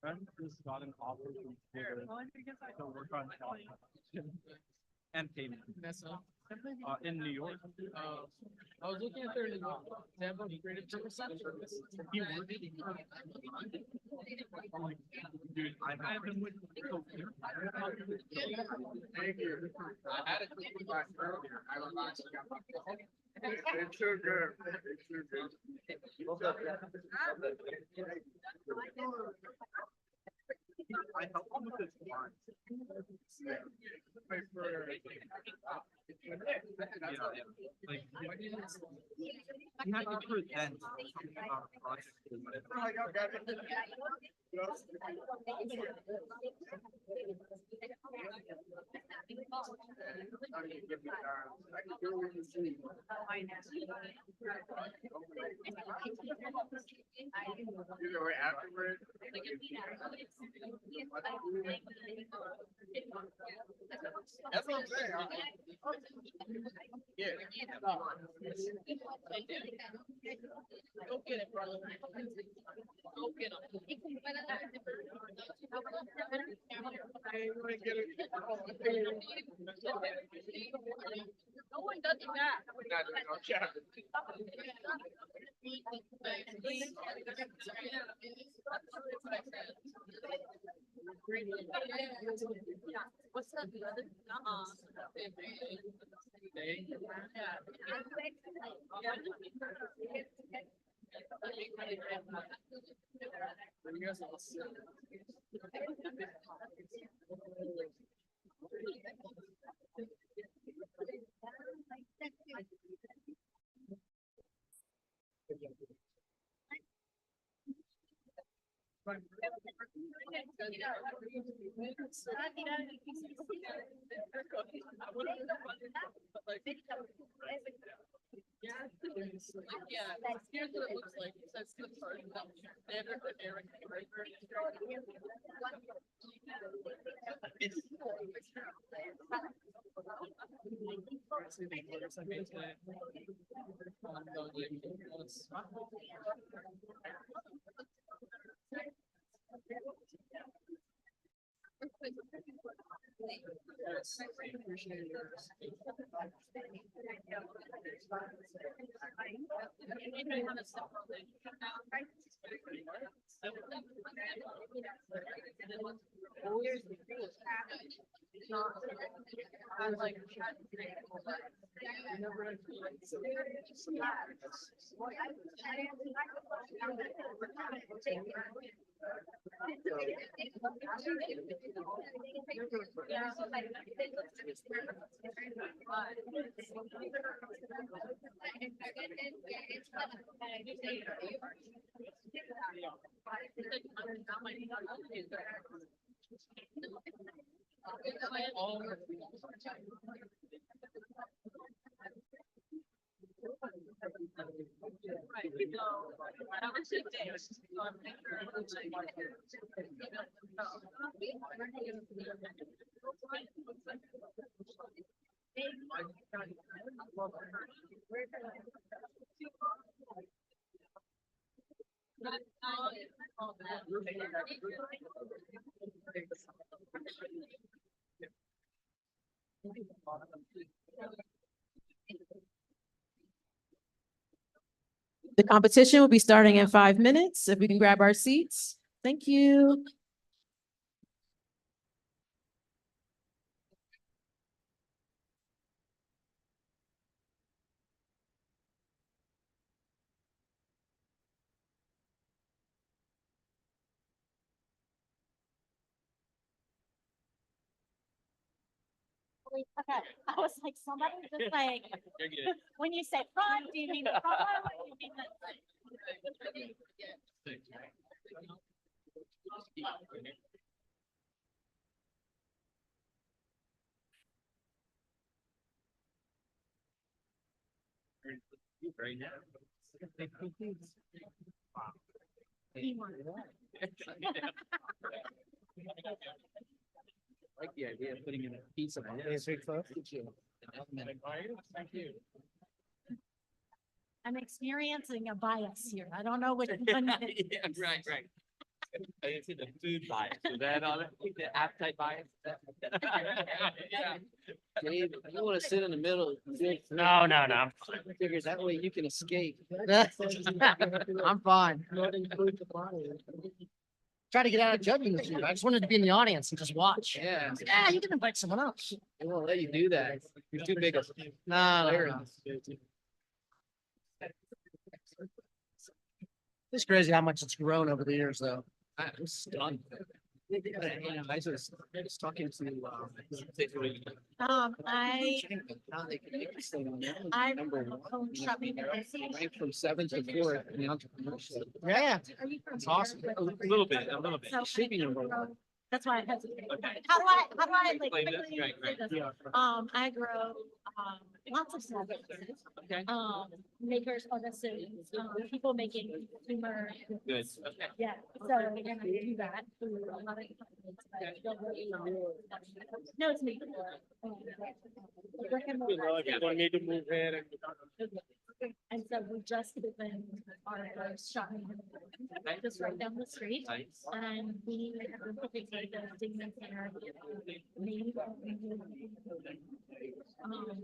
friend just got an offer from Twitter to work on job and payment in New York. I was looking at their example of creative reception. He worked. I'm like, dude, I have been with. Thank you. I had a clip of my earlier. I don't know. It's too good. It's too good. I helped him with his farm. Like, he had to present something about a project. Either way, afterward. That's what I'm saying. Yeah. Go get it, brother. Go get him. No one does that. What's that? Yeah, here's what it looks like. It says good part. Eric. The competition will be starting in 5 minutes. If we can grab our seats. Thank you. Okay, I was like, somebody just like, You're good. when you say front, do you mean the front row? Or do you mean the? Right now. Like the idea of putting in a piece of. Thank you. I'm experiencing a bias here. I don't know which one. Yeah, right. I didn't see the food bias. Was that on it? The appetite bias? Yeah. Dave, you wanna sit in the middle? No, no, no. Figures that way you can escape. I'm fine. Try to get out of judging with you. I just wanted to be in the audience and just watch. Yeah, Yeah, you can invite someone else. they won't let you do that. You're too big a No, player. no, no. It's crazy how much it's grown over the years, though. I'm stunned. You know, I was talking to, I how they can make this thing I'm number one. home shopping. Went from 7 to 4 in the entrepreneurship. Yeah, Are you from it's awesome. there? A little bit, a little bit. So Should be number one. that's why I hesitate. Okay. How do I like Explain this. quickly Right, say right. this? I grow lots of small businesses. Okay, Makers of the foods, people making consumer. good. Okay. Yeah, so and I do that through a lot of companies, but they'll really, no, it's me. Brick and mortar. don't need to move in. And so we just opened our first shopping center, just right down the street. Nice. And we have been putting the Dingman Center.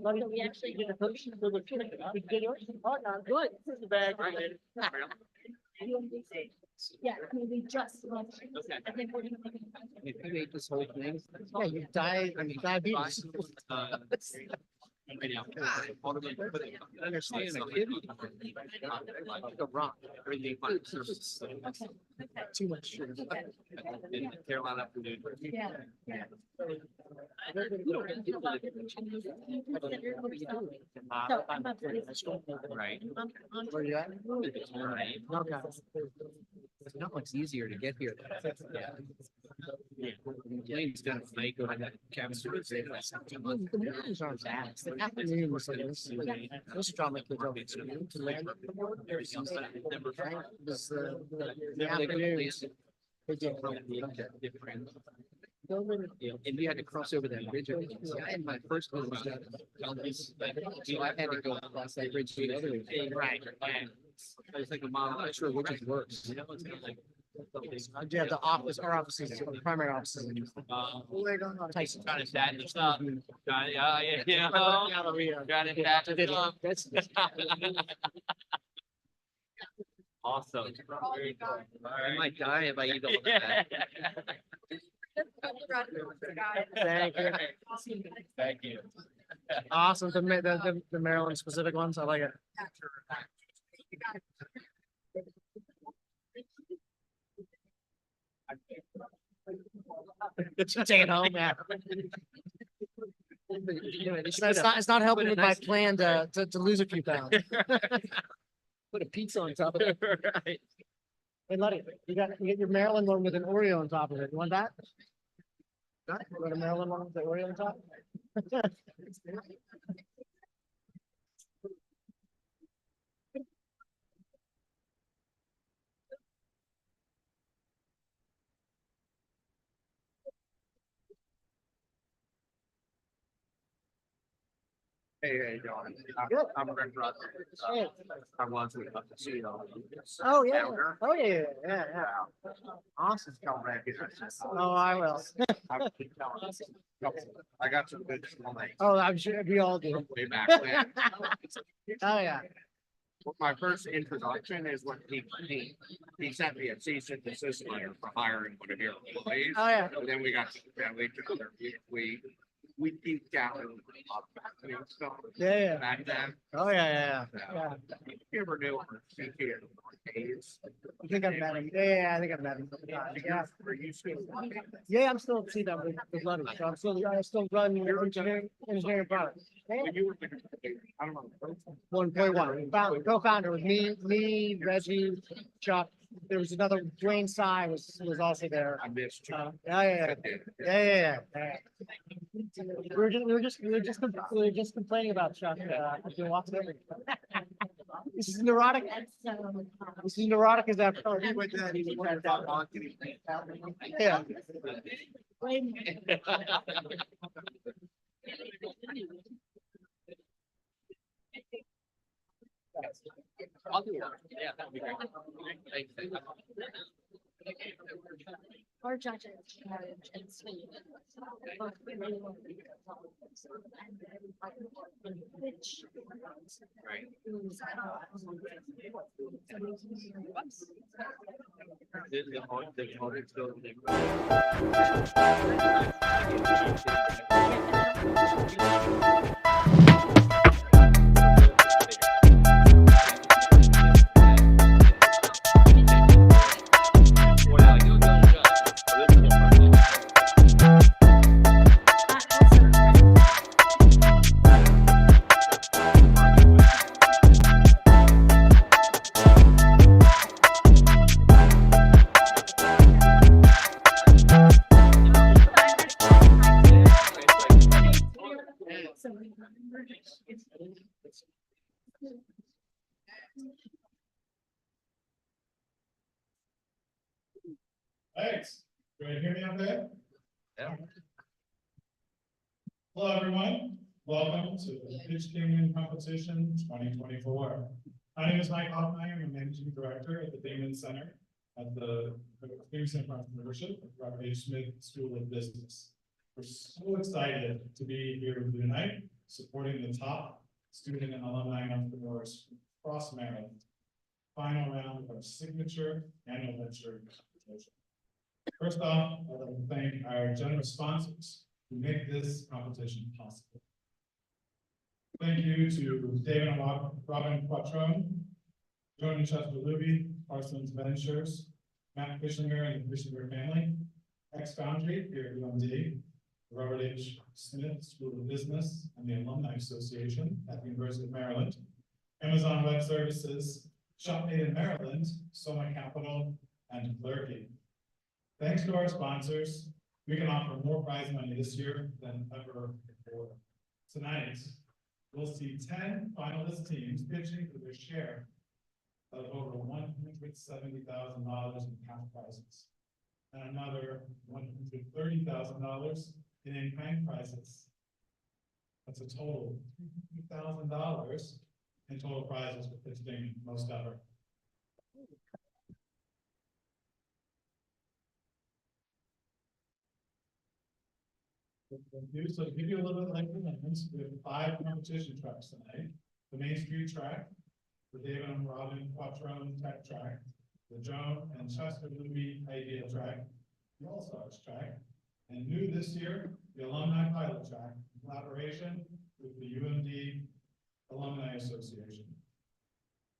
So we actually did a motion for the. Good. This is the bag. Yeah, I mean, we just launched. Okay. I think we're gonna. If you ate this whole thing. Yeah, you die, I mean, diabetes. Right now. I understand, I kid you. Like a rock. Everything fine service. Okay, okay, Too much sugar. okay. In Carolina afternoon. Yeah, yeah. So I'm a. Right. Where you at? Right. Okay. It's not much easier to get here. Yeah. Plane's gonna make over that cabin. The mornings aren't bad. The afternoon was like this. This drama kids over to land. It was the afternoon. They did. And we had to cross over that bridge. I had my first one was so I had to go across that bridge the other way. Right. It's like a mile. I'm not sure which is worse. You know, it's kind of like. Do you have the office, our offices, the primary offices? Tyson. Trying to fatten this up. Trying, yeah. Trying to fatten it up. Awesome. I might die if I eat all that. Thank you. Thank you. Awesome. The Maryland specific ones. I like it. Take it home, yeah. It's not helping with my plan to lose a few pounds. Put a pizza on top of it. Right. Hey, Luddy, you get your Maryland one with an Oreo on top of it. You want that? You want a Maryland one with the Oreo on top? Hey, how you doing? Good. I'm Rick Rudd. Hey. I was with up to see you. Oh, yeah. Founder. Oh, yeah, yeah, yeah. Awesome. Come back here. Oh, I will. I keep telling you. I got some good small names. Oh, I'm sure we all do. Way back when. Oh, yeah. My first introduction is when he sent me a cease and desist letter for hiring one of your employees. Oh, yeah. And then we got family together. We geeked out and stuff Yeah, yeah. back then. Oh, yeah, yeah, yeah. You ever knew CT days? I think I've met him. Yeah, I think I've met him. Yeah. Are you still? Yeah, I'm still at CW with Luddy. So I still run engineering products. You were, I don't know. 1.1. Co-founder was me, Reggie, Chuck. There was another, Dwayne Sy was also there. I missed you. Yeah. Yeah. We were just complaining about Chuck. I've been watching everything. This is neurotic. This is neurotic as that. He went there, he went about marketing. Yeah. I'll do that. Yeah, that'd be great. Thanks. Our judges and Sweden. Both really want to be good. Which. Right. Who's, The audit's go. Thanks. Can you hear me out there? Yeah. Hello, everyone. Welcome to the Pitch Dingman Competition 2024. My name is Mike Hoffmeyer. I'm a Managing Director at the Dingman Center at the Center for Entrepreneurship at Robert H. Smith School of Business. We're so excited to be here with you tonight, supporting the top student and alumni entrepreneurs across Maryland. Final round of our signature annual venture competition. First off, I'd like to thank our generous sponsors who make this competition possible. Thank you to David and Robin Quattrone, Joan and Chester Luby, Parsons Ventures, Matt Fishinger and the Fishinger family, X-Foundry here at UMD, the Robert H. Smith School of Business, and the Alumni Association at the University of Maryland, Amazon Web Services, ShopMate in Maryland, Soma Capital, and Clerky. Thanks to our sponsors, we can offer more prize money this year than ever before. Tonight, we'll see 10 finalist teams pitching for their share of over $170,000 in cash prizes, and another $130,000 in in-kind prizes. That's a total of $2,000 in total prizes for pitching, most ever. So to give you a little bit like the names, we have 5 competition tracks tonight. The Main Street track, the David and Robin Quattrone Tech track, the Joan and Chester Luby Idea track, the All Stars track, and new this year, the Alumni Pilot track, in collaboration with the UMD Alumni Association.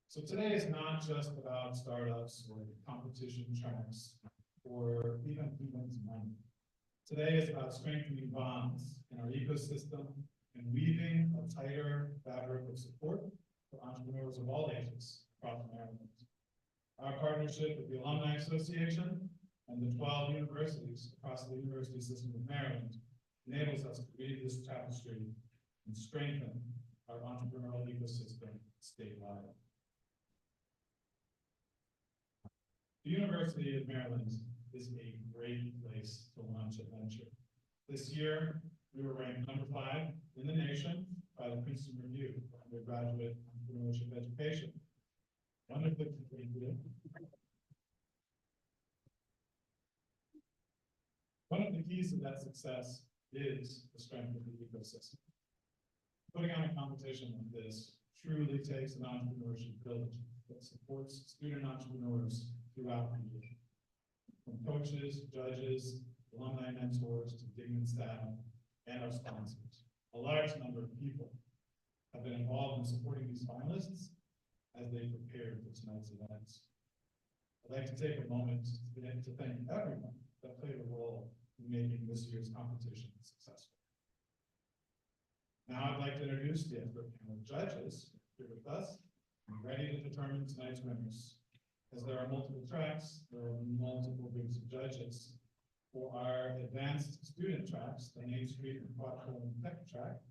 So today is not just about startups or competition tracks or even money. Today is about strengthening bonds in our ecosystem and weaving a tighter fabric of support for entrepreneurs of all ages across Maryland. Our partnership with the Alumni Association and the 12 universities across the university system of Maryland enables us to weave this tapestry and strengthen our entrepreneurial ecosystem statewide. The University of Maryland is a great place to launch a venture. This year, we were ranked number 5 in the nation by the Princeton Review for undergraduate entrepreneurship education. Wonderfully completed. One of the keys to that success is the strength of the ecosystem. Putting on a competition like this truly takes an entrepreneurship village that supports student entrepreneurs throughout the year. From coaches, judges, alumni mentors to Dingman staff and our sponsors. A large number of people have been involved in supporting these finalists as they prepare for tonight's events. I'd like to take a moment to thank everyone that played a role in making this year's competition successful. Now I'd like to introduce the expert panel of judges here with us and ready to determine tonight's winners. As there are multiple tracks, there are multiple groups of judges. For our advanced student tracks, the Main Street and Quattrone Tech track,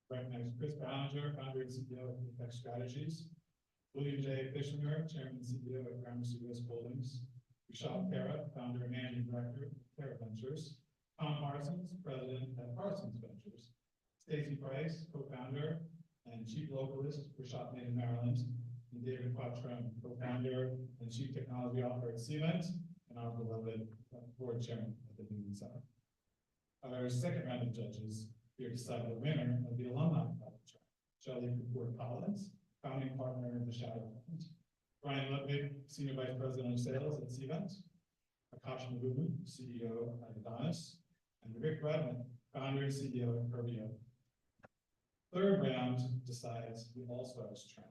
recognize Chris Ballinger, founder and CEO of Tech Strategies, William J. Fishinger, chairman and CEO of Gramercy US Holdings, Vishal Kara, founder and managing director of Kara Ventures, Tom Parsons, president at Parsons Ventures. Stacy Price, co-founder and chief localist for Shopmade in Maryland. And David Quattrone, co-founder and chief technology officer at Cement, and our beloved board chairman at the Dingman Center. Our second round of judges, we have decided the winner of the alumni project. Shelley Kapoor Collins, founding partner of the Shadow Fund. Brian Ludwig, senior vice president of sales at Cement. Akash Mabubu, CEO at Adonis, and Rick Redmond, founder and CEO at Curbio. Third round decides the All-Stars track.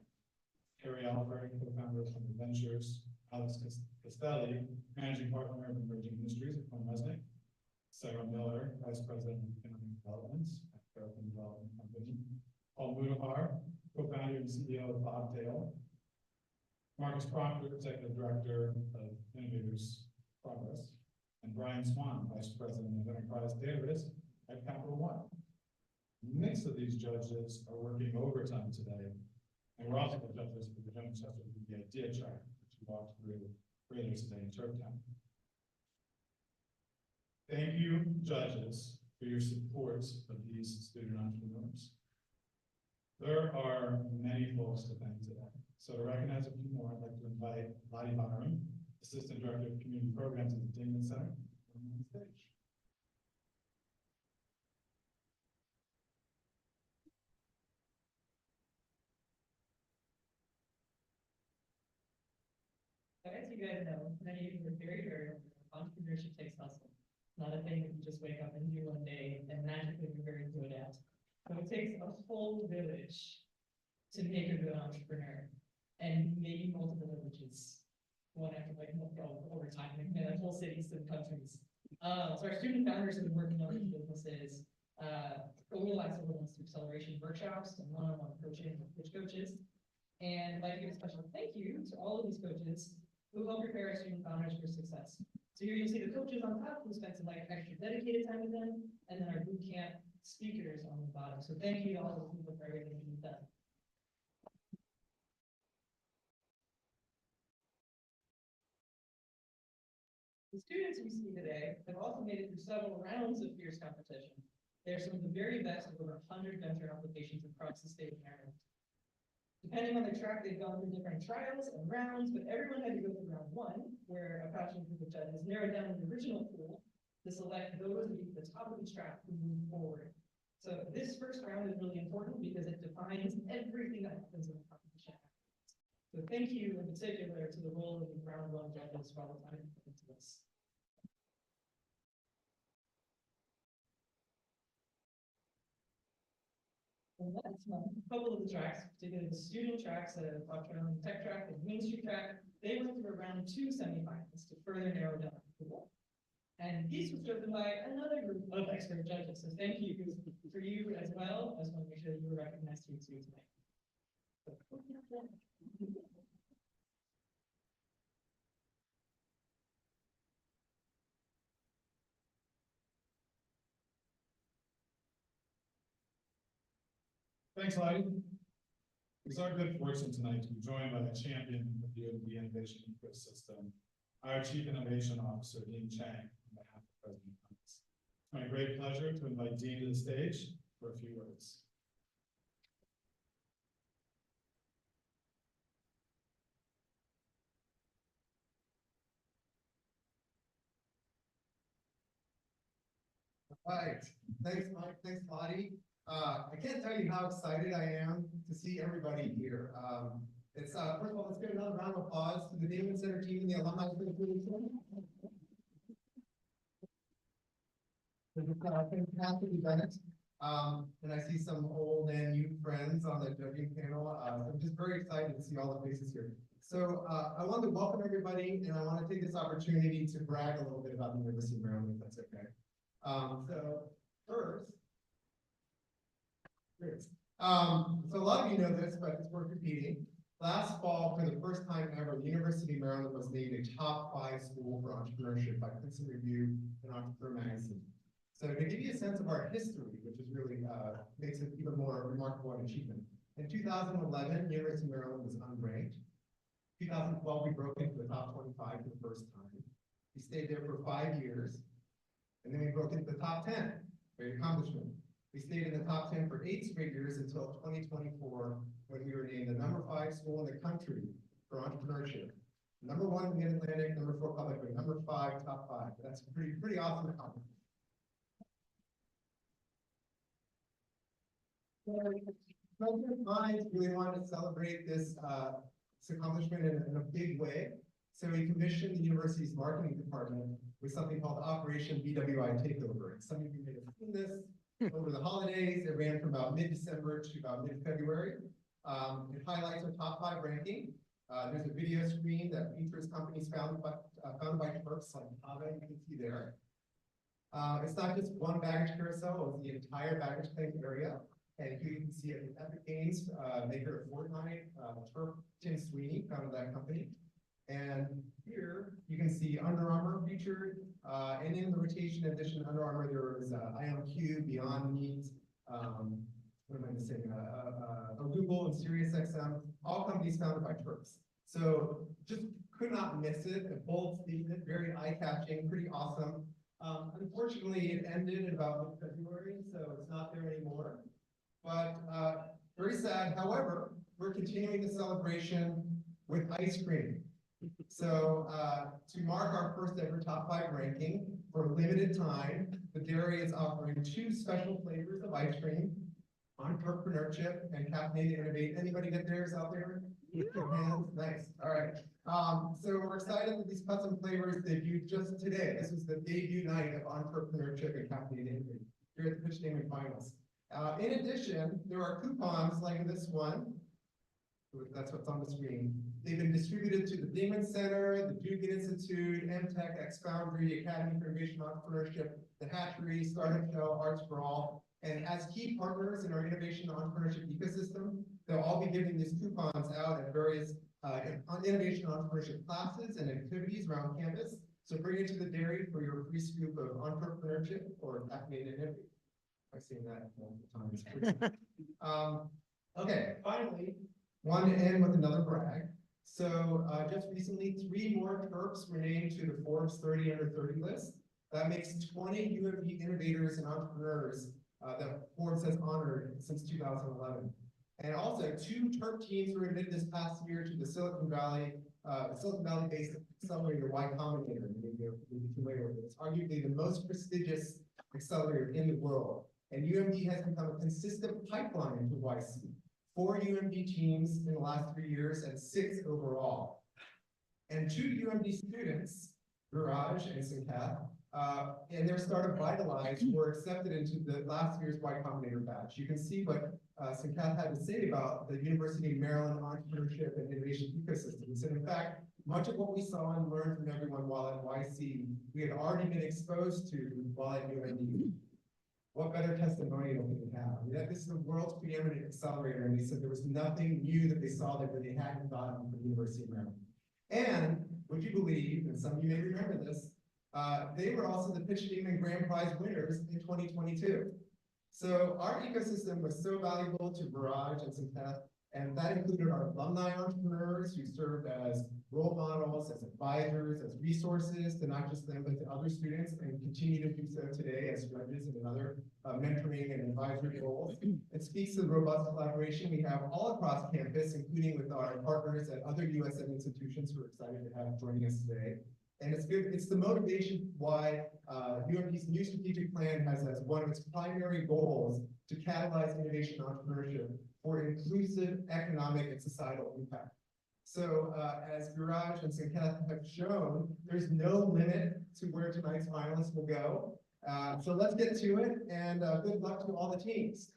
Harry Alfred, co-founder of Hundred Ventures, Alex Castelli, managing partner of Emerging Industries at Point Resnick, Sarah Miller, vice president of economic developments at American Development Company, Paul Mudahar, co-founder and CEO of Bobtail, Marcus Proctor, executive director of Innovators Progress, and Brian Swan, vice president of enterprise data risk at Capital One. A mix of these judges are working overtime today, and we're also the judges for the General Chester with the idea track, which we walked through earlier today in Turktown. Thank you, judges, for your support of these student entrepreneurs. There are many folks to thank today. So to recognize a few more, I'd like to invite Lottie Byram, Assistant Director of Community Programs at the Dingman Center, on the stage. As you guys know, many of you are very aware, entrepreneurship takes hustle. Not a thing that you just wake up and do one day and magically you're very good at. So it takes a whole village to make a good entrepreneur, and maybe multiple villages. One after like over time, like whole cities and countries. So our student founders have been working on these businesses over the last several months through acceleration workshops and one-on-one coaching with pitch coaches. And I'd like to give a special thank you to all of these coaches who help prepare our student founders for success. So here you see the coaches on top who spent some like extra dedicated time with them, and then our boot camp speakers on the bottom. So thank you to all those people for everything you've done. The students we see today have also made it through several rounds of fierce competition. They're some of the very best of over 100 venture applications across the state of Maryland. Depending on the track, they've gone through different trials and rounds, but everyone had to go through round one, where a passionate group of judges narrowed down the original pool to select those at the top of the track who move forward. So this first round is really important because it defines everything that happens in the competition. So thank you in particular to the role of the round one judges for all the time you put into this. And last month, a couple of the tracks, particularly the student tracks, Quattrone Tech Track and Main Street Track, they went through a round 2 semifinals to further narrow down the pool. And these were chosen by another group of expert judges. So thank you for you as well. I just want to make sure that you were recognized here too tonight. Thanks, Lottie. It's our good fortune tonight to be joined by the champion of the innovation ecosystem, our Chief Innovation Officer, Dean Chang, on behalf of President Cummings. It's my great pleasure to invite Dean to the stage for a few words. All right, thanks, Mike. Thanks, Lottie. I can't tell you how excited I am to see everybody here. It's first of all, let's give another round of applause to the Dingman Center team and the alumni association. It's a fantastic event. And I see some old and new friends on the judging panel. I'm just very excited to see all the faces here. So I want to welcome everybody, and I want to take this opportunity to brag a little bit about the University of Maryland, if that's okay. So first, so a lot of you know this, but it's worth repeating. Last fall, for the first time ever, the University of Maryland was named a top 5 school for entrepreneurship by Princeton Review and Entrepreneur Magazine. So to give you a sense of our history, which is really makes it even more remarkable an achievement. In 2011, the University of Maryland was unranked. 2012, we broke into the top 25 for the first time. We stayed there for 5 years. And then we broke into the top 10, great accomplishment. We stayed in the top 10 for 8 straight years until 2024, when we were named the #5 school in the country for entrepreneurship. #1 Mid-Atlantic, #4 public, but #5, top 5. That's a pretty awesome accomplishment. President Mines really wanted to celebrate this accomplishment in a big way. So he commissioned the university's marketing department with something called Operation BWI Takeover. And some of you may have seen this over the holidays. It ran from about mid-December to about mid-February. It highlights our top 5 ranking. There's a video screen that features companies founded by Turks like Ava, you can see there. It's not just one baggage carousel, it's the entire baggage claim area. And here you can see it, Epic Games, maker of Fortnite, Turk Tim Sweeney founded that company. And here you can see Under Armour featured, and in the rotation edition Under Armour, there was IonQ, Beyond Meat, what am I missing? Google and SiriusXM, all companies founded by Turks. So just could not miss it. A bold statement, very eye-catching, pretty awesome. Unfortunately, it ended in about February, so it's not there anymore. But very sad. However, we're continuing the celebration with ice cream. So to mark our first ever top 5 ranking, for a limited time, the dairy is offering 2 special flavors of ice cream, entrepreneurship and caffeinated innovate. Anybody get theirs out there? Hands? Nice. All right. So we're excited that these custom flavors debuted just today. This was the debut night of entrepreneurship and caffeinated innovate here at the Pitch Dingman Finals. In addition, there are coupons like this one. That's what's on the screen. They've been distributed to the Dingman Center, the Dugan Institute, MTech, X Foundry, Academy for Innovation Entrepreneurship, the Hatchery, Startup Show, Arts for All. And as key partners in our innovation entrepreneurship ecosystem, they'll all be giving these coupons out at various innovation entrepreneurship classes and activities around campus. So bring it to the dairy for your free scoop of entrepreneurship or caffeinated innovation. I've seen that multiple times. Okay, finally, wanted to end with another brag. So just recently, 3 more Turks were named to the Forbes 30 Under 30 list. That makes 20 UMD innovators and entrepreneurs that Forbes has honored since 2011. And also 2 Turk teams were admitted this past year to the Silicon Valley-based accelerator Y Combinator. You'll be familiar with it. It's arguably the most prestigious accelerator in the world. And UMD has become a consistent pipeline into YC. 4 UMD teams in the last 3 years and 6 overall. And 2 UMD students, Viraj and Sankath, and their startup Vitalize were accepted into the last year's Y Combinator batch. You can see what Sankath had to say about the University of Maryland entrepreneurship and innovation ecosystems. And in fact, much of what we saw and learned from everyone while at YC, we had already been exposed to while at UMD. What better testimonial can we have? I mean, this is the world's preeminent accelerator, and they said there was nothing new that they saw there that they hadn't gotten from the University of Maryland. And would you believe, and some of you may remember this, they were also the Pitch Dingman Grand Prize winners in 2022. So our ecosystem was so valuable to Viraj and Sankath, and that included our alumni entrepreneurs who served as role models, as advisors, as resources to not just them, but to other students, and continue to do so today as judges and in other mentoring and advisory roles. It speaks to the robust collaboration we have all across campus, including with our partners at other USM institutions who are excited to have joining us today. And it's good. It's the motivation why UMD's new strategic plan has as one of its primary goals to catalyze innovation entrepreneurship for inclusive economic and societal impact. So as Viraj and Sankath have shown, there's no limit to where tonight's finalists will go. So let's get to it, and good luck to all the teams.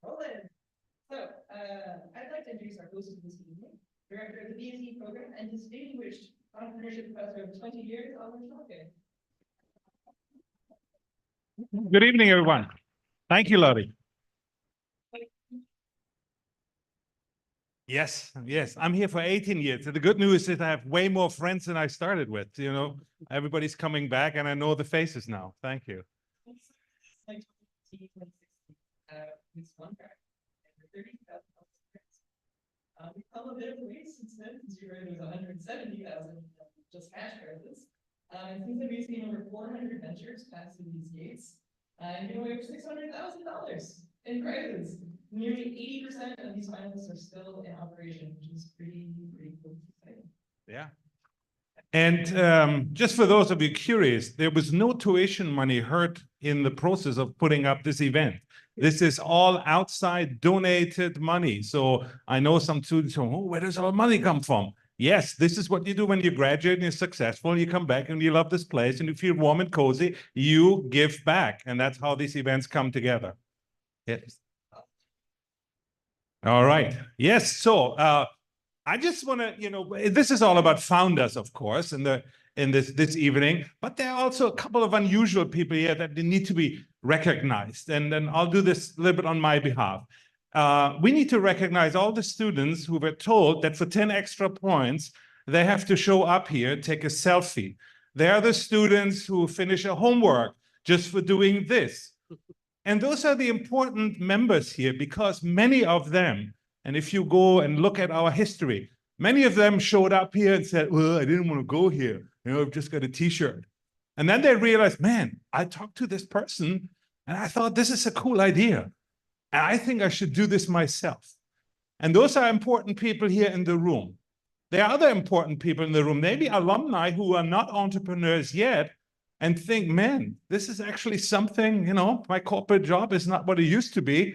Roland. So, I'd like to introduce our host of this evening, Director of the BSE program and distinguished entrepreneurship professor of 20 years, Oliver Schalke. Good evening, everyone. Thank you, Laurie. Yes, I'm here for 18 years. The good news is I have way more friends than I started with. You know, everybody's coming back and I know the faces now. Thank you. This one track, and for 30,000 grants. We've come a bit of a way since then, since you heard it was 170,000 just cash prizes. And since then, we've seen over 400 ventures pass through these gates, and given away over $600,000 in prizes. Nearly 80% of these finalists are still in operation, which is pretty cool. Exciting. Yeah. And just for those of you curious, there was no tuition money hurt in the process of putting up this event. This is all outside donated money. So I know some students go, oh, where does all the money come from? Yes, this is what you do when you graduate and you're successful. You come back and you love this place and you feel warm and cozy. You give back. And that's how these events come together. Yes. All right. Yes. So I just want to, this is all about founders, of course, in this evening, but there are also a couple of unusual people here that need to be recognized. And then I'll do this a little bit on my behalf. We need to recognize all the students who were told that for 10 extra points, they have to show up here, take a selfie. They are the students who finish a homework just for doing this. And those are the important members here because many of them, and if you go and look at our history, many of them showed up here and said, well, I didn't want to go here. I've just got a t-shirt. And then they realized, man, I talked to this person and I thought this is a cool idea. And I think I should do this myself. And those are important people here in the room. There are other important people in the room, maybe alumni who are not entrepreneurs yet and think, man, this is actually something, my corporate job is not what it used to be.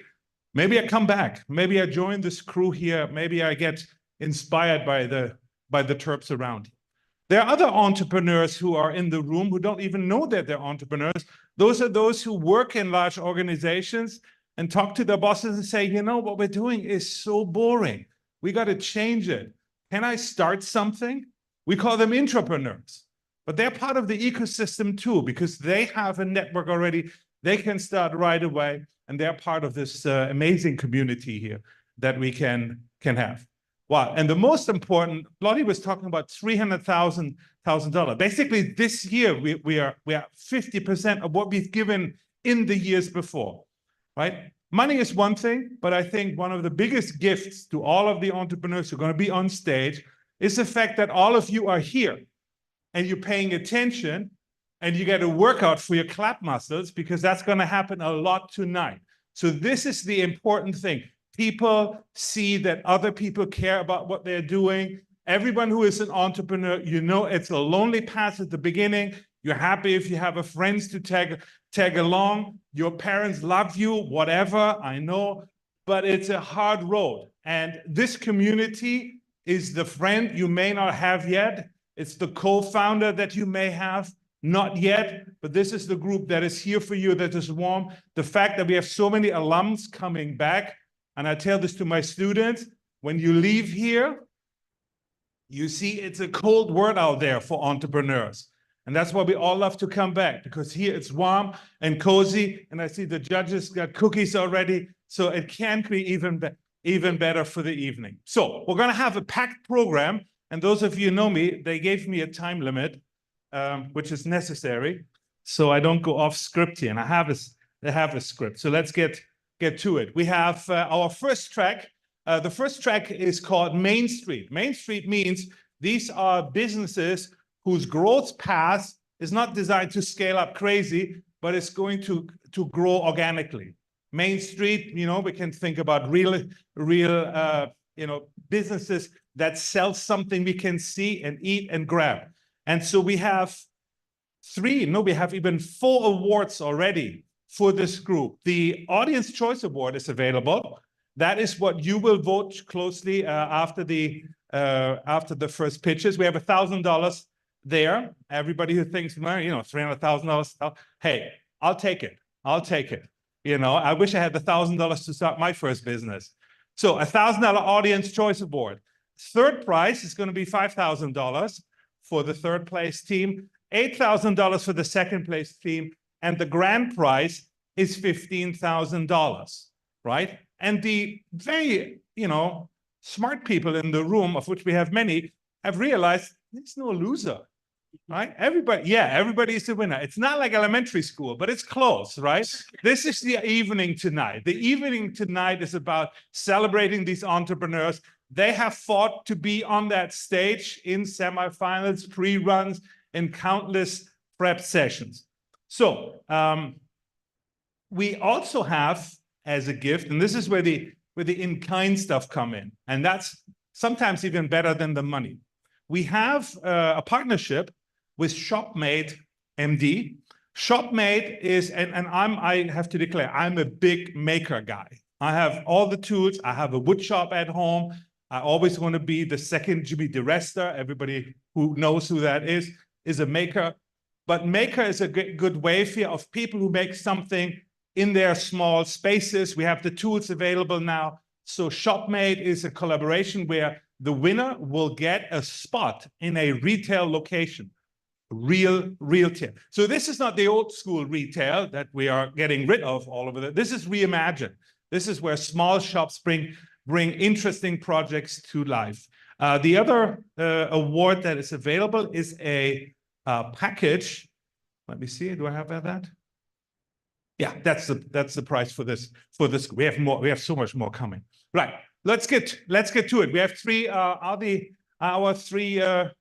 Maybe I come back. Maybe I join this crew here. Maybe I get inspired by the Terps around. There are other entrepreneurs who are in the room who don't even know that they're entrepreneurs. Those are those who work in large organizations and talk to their bosses and say, what we're doing is so boring. We got to change it. Can I start something? We call them intrapreneurs. But they're part of the ecosystem too, because they have a network already. They can start right away, and they're part of this amazing community here that we can have. Wow, and the most important, Lottie was talking about $300,000. Basically, this year we are 50% of what we've given in the years before, right? Money is one thing, but I think one of the biggest gifts to all of the entrepreneurs who are going to be on stage is the fact that all of you are here and you're paying attention and you get a workout for your clap muscles because that's going to happen a lot tonight. So this is the important thing. People see that other people care about what they're doing. Everyone who is an entrepreneur, it's a lonely path at the beginning. You're happy if you have a friends to tag along. Your parents love you, whatever, I know, but it's a hard road. And this community is the friend you may not have yet. It's the co-founder that you may have not yet, but this is the group that is here for you, that is warm. The fact that we have so many alums coming back, and I tell this to my students, when you leave here, you see it's a cold word out there for entrepreneurs. And that's why we all love to come back, because here it's warm and cozy, and I see the judges got cookies already, so it can be even better for the evening. So we're gonna have a packed program, and those of you who know me, they gave me a time limit, which is necessary, so I don't go off script here, and I have a script. So let's get to it. We have our first track. The first track is called Main Street. Main Street means these are businesses whose growth path is not designed to scale up crazy, but it's going to grow organically. Main Street, we can think about real businesses that sell something we can see and eat and grab. And so we have even 4 awards already for this group. The Audience Choice Award is available. That is what you will vote closely after the first pitches. We have $1,000 there. Everybody who thinks, $300,000, hey, I'll take it. I wish I had the $1,000 to start my first business. So $1,000 Audience Choice Award. Third prize is going to be $5,000 for the third place team, $8,000 for the second place team, and the grand prize is $15,000, right? And the very, smart people in the room, of which we have many, have realized there's no loser. right? Everybody's the winner. It's not like elementary school, but it's close, right? This is the evening tonight. The evening tonight is about celebrating these entrepreneurs. They have fought to be on that stage in semifinals, pre-runs, and countless prep sessions. So we also have as a gift, and this is where the in-kind stuff come in, and that's sometimes even better than the money. We have a partnership with ShopMate MD. ShopMate is, and I have to declare, I'm a big maker guy. I have all the tools. I have a wood shop at home. I always want to be the second Jimmy DeResta. Everybody who knows who that is a maker. But maker is a good way here of people who make something in their small spaces. We have the tools available now. So ShopMate is a collaboration where the winner will get a spot in a retail location, real retail. So this is not the old school retail that we are getting rid of all over there. This is reimagined. This is where small shops bring interesting projects to life. The other award that is available is a package. Let me see. Do I have that? Yeah, that's the price for this. We have more. We have so much more coming. Right. Let's get to it. We have three. Our three are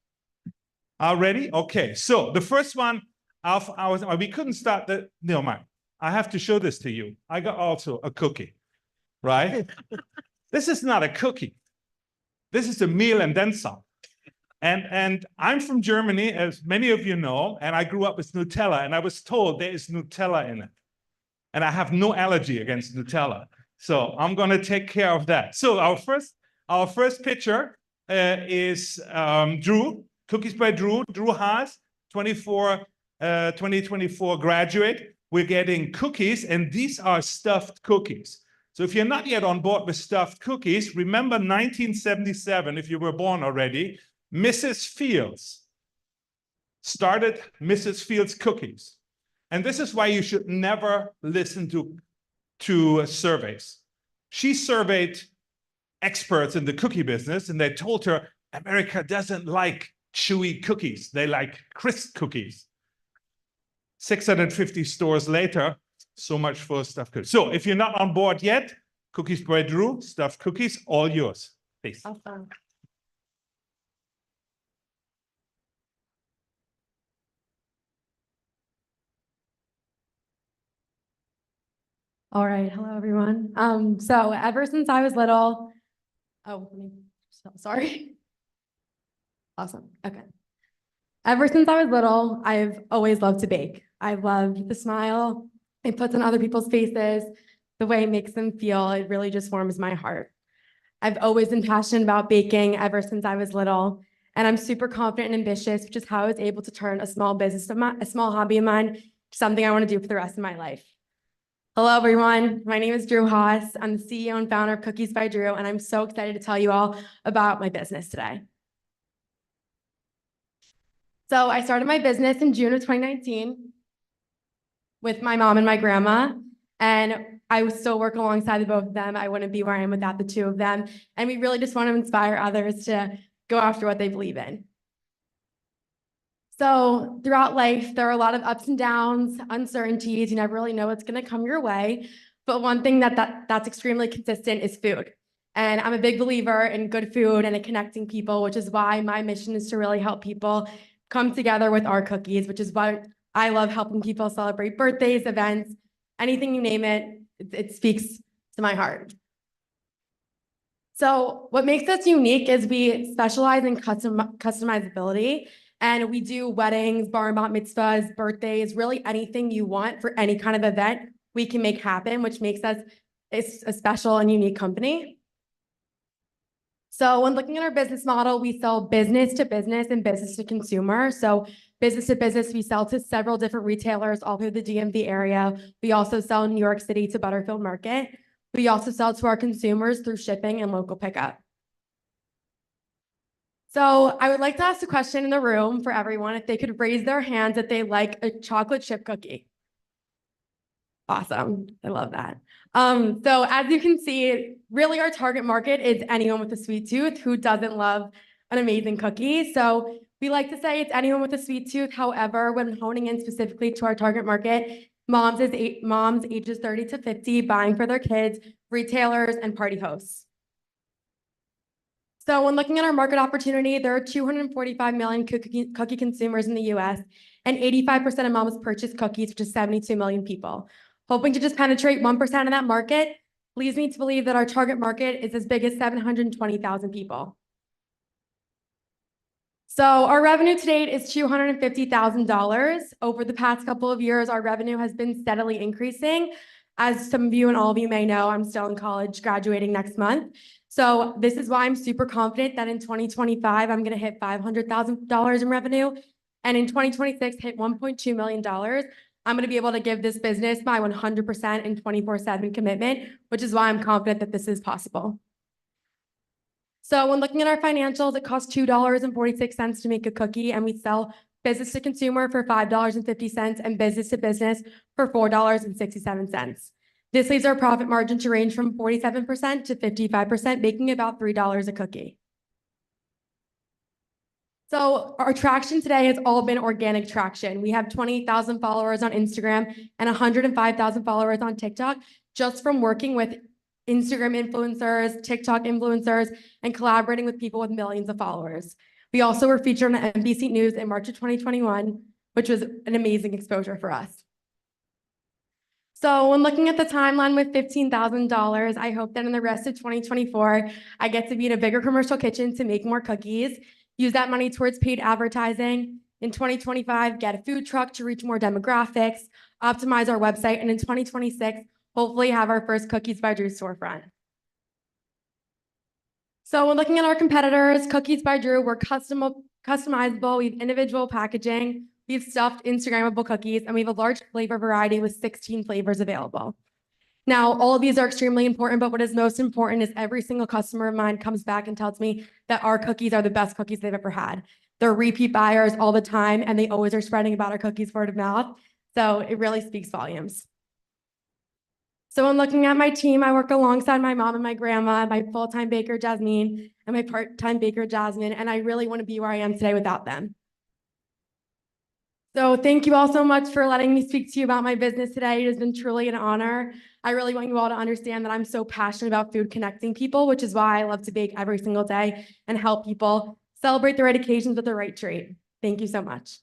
ready? Okay. So the first one, we couldn't start the. No, man. I have to show this to you. I got also a cookie, right? This is not a cookie. This is a meal and then some. And I'm from Germany, as many of you know, and I grew up with Nutella, and I was told there is Nutella in it. And I have no allergy against Nutella. So I'm going to take care of that. So our first picture is Drew, Cookies by Drew. Drew Haas, 2024 graduate. We're getting cookies, and these are stuffed cookies. So if you're not yet on board with stuffed cookies, remember 1977, if you were born already, Mrs. Fields started Mrs. Fields Cookies. And this is why you should never listen to surveys. She surveyed experts in the cookie business, and they told her America doesn't like chewy cookies. They like crisp cookies. 650 stores later, so much for stuffed cookies. So if you're not on board yet, Cookies by Drew, stuffed cookies, all yours. Please. Awesome. All right, hello everyone. So ever since I was little, sorry. Awesome, okay. Ever since I was little, I've always loved to bake. I love the smile it puts on other people's faces, the way it makes them feel. It really just warms my heart. I've always been passionate about baking ever since I was little, and I'm super confident and ambitious, which is how I was able to turn a small hobby of mine, to something I want to do for the rest of my life. Hello, everyone. My name is Drew Haas. I'm the CEO and founder of Cookies by Drew, and I'm so excited to tell you all about my business today. So I started my business in June of 2019 with my mom and my grandma, and I would still work alongside the both of them. I wouldn't be where I am without the two of them, and we really just want to inspire others to go after what they believe in. So throughout life, there are a lot of ups and downs, uncertainties. You never really know what's going to come your way. But one thing that's extremely consistent is food. And I'm a big believer in good food and in connecting people, which is why my mission is to really help people come together with our cookies, which is why I love helping people celebrate birthdays, events, anything you name it, it speaks to my heart. So what makes us unique is we specialize in customizability. And we do weddings, bar and bat mitzvahs, birthdays, really anything you want for any kind of event, we can make happen, which makes us a special and unique company. So when looking at our business model, we sell business to business and business to consumer. So business to business, we sell to several different retailers all through the DMV area. We also sell in New York City to Butterfield Market. We also sell to our consumers through shipping and local pickup. So I would like to ask a question in the room for everyone, if they could raise their hands if they like a chocolate chip cookie. Awesome, I love that. So as you can see, really our target market is anyone with a sweet tooth who doesn't love an amazing cookie. So We like to say it's anyone with a sweet tooth. However, when honing in specifically to our target market, moms ages 30 to 50 buying for their kids, retailers, and party hosts. So when looking at our market opportunity, there are 245 million cookie consumers in the US, and 85% of moms purchase cookies, which is 72 million people. Hoping to just penetrate 1% of that market leads me to believe that our target market is as big as 720,000 people. So our revenue to date is $250,000. Over the past couple of years, our revenue has been steadily increasing. As some of you and all of you may know, I'm still in college, graduating next month. So this is why I'm super confident that in 2025, I'm gonna hit $500,000 in revenue. And in 2026, hit $1.2 million. I'm gonna be able to give this business my 100% and 24/7 commitment, which is why I'm confident that this is possible. So when looking at our financials, it costs $2.46 to make a cookie, and we sell business to consumer for $5.50 and business to business for $4.67. This leaves our profit margin to range from 47% to 55%, making about $3 a cookie. So our traction today has all been organic traction. We have 28,000 followers on Instagram and 105,000 followers on TikTok, just from working with Instagram influencers, TikTok influencers, and collaborating with people with millions of followers. We also were featured on NBC News in March of 2021, which was an amazing exposure for us. So when looking at the timeline with $15,000, I hope that in the rest of 2024, I get to be in a bigger commercial kitchen to make more cookies, use that money towards paid advertising. In 2025, get a food truck to reach more demographics, optimize our website, and in 2026, hopefully have our first Cookies by Drew storefront. So when looking at our competitors, Cookies by Drew, we're customizable, we have individual packaging, we have stuffed Instagrammable cookies, and we have a large flavor variety with 16 flavors available. Now, all of these are extremely important, but what is most important is every single customer of mine comes back and tells me that our cookies are the best cookies they've ever had. They're repeat buyers all the time, and they always are spreading about our cookies word of mouth. So it really speaks volumes. So when looking at my team, I work alongside my mom and my grandma, my full-time baker, Jasmine, and my part-time baker, Jasmine, and I really want to be where I am today without them. So thank you all so much for letting me speak to you about my business today. It has been truly an honor. I really want you all to understand that I'm so passionate about food connecting people, which is why I love to bake every single day and help people celebrate the right occasions with the right treat. Thank you so much.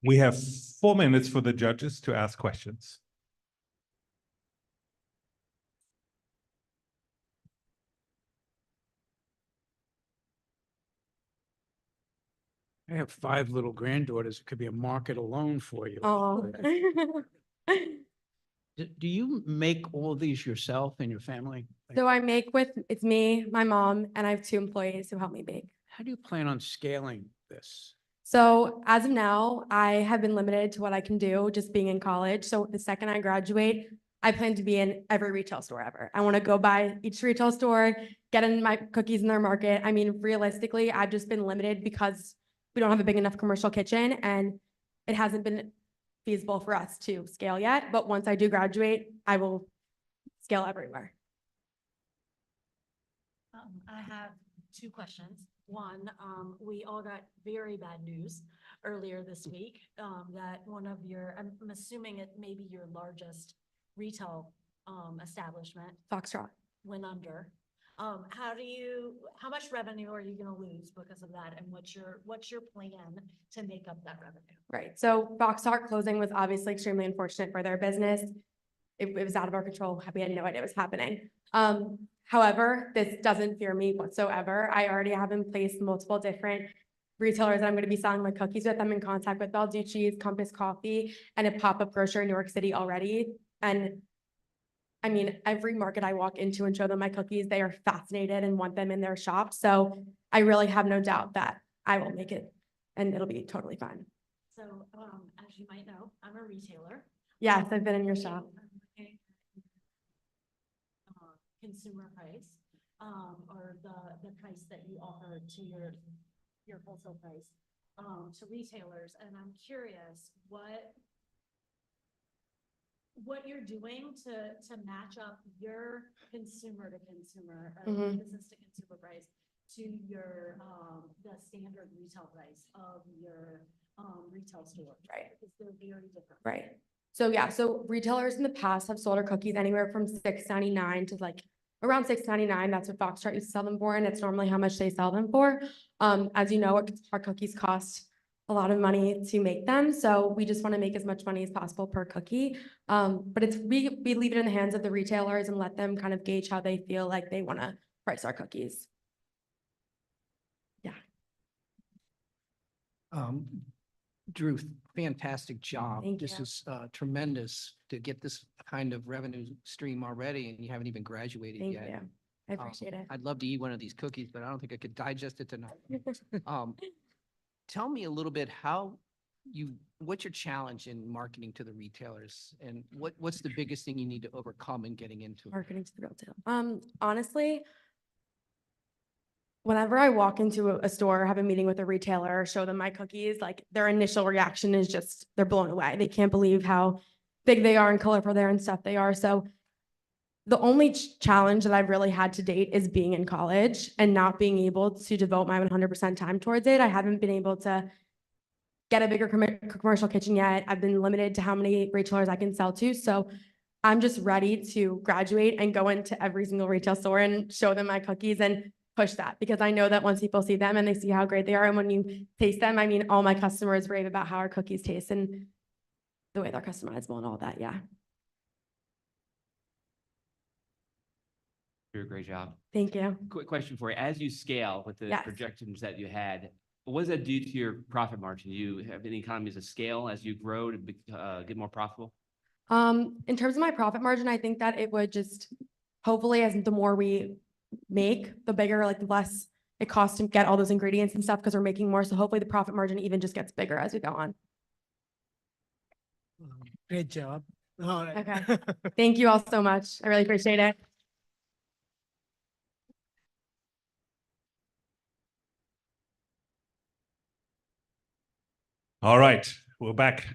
We have 4 minutes for the judges to ask questions. I have 5 little granddaughters. It could be a market alone for you. Oh. Do you make all these yourself and your family? So I make it's me, my mom, and I have 2 employees who help me bake. How do you plan on scaling this? So as of now, I have been limited to what I can do just being in college. So the second I graduate, I plan to be in every retail store ever. I want to go by each retail store, get in my cookies in their market. I mean, realistically, I've just been limited because we don't have a big enough commercial kitchen and it hasn't been feasible for us to scale yet. But once I do graduate, I will scale everywhere. I have 2 questions. One, we all got very bad news earlier this week that one of your, I'm assuming it may be your largest retail establishment, Foxtrot. went under. How much revenue are you going to lose because of that? And what's your plan to make up that revenue? Right. So Foxtrot closing was obviously extremely unfortunate for their business. It was out of our control. We had no idea it was happening. However, this doesn't fear me whatsoever. I already have in place multiple different retailers that I'm going to be selling my cookies with. I'm in contact with Balducci's, Compass Coffee, and a pop-up grocer in New York City already. And I mean, every market I walk into and show them my cookies, they are fascinated and want them in their shop. So I really have no doubt that I will make it and it'll be totally fine. So, as you might know, I'm a retailer. Yes, I've been in your shop. Consumer price, or the price that you offer to your wholesale price, to retailers. And I'm curious, what you're doing to match up your consumer to consumer, Mhm. business to consumer price to your, the standard retail price of your, retail store. Right. Because they're very different. Right. So yeah, so retailers in the past have sold our cookies anywhere from $6.99 to like around $6.99. That's what Foxtrot used to sell them for, and it's normally how much they sell them for. As you know, our cookies cost a lot of money to make them, so we just want to make as much money as possible per cookie. But we leave it in the hands of the retailers and let them kind of gauge how they feel like they want to price our cookies. Drew, fantastic job. Thank This you. is tremendous to get this kind of revenue stream already, and you haven't even graduated Thank yet. you. I appreciate it. I'd love to eat one of these cookies, but I don't think I could digest it tonight. Tell me a little bit what's your challenge in marketing to the retailers, and what's the biggest thing you need to overcome in getting into it? Marketing to the retail. Honestly, whenever I walk into a store, have a meeting with a retailer, show them my cookies, like their initial reaction is just, they're blown away. They can't believe how big they are and colorful they are and stuff they are. So the only challenge that I've really had to date is being in college and not being able to devote my 100% time towards it. I haven't been able to get a bigger commercial kitchen yet. I've been limited to how many retailers I can sell to. So I'm just ready to graduate and go into every single retail store and show them my cookies and push that, because I know that once people see them and they see how great they are, and when you taste them, I mean, all my customers rave about how our cookies taste and the way they're customizable and all that. Yeah. Do a great job. Thank you. Quick question for you. As you scale with the Yes. projections that you had, what does that do to your profit margin? Do you have any economies of scale as you grow to get more profitable? In terms of my profit margin, I think that it would just, hopefully, as the more we make, the bigger, like the less it costs to get all those ingredients and stuff, because we're making more. So hopefully the profit margin even just gets bigger as we go on. Great job. All right. Okay. Thank you all so much. I really appreciate it. All right, we're back.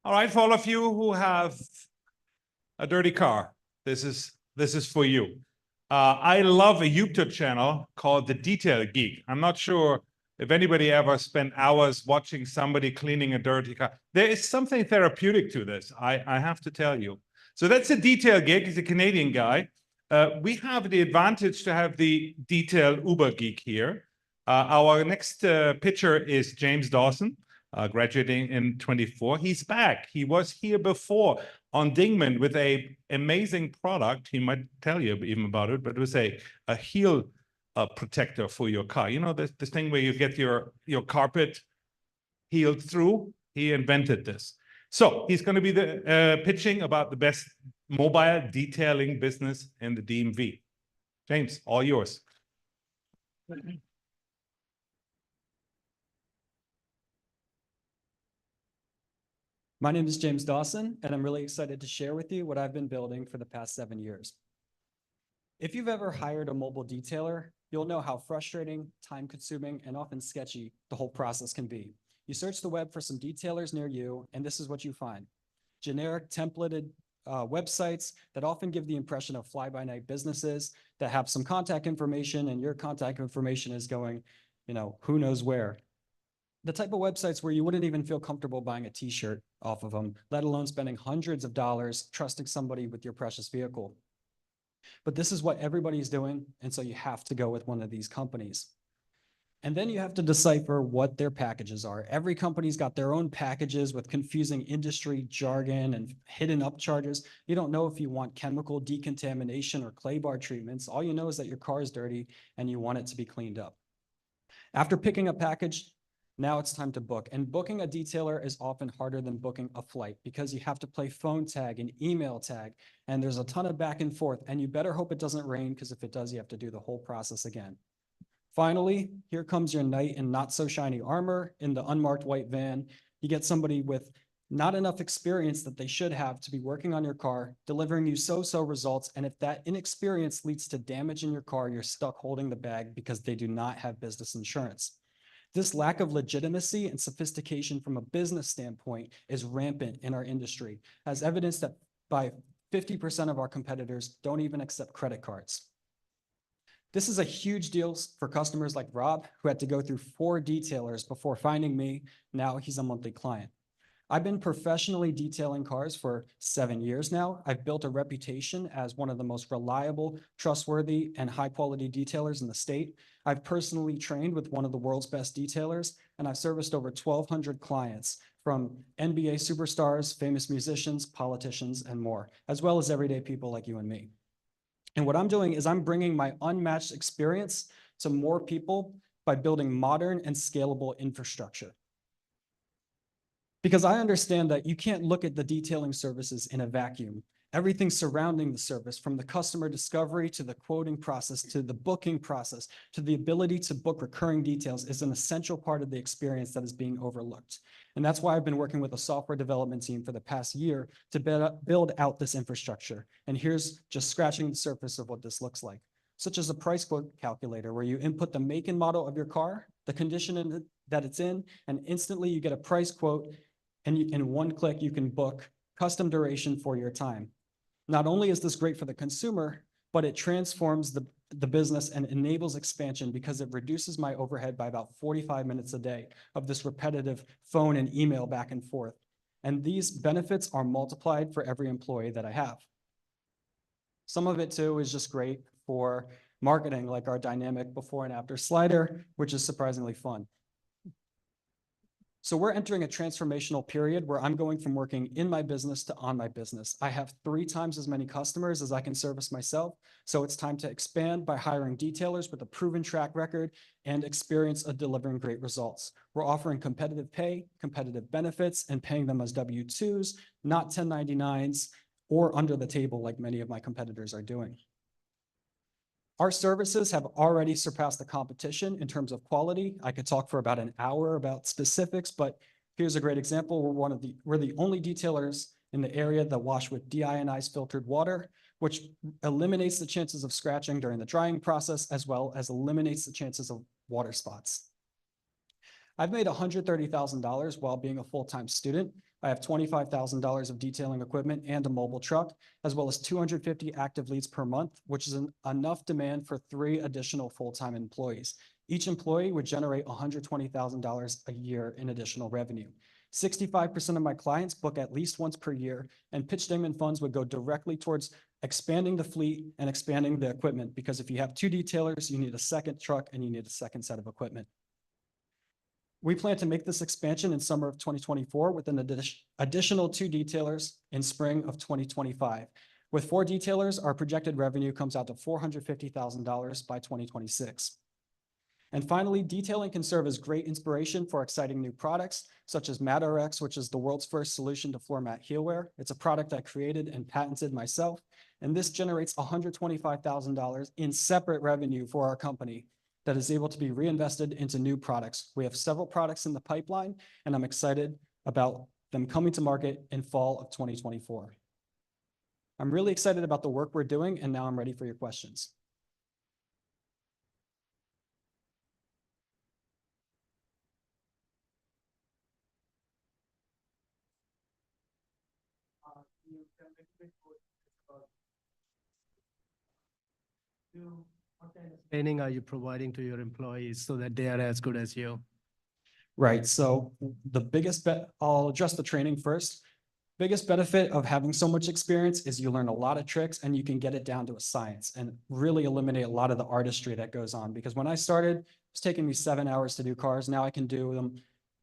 All right, for all of you who have a dirty car, this is for you. I love a YouTube channel called The Detail Geek. I'm not sure if anybody ever spent hours watching somebody cleaning a dirty car. There is something therapeutic to this, I have to tell you. So that's a Detail Geek. He's a Canadian guy. We have the advantage to have the Detail Uber Geek here. Our next pitcher is James Dawson, graduating in 24. He's back. He was here before on Dingman with a amazing product. He might tell you even about it, but it was a heel protector for your car. You know, this thing where you get your carpet healed through. He invented this. So he's going to be the pitching about the best mobile detailing business in the DMV. James, all yours. My name is James Dawson, and I'm really excited to share with you what I've been building for the past 7 years. If you've ever hired a mobile detailer, you'll know how frustrating, time-consuming, and often sketchy the whole process can be. You search the web for some detailers near you, and this is what you find. Generic templated websites that often give the impression of fly-by-night businesses that have some contact information, and your contact information is going, who knows where. The type of websites where you wouldn't even feel comfortable buying a t-shirt off of them, let alone spending hundreds of dollars trusting somebody with your precious vehicle. But this is what everybody's doing, and so you have to go with one of these companies. And then you have to decipher what their packages are. Every company's got their own packages with confusing industry jargon and hidden upcharges. You don't know if you want chemical decontamination or clay bar treatments. All you know is that your car is dirty and you want it to be cleaned up. After picking a package, now it's time to book. And booking a detailer is often harder than booking a flight because you have to play phone tag and email tag, and there's a ton of back and forth, and you better hope it doesn't rain, because if it does, you have to do the whole process again. Finally, here comes your knight in not so shiny armor in the unmarked white van. You get somebody with not enough experience that they should have to be working on your car, delivering you so-so results. And if that inexperience leads to damage in your car, you're stuck holding the bag because they do not have business insurance. This lack of legitimacy and sophistication from a business standpoint is rampant in our industry, as evidenced that by 50% of our competitors don't even accept credit cards. This is a huge deal for customers like Rob, who had to go through 4 detailers before finding me. Now he's a monthly client. I've been professionally detailing cars for 7 years now. I've built a reputation as one of the most reliable, trustworthy, and high-quality detailers in the state. I've personally trained with one of the world's best detailers, and I've serviced over 1,200 clients from NBA superstars, famous musicians, politicians, and more, as well as everyday people like you and me. And what I'm doing is I'm bringing my unmatched experience to more people by building modern and scalable infrastructure. Because I understand that you can't look at the detailing services in a vacuum. Everything surrounding the service, from the customer discovery to the quoting process, to the booking process, to the ability to book recurring details, is an essential part of the experience that is being overlooked. And that's why I've been working with a software development team for the past year to build out this infrastructure. And here's just scratching the surface of what this looks like, such as a price quote calculator, where you input the make and model of your car, the condition that it's in, and instantly you get a price quote. And in one click, you can book custom duration for your time. Not only is this great for the consumer, but it transforms the business and enables expansion because it reduces my overhead by about 45 minutes a day of this repetitive phone and email back and forth. And these benefits are multiplied for every employee that I have. Some of it too is just great for marketing, like our dynamic before and after slider, which is surprisingly fun. So we're entering a transformational period where I'm going from working in my business to on my business. I have 3 times as many customers as I can service myself. So it's time to expand by hiring detailers with a proven track record and experience of delivering great results. We're offering competitive pay, competitive benefits, and paying them as W-2s, not 1099s or under the table like many of my competitors are doing. Our services have already surpassed the competition in terms of quality. I could talk for about an hour about specifics, but here's a great example. We're the only detailers in the area that wash with deionized filtered water, which eliminates the chances of scratching during the drying process, as well as eliminates the chances of water spots. I've made $130,000 while being a full-time student. I have $25,000 of detailing equipment and a mobile truck, as well as 250 active leads per month, which is enough demand for 3 additional full-time employees. Each employee would generate $120,000 a year in additional revenue. 65% of my clients book at least once per year, and pitch Dingman funds would go directly towards expanding the fleet and expanding the equipment, because if you have 2 detailers, you need a second truck and you need a second set of equipment. We plan to make this expansion in summer of 2024 with an additional 2 detailers in spring of 2025. With 4 detailers, our projected revenue comes out to $450,000 by 2026. And finally, detailing can serve as great inspiration for exciting new products, such as MatRx, which is the world's first solution to floor mat heel wear. It's a product I created and patented myself, and this generates $125,000 in separate revenue for our company that is able to be reinvested into new products. We have several products in the pipeline, and I'm excited about them coming to market in fall of 2024. I'm really excited about the work we're doing, and now I'm ready for your questions. What kind of training are you providing to your employees so that they are as good as you? Right, so the biggest I'll address the training first. Biggest benefit of having so much experience is you learn a lot of tricks and you can get it down to a science and really eliminate a lot of the artistry that goes on. Because when I started, it was taking me 7 hours to do cars. Now I can do them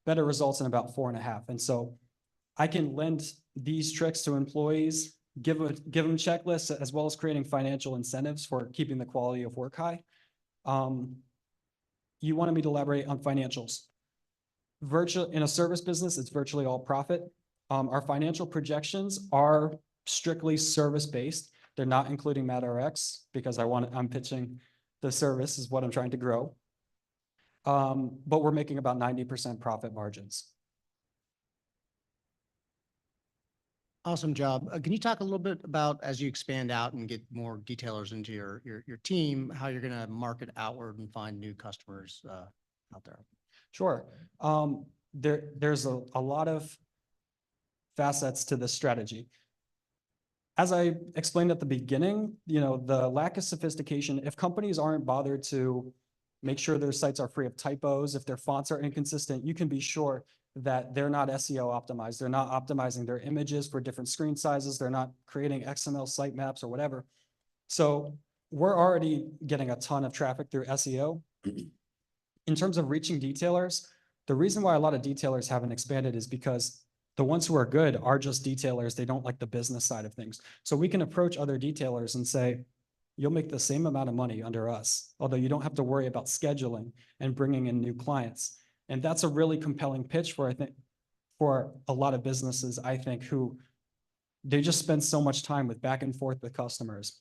better results in about 4.5. And so I can lend these tricks to employees, give them checklists, as well as creating financial incentives for keeping the quality of work high. You wanted me to elaborate on financials. In a service business, it's virtually all profit. Our financial projections are strictly service-based. They're not including MatRx because I'm pitching the service is what I'm trying to grow. But we're making about 90% profit margins. Awesome job. Can you talk a little bit about, as you expand out and get more detailers into your team, how you're going to market outward and find new customers out there? Sure. There's a lot of facets to this strategy. As I explained at the beginning, the lack of sophistication, if companies aren't bothered to make sure their sites are free of typos, if their fonts are inconsistent, you can be sure that they're not SEO optimized. They're not optimizing their images for different screen sizes. They're not creating XML sitemaps or whatever. So we're already getting a ton of traffic through SEO. In terms of reaching detailers, the reason why a lot of detailers haven't expanded is because the ones who are good are just detailers. They don't like the business side of things. So we can approach other detailers and say, you'll make the same amount of money under us, although you don't have to worry about scheduling and bringing in new clients. And that's a really compelling pitch for a lot of businesses, I think, who they just spend so much time with back and forth with customers.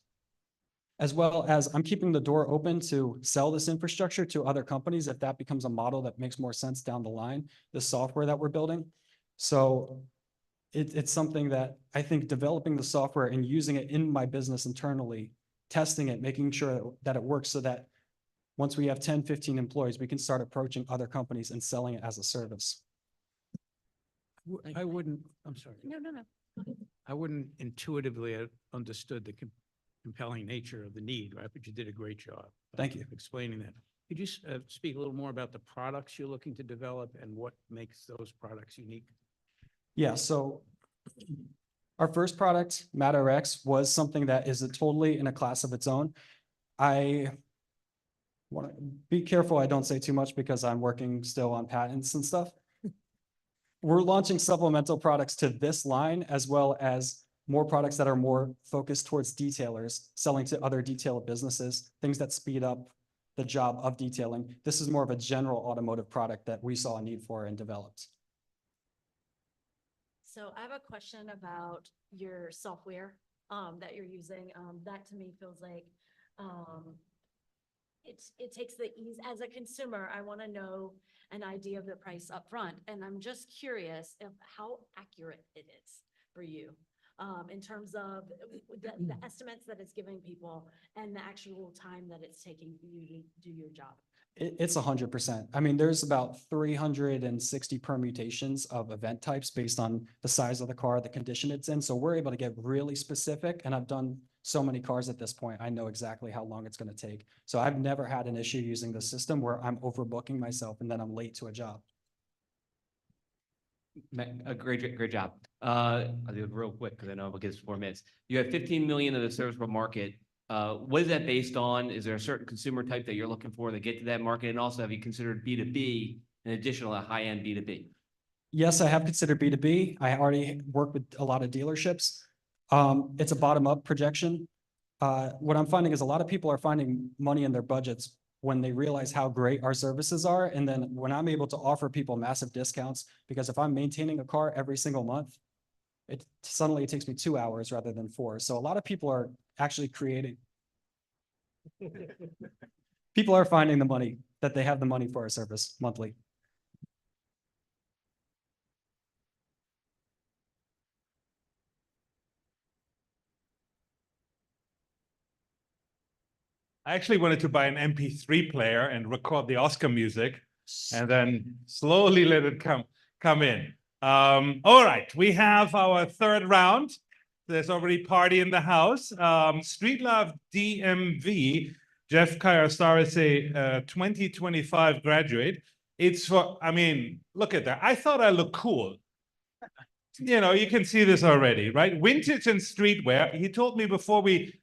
As well as I'm keeping the door open to sell this infrastructure to other companies if that becomes a model that makes more sense down the line, the software that we're building. So it's something that I think developing the software and using it in my business internally, testing it, making sure that it works so that once we have 10, 15 employees, we can start approaching other companies and selling it as a service. I wouldn't, I'm sorry, No, no, no. I wouldn't intuitively have understood the compelling nature of the need, right? But you did a great job. Thank you. Explaining that. Could you speak a little more about the products you're looking to develop and what makes those products unique? Yeah, so our first product, MatterX, was something that is totally in a class of its own. I want to be careful I don't say too much because I'm working still on patents and stuff. We're launching supplemental products to this line, as well as more products that are more focused towards detailers, selling to other detailer businesses, things that speed up the job of detailing. This is more of a general automotive product that we saw a need for and developed. So I have a question about your software that you're using. That to me feels like it takes the ease. As a consumer, I want to know an idea of the price up front, and I'm just curious of how accurate it is for you in terms of the estimates that it's giving people and the actual time that it's taking for you to do your job. It's 100%. I mean, there's about 360 permutations of event types based on the size of the car, the condition it's in. So we're able to get really specific, and I've done so many cars at this point. I know exactly how long it's going to take. So I've never had an issue using the system where I'm overbooking myself and then I'm late to a job. A great job. I'll do it real quick because I know we'll get 4 minutes. You have 15 million of the serviceable market. What is that based on? Is there a certain consumer type that you're looking for to get to that market? And also, have you considered B2B in addition to high-end B2B? Yes, I have considered B2B. I already work with a lot of dealerships. It's a bottom-up projection. What I'm finding is a lot of people are finding money in their budgets when they realize how great our services are. And then when I'm able to offer people massive discounts, because if I'm maintaining a car every single month, it suddenly takes me 2 hours rather than 4. So a lot of people are actually people are finding the money, that they have the money for our service monthly. I actually wanted to buy an MP3 player and record the Oscar music and then slowly let it come in. All right, we have our third round. There's already party in the house. Street Love DMV, Jeff Kayasar is a 2025 graduate. It's for, I mean, look at that. I thought I looked cool. You know, you can see this already, right? Vintage and streetwear. He told me before we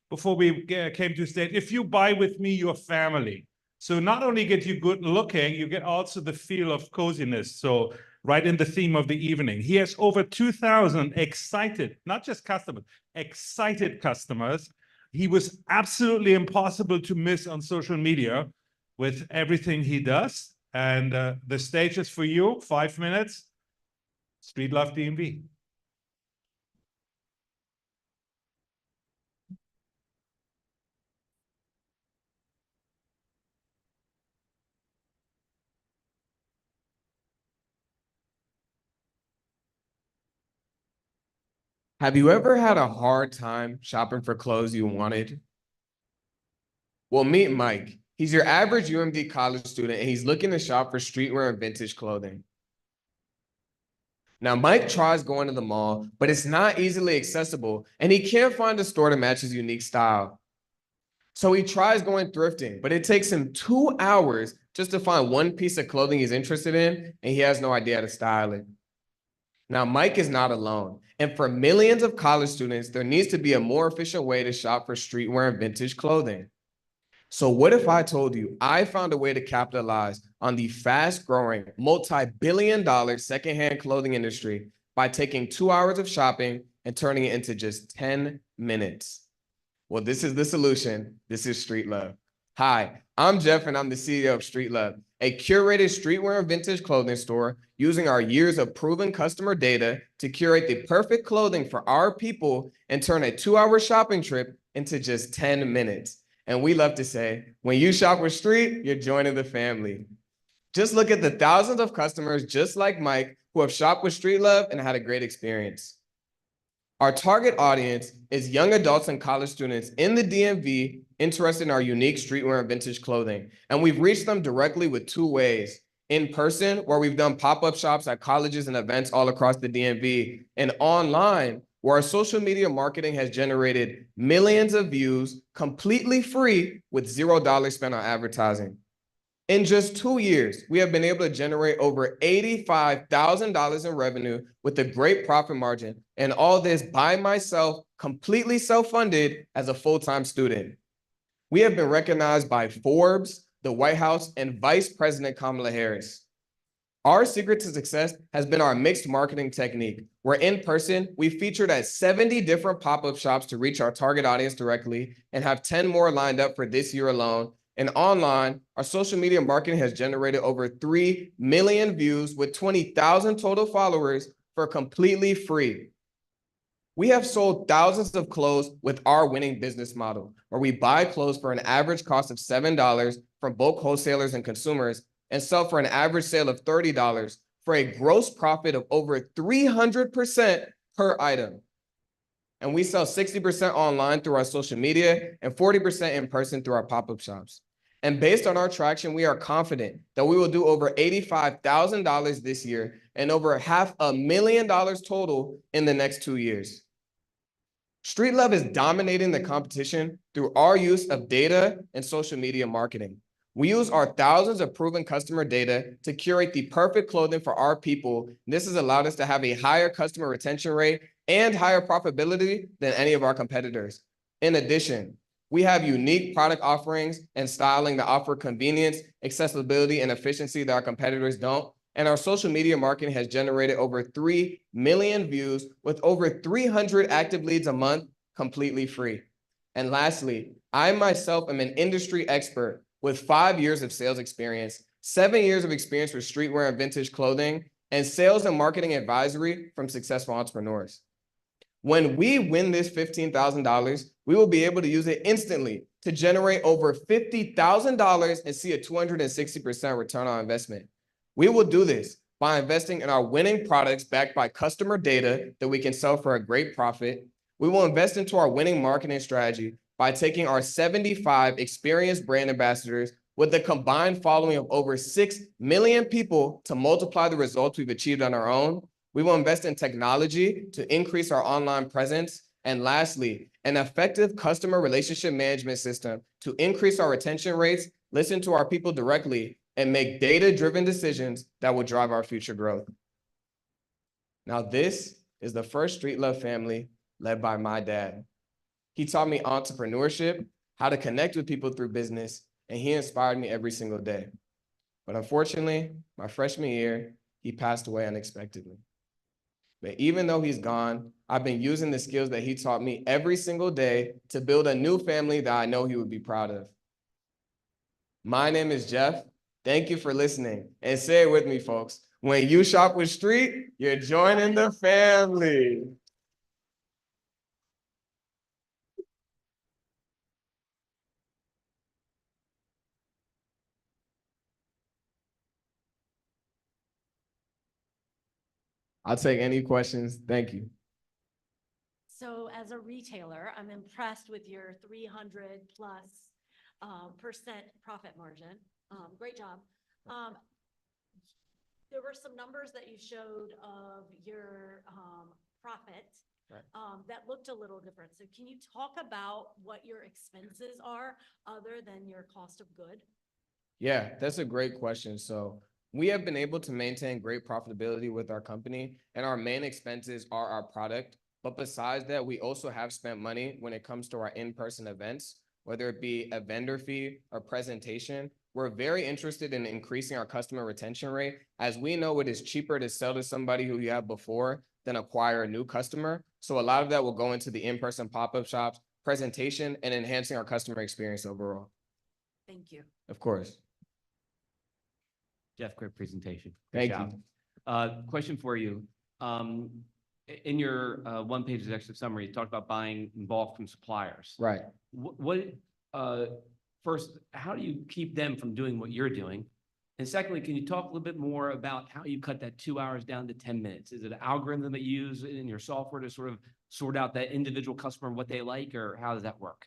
came to stage, if you buy with me, you're family. So not only get you good looking, you get also the feel of coziness. So right in the theme of the evening. He has over 2,000 excited, not just customers, excited customers. He was absolutely impossible to miss on social media with everything he does. And the stage is for you, 5 minutes. Street Love DMV. Have you ever had a hard time shopping for clothes you wanted? Well, meet Mike. He's your average UMD college student, and he's looking to shop for streetwear and vintage clothing. Now, Mike tries going to the mall, but it's not easily accessible, and he can't find a store to match his unique style. So he tries going thrifting, but it takes him 2 hours just to find one piece of clothing he's interested in, and he has no idea how to style it. Now, Mike is not alone, and for millions of college students, there needs to be a more efficient way to shop for streetwear and vintage clothing. So what if I told you I found a way to capitalize on the fast-growing, multi-billion-dollar secondhand clothing industry by taking 2 hours of shopping and turning it into just 10 minutes? Well, this is the solution. This is Street Love. Hi, I'm Jeff, and I'm the CEO of Street Love, a curated streetwear and vintage clothing store using our years of proven customer data to curate the perfect clothing for our people and turn a 2-hour shopping trip into just 10 minutes. And we love to say, when you shop with Street, you're joining the family. Just look at the thousands of customers just like Mike who have shopped with Street Love and had a great experience. Our target audience is young adults and college students in the DMV interested in our unique streetwear and vintage clothing. And we've reached them directly with 2 ways. In person, where we've done pop-up shops at colleges and events all across the DMV, and online, where our social media marketing has generated millions of views completely free with $0 spent on advertising. In just 2 years, we have been able to generate over $85,000 in revenue with a great profit margin, and all this by myself, completely self-funded as a full-time student. We have been recognized by Forbes, the White House, and Vice President Kamala Harris. Our secret to success has been our mixed marketing technique, where in person, we featured at 70 different pop-up shops to reach our target audience directly and have 10 more lined up for this year alone. And online, our social media marketing has generated over 3 million views with 20,000 total followers for completely free. We have sold thousands of clothes with our winning business model, where we buy clothes for an average cost of $7 from bulk wholesalers and consumers and sell for an average sale of $30 for a gross profit of over 300% per item. And we sell 60% online through our social media and 40% in person through our pop-up shops. And based on our traction, we are confident that we will do over $85,000 this year and over $500,000 total in the next 2 years. Street Love is dominating the competition through our use of data and social media marketing. We use our thousands of proven customer data to curate the perfect clothing for our people. This has allowed us to have a higher customer retention rate and higher profitability than any of our competitors. In addition, we have unique product offerings and styling that offer convenience, accessibility, and efficiency that our competitors don't. And our social media marketing has generated over 3 million views with over 300 active leads a month completely free. And lastly, I myself am an industry expert with 5 years of sales experience, 7 years of experience with streetwear and vintage clothing, and sales and marketing advisory from successful entrepreneurs. When we win this $15,000, we will be able to use it instantly to generate over $50,000 and see a 260% return on investment. We will do this by investing in our winning products backed by customer data that we can sell for a great profit. We will invest into our winning marketing strategy by taking our 75 experienced brand ambassadors with a combined following of over 6 million people to multiply the results we've achieved on our own. We will invest in technology to increase our online presence. And lastly, an effective customer relationship management system to increase our retention rates, listen to our people directly, and make data-driven decisions that will drive our future growth. Now, this is the first Street Love family led by my dad. He taught me entrepreneurship, how to connect with people through business, and he inspired me every single day. But unfortunately, my freshman year, he passed away unexpectedly. But even though he's gone, I've been using the skills that he taught me every single day to build a new family that I know he would be proud of. My name is Jeff. Thank you for listening. And say it with me, folks. When you shop with Street, you're joining the family. I'll take any questions. Thank you. So as a retailer, I'm impressed with your 300 plus percent profit margin. Great job. There were some numbers that you showed of your profit Right. that looked a little different. So can you talk about what your expenses are other than your cost of good? Yeah, that's a great question. So we have been able to maintain great profitability with our company, and our main expenses are our product. But besides that, we also have spent money when it comes to our in-person events, whether it be a vendor fee or presentation. We're very interested in increasing our customer retention rate, as we know it is cheaper to sell to somebody who you have before than acquire a new customer. So a lot of that will go into the in-person pop-up shops, presentation, and enhancing our customer experience overall. Thank you. Of course. Jeff, great presentation. Great Thank job. you. Question for you. In your one-page executive summary, you talked about buying in bulk from suppliers. Right. First, how do you keep them from doing what you're doing? And secondly, can you talk a little bit more about how you cut that 2 hours down to 10 minutes? Is it an algorithm that you use in your software to sort of sort out that individual customer and what they like, or how does that work?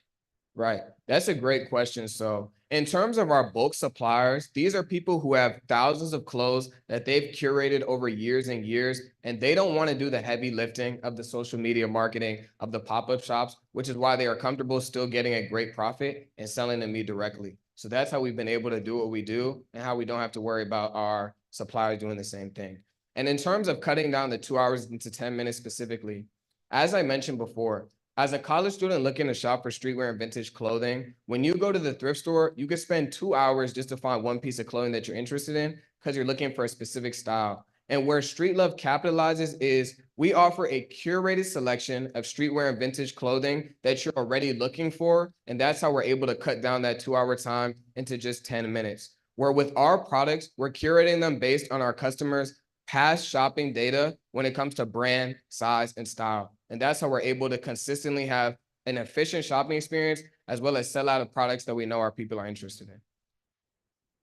Right. That's a great question. So in terms of our bulk suppliers, these are people who have thousands of clothes that they've curated over years and years, and they don't want to do the heavy lifting of the social media marketing of the pop-up shops, which is why they are comfortable still getting a great profit and selling to me directly. So that's how we've been able to do what we do and how we don't have to worry about our suppliers doing the same thing. And in terms of cutting down the 2 hours into 10 minutes specifically, as I mentioned before, as a college student looking to shop for streetwear and vintage clothing, when you go to the thrift store, you could spend 2 hours just to find one piece of clothing that you're interested in because you're looking for a specific style. And where Street Love capitalizes is we offer a curated selection of streetwear and vintage clothing that you're already looking for. And that's how we're able to cut down that 2 hour time into just 10 minutes. Where with our products, we're curating them based on our customers' past shopping data when it comes to brand, size, and style. And that's how we're able to consistently have an efficient shopping experience, as well as sell out of products that we know our people are interested in.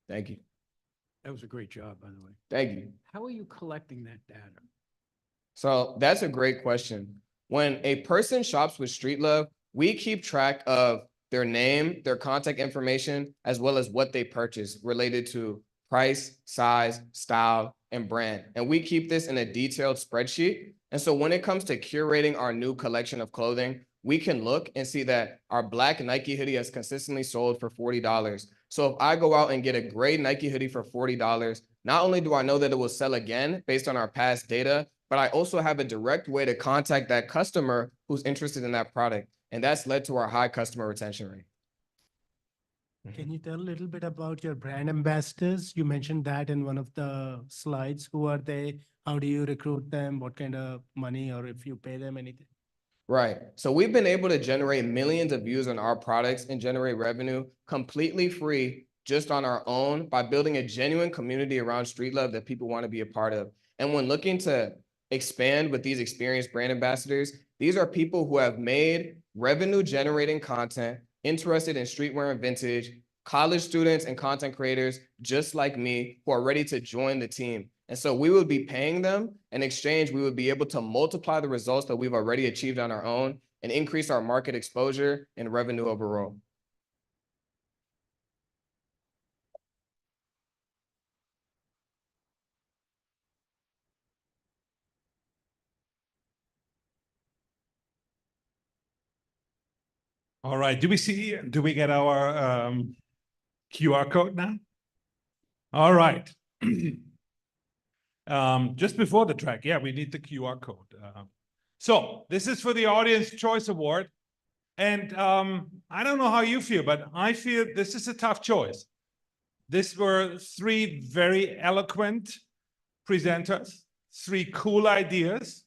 Thank you. That was a great job, by the way. Thank you. How are you collecting that data? So that's a great question. When a person shops with Street Love, we keep track of their name, their contact information, as well as what they purchased related to price, size, style, and brand. And we keep this in a detailed spreadsheet. And so when it comes to curating our new collection of clothing, we can look and see that our black Nike hoodie has consistently sold for $40. So if I go out and get a gray Nike hoodie for $40, not only do I know that it will sell again based on our past data, but I also have a direct way to contact that customer who's interested in that product. And that's led to our high customer retention rate. Can you tell a little bit about your brand ambassadors? You mentioned that in one of the slides. Who are they? How do you recruit them? What kind of money, or if you pay them anything? Right. So we've been able to generate millions of views on our products and generate revenue completely free just on our own by building a genuine community around Street Love that people want to be a part of. And when looking to expand with these experienced brand ambassadors, these are people who have made revenue generating content, interested in streetwear and vintage, college students and content creators just like me who are ready to join the team. And so we would be paying them. In exchange, we would be able to multiply the results that we've already achieved on our own and increase our market exposure and revenue overall. All right, do we get our QR code now? All right. Just before the track, yeah, we need the QR code. So this is for the Audience Choice Award. And I don't know how you feel, but I feel this is a tough choice. These were 3 very eloquent presenters, 3 cool ideas,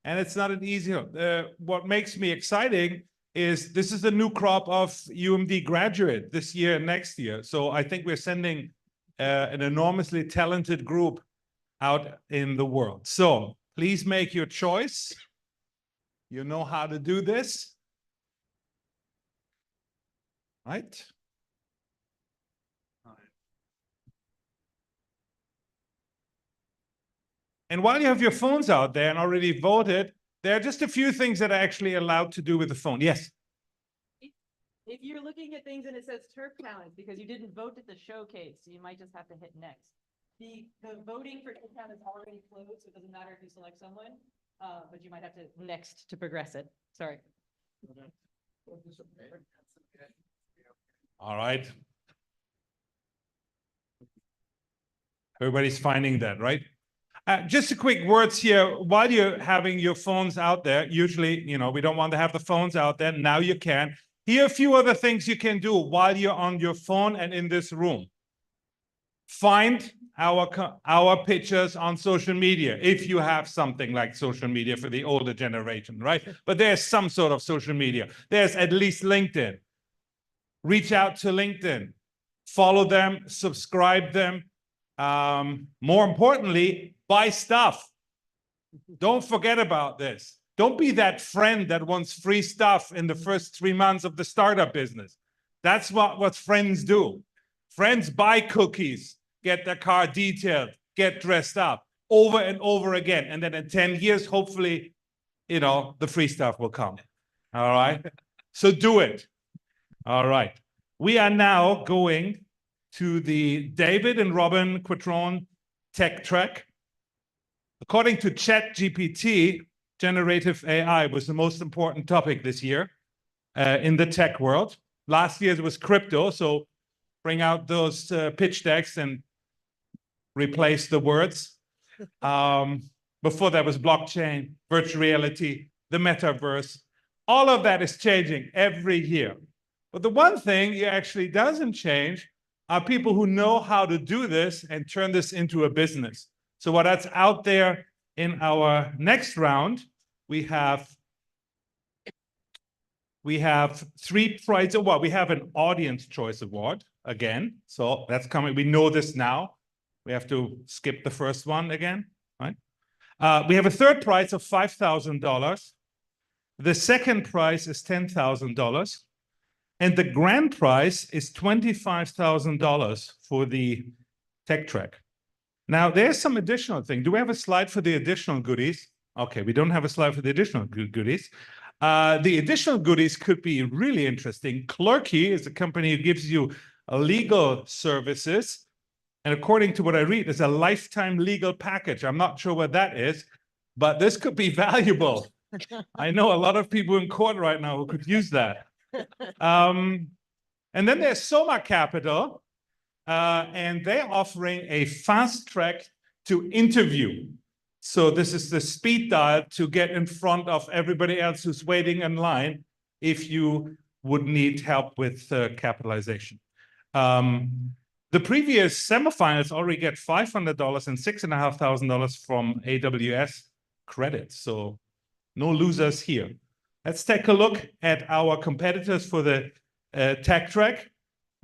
and it's not an easy one. What makes me exciting is this is the new crop of UMD graduate this year and next year. So I think we're sending an enormously talented group out in the world. So please make your choice. You know how to do this, right? And while you have your phones out there and already voted, there are just a few things that are actually allowed to do with the phone. Yes. If you're looking at things and it says turf talents because you didn't vote at the showcase, so you might just have to hit next. The voting for turf talent is already closed, so it doesn't matter if you select someone, but you might have to next to progress it. Sorry. All right. Everybody's finding that, right? Just a quick words here. While you're having your phones out there, usually, we don't want to have the phones out there. Now you can. Here are a few other things you can do while you're on your phone and in this room. Find our pictures on social media, if you have something like social media for the older generation, right? But there's some sort of social media. There's at least LinkedIn. Reach out to LinkedIn. Follow them, subscribe them. More importantly, buy stuff. Don't forget about this. Don't be that friend that wants free stuff in the first 3 months of the startup business. That's what friends do. Friends buy cookies, get their car detailed, get dressed up over and over again. And then in 10 years, hopefully, the free stuff will come. All right. So do it. All right. We are now going to the David and Robin Quattrone Tech Track. According to ChatGPT, generative AI was the most important topic this year in the tech world. Last year it was crypto, so bring out those pitch decks and replace the words. Before that was blockchain, virtual reality, the metaverse. All of that is changing every year. But the one thing it actually doesn't change are people who know how to do this and turn this into a business. So what that's out there in our next round, we have 3 prizes. Well, we have an Audience Choice Award again. So that's coming. We know this now. We have to skip the first one again, right? We have a third prize of $5,000. The second prize is $10,000. And the grand prize is $25,000 for the tech track. Now, there's some additional thing. Do we have a slide for the additional goodies? Okay, we don't have a slide for the additional goodies. The additional goodies could be really interesting. Clerky is a company who gives you legal services. And according to what I read, it's a lifetime legal package. I'm not sure what that is, but this could be valuable. I know a lot of people in court right now who could use that. And then there's Soma Capital, and they're offering a fast track to interview. So this is the speed dial to get in front of everybody else who's waiting in line if you would need help with capitalization. The previous semifinals already get $500 and $6,500 from AWS credits. So no losers here. Let's take a look at our competitors for the tech track.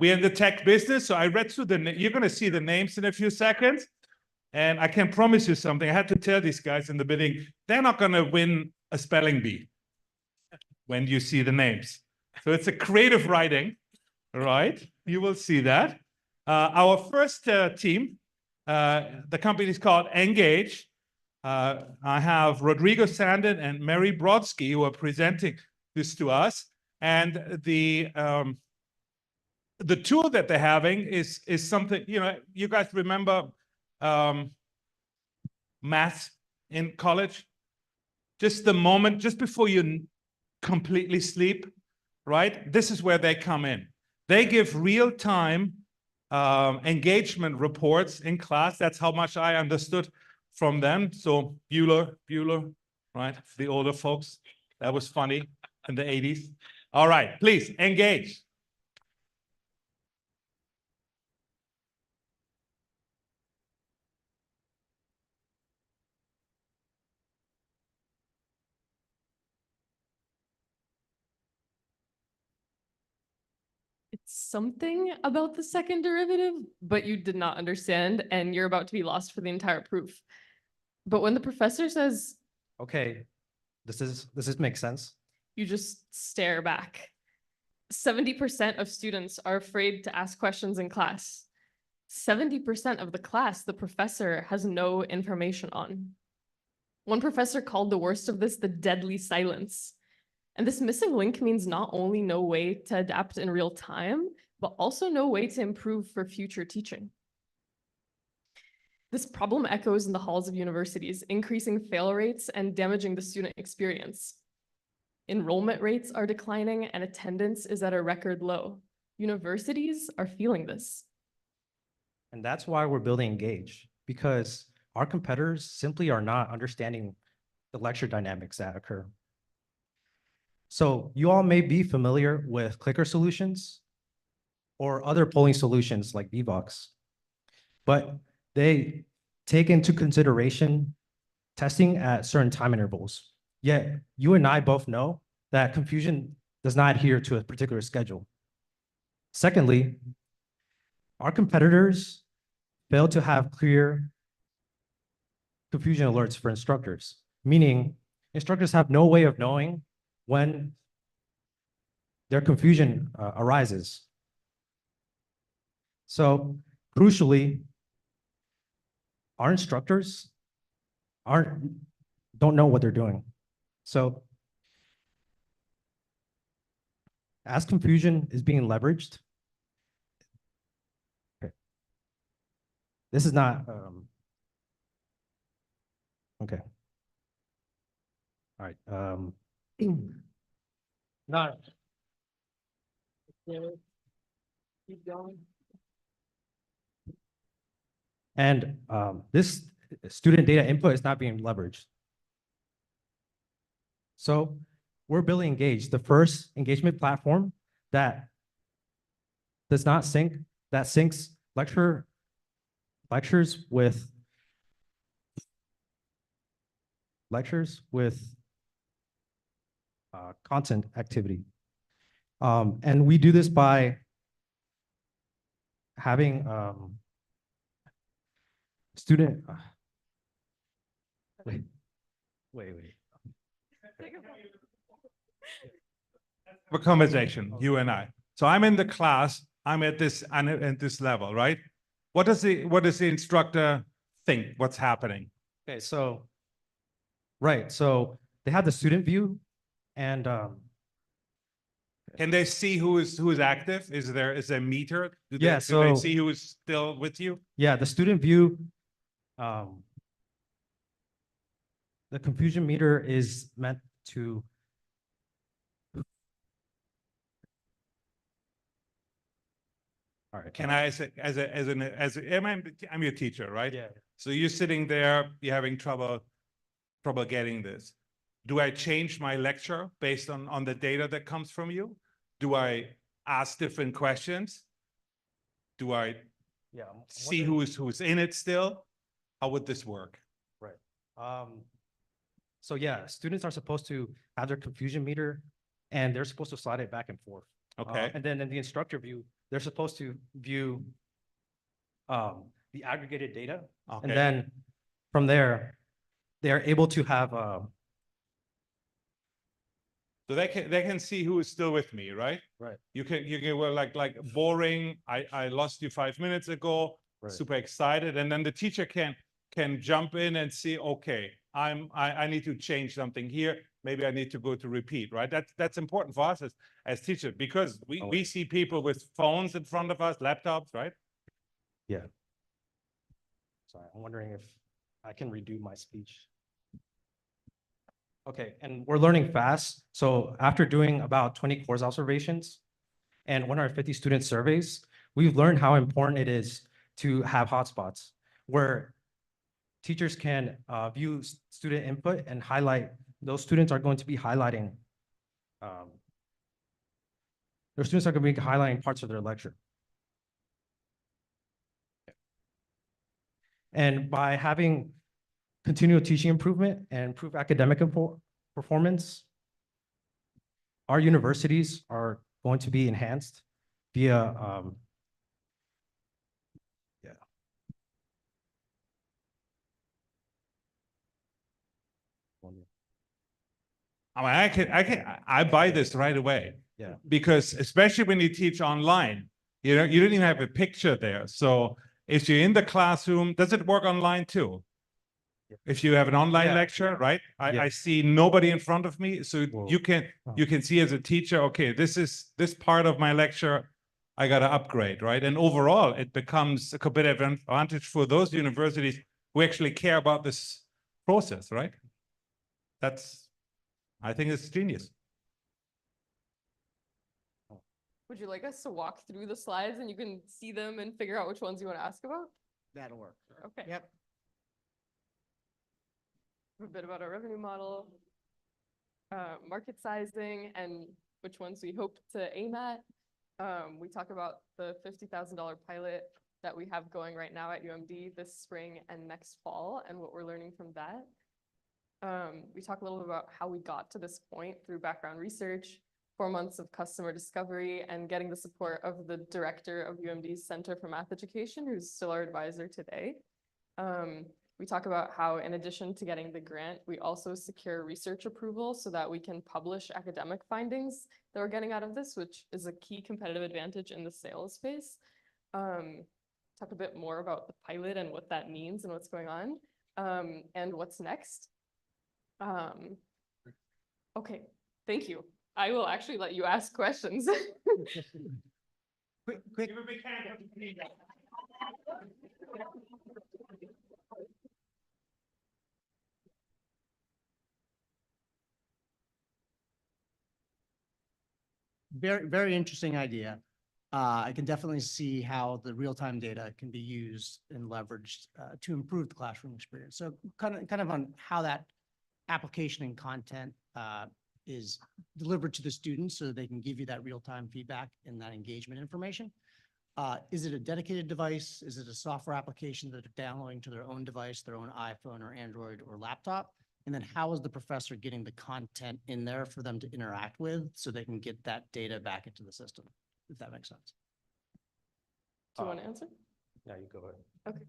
We're in the tech business, so I read through you're going to see the names in a few seconds. And I can promise you something. I had to tell these guys in the beginning, they're not going to win a spelling bee when you see the names. So it's a creative writing, right? You will see that. Our first team, the company is called Engage. I have Rodrigo Sandin and Mary Brodsky who are presenting this to us. And the tool that they're having is something, you guys remember math in college? Just the moment, just before you completely sleep, right? This is where they come in. They give real-time engagement reports in class. That's how much I understood from them. So Bueller, right? The older folks. That was funny in the 80s. All right, please engage. It's something about the second derivative, but you did not understand, and you're about to be lost for the entire proof. But when the professor says, Okay, this makes sense. you just stare back. 70% of students are afraid to ask questions in class. 70% of the class, the professor has no information on. One professor called the worst of this the deadly silence. And this missing link means not only no way to adapt in real time, but also no way to improve for future teaching. This problem echoes in the halls of universities, increasing fail rates and damaging the student experience. Enrollment rates are declining and attendance is at a record low. Universities are feeling this. And that's why we're building Engage, because our competitors simply are not understanding the lecture dynamics that occur. So you all may be familiar with clicker solutions or other polling solutions like Vvox, but they take into consideration testing at certain time intervals. Yet you and I both know that confusion does not adhere to a particular schedule. Secondly, our competitors fail to have clear confusion alerts for instructors, meaning instructors have no way of knowing when their confusion arises. So crucially, our instructors don't know what they're doing. So as confusion is being leveraged, okay. This is not, okay. All right. Not. Keep going. And this student data input is not being leveraged. So we're building Engage, the first engagement platform that does not sync, that syncs lectures with content activity. And we do this by having student, wait. A conversation, you and I. So I'm in the class, I'm at this level, right? What does the instructor think? What's happening? Okay, so, right, so they have the student view and can they see who is active? Is there a meter? Do yeah, they see who is still with you? Yeah, the student view, the confusion meter is meant to all right. Can I, I'm your teacher, right? Yeah. So you're sitting there, you're having trouble getting this. Do I change my lecture based on the data that comes from you? Do I ask different questions? Do I see who's in it still? How would this work? Right. So yeah, students are supposed to have their confusion meter and they're supposed to slide it back and forth. Okay. And then in the instructor view, they're supposed to view the aggregated data. Okay. And then from there, they're able to have so they can see who is still with me, right? Right. You can well, like boring. I lost you 5 minutes ago. Right. Super excited, and then the teacher can jump in and see. Okay, I need to change something here. Maybe I need to go to repeat. Right. That's important for us as teachers because we see people with phones in front of us, laptops, right? Yeah. Sorry, I'm wondering if I can redo my speech. Okay, and we're learning fast. So after doing about 20 course observations and 150 student surveys, we've learned how important it is to have hotspots where teachers can view student input and highlight. Those students are going to be highlighting. Their students are going to be highlighting parts of their lecture. And by having continual teaching improvement and improved academic performance, our universities are going to be enhanced via, I mean, I buy this right away. Yeah. Because especially when you teach online, you don't even have a picture there. So if you're in the classroom, does it work online too? If you have an online Yeah, lecture, right? Yeah. I see nobody in front of me, so Whoa. you can see as a teacher, okay, this part of my lecture, I got to upgrade, right? And overall, it becomes a competitive advantage for those universities who actually care about this process, right? I think it's genius. Would you like us to walk through the slides and you can see them and figure out which ones you want to ask about? That'll work. Okay. Yep. A bit about our revenue model, market sizing, and which ones we hope to aim at. We talk about the $50,000 pilot that we have going right now at UMD this spring and next fall, and what we're learning from that. We talk a little bit about how we got to this point through background research, 4 months of customer discovery, and getting the support of the director of UMD's Center for Math Education, who's still our advisor today. We talk about how, in addition to getting the grant, we also secure research approval so that we can publish academic findings that we're getting out of this, which is a key competitive advantage in the sales space. Talk a bit more about the pilot and what that means and what's going on, and what's next. Okay, thank you. I will actually let you ask questions. Quick. Very, very interesting idea. I can definitely see how the real-time data can be used and leveraged to improve the classroom experience. So kind of on how that application and content is delivered to the students so that they can give you that real-time feedback and that engagement information. Is it a dedicated device? Is it a software application that they're downloading to their own device, their own iPhone or Android or laptop? And then how is the professor getting the content in there for them to interact with so they can get that data back into the system, if that makes sense? Do you want to answer? Yeah, you go ahead. Okay.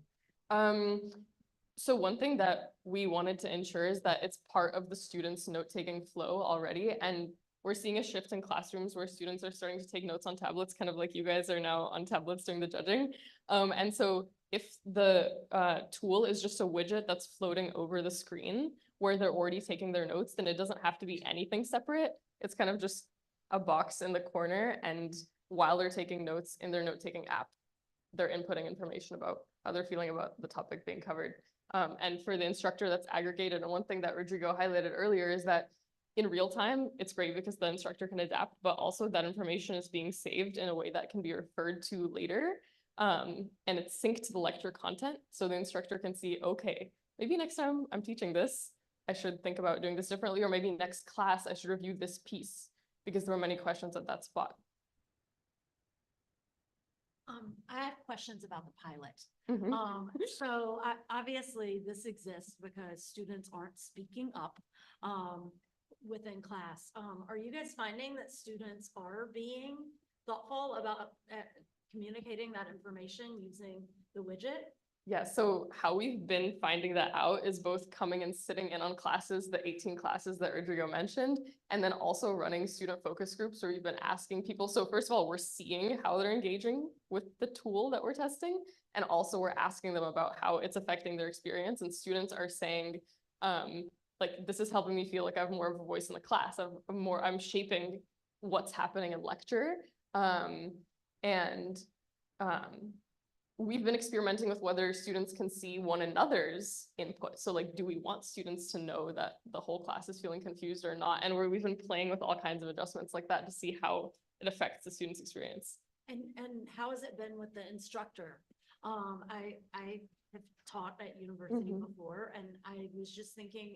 So one thing that we wanted to ensure is that it's part of the students' note-taking flow already. And we're seeing a shift in classrooms where students are starting to take notes on tablets, kind of like you guys are now on tablets during the judging. And so if the tool is just a widget that's floating over the screen where they're already taking their notes, then it doesn't have to be anything separate. It's kind of just a box in the corner. And while they're taking notes in their note-taking app, they're inputting information about how they're feeling about the topic being covered. And for the instructor, that's aggregated. And one thing that Rodrigo highlighted earlier is that in real time, it's great because the instructor can adapt, but also that information is being saved in a way that can be referred to later. And it's synced to the lecture content. So the instructor can see, okay, maybe next time I'm teaching this, I should think about doing this differently, or maybe next class, I should review this piece because there were many questions at that spot. I have questions about the pilot. Mhm. So obviously this exists because students aren't speaking up within class. Are you guys finding that students are being thoughtful about communicating that information using the widget? Yeah, so how we've been finding that out is both coming and sitting in on classes, the 18 classes that Rodrigo mentioned, and then also running student focus groups where we've been asking people. So first of all, we're seeing how they're engaging with the tool that we're testing, and also we're asking them about how it's affecting their experience. And students are saying, like, this is helping me feel like I have more of a voice in the class. I'm shaping what's happening in lecture. We've been experimenting with whether students can see one another's input. So like, do we want students to know that the whole class is feeling confused or not? And we've been playing with all kinds of adjustments like that to see how it affects the student's experience. And how has it been with the instructor? I have taught at university before, and I was just thinking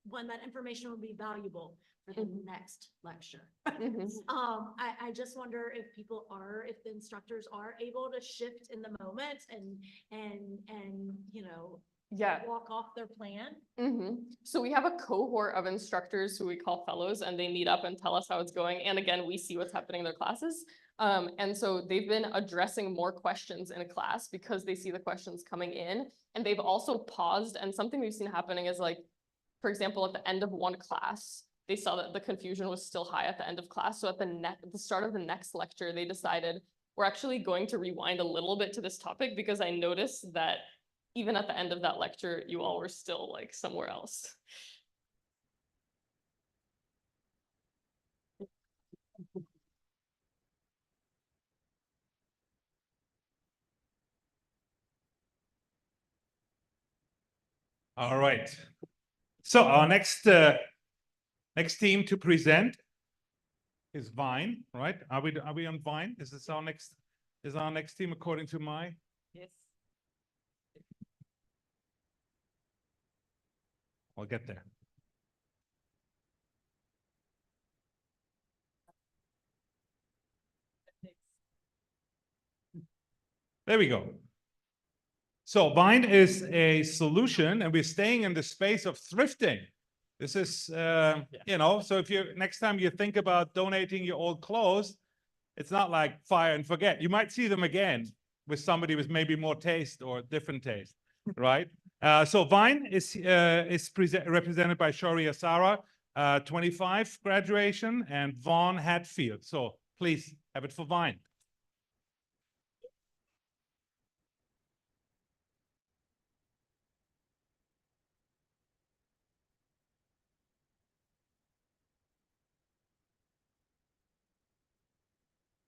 when that information would be valuable for the next lecture. I just wonder if if the instructors are able to shift in the moment and you know, walk off their plan. So we have a cohort of instructors who we call fellows, and they meet up and tell us how it's going. And again, we see what's happening in their classes. And so they've been addressing more questions in a class because they see the questions coming in, and they've also paused. And something we've seen happening is, like, for example, at the end of one class, they saw that the confusion was still high at the end of class. So at the start of the next lecture, they decided we're actually going to rewind a little bit to this topic because I noticed that even at the end of that lecture, you all were still like somewhere else. All right. So our next team to present is Vine, right? Are we on Vine? Is this our next team according to my? Yes. I'll get there. There we go. So Vine is a solution, and we're staying in the space of thrifting. This is, you know, so if you next time you think about donating your old clothes, it's not like fire and forget. You might see them again with somebody with maybe more taste or different taste, right? So Vine is represented by Sharia Sarah, 25 graduation, and Vaughn Hatfield. So please have it for Vine.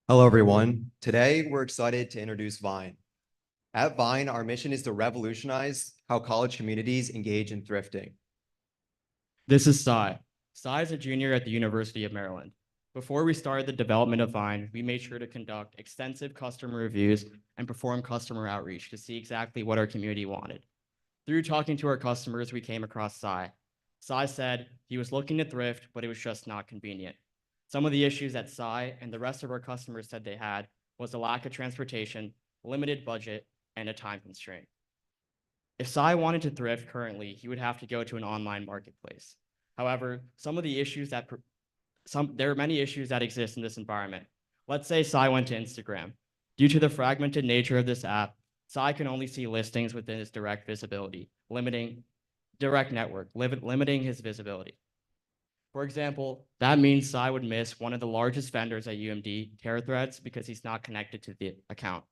Hello, everyone. Today, we're excited to introduce Vine. At Vine, our mission is to revolutionize how college communities engage in thrifting. This is Sai. Sai is a junior at the University of Maryland. Before we started the development of Vine, we made sure to conduct extensive customer reviews and perform customer outreach to see exactly what our community wanted. Through talking to our customers, we came across Sai. Sai said he was looking to thrift, but it was just not convenient. Some of the issues that Sai and the rest of our customers said they had was a lack of transportation, limited budget, and a time constraint. If Sai wanted to thrift currently, he would have to go to an online marketplace. However, there are many issues that exist in this environment. Let's say Sai went to Instagram. Due to the fragmented nature of this app, Sai can only see listings within his direct visibility, limiting his visibility. For example, that means Sai would miss one of the largest vendors at UMD, TerraThreads, because he's not connected to the account.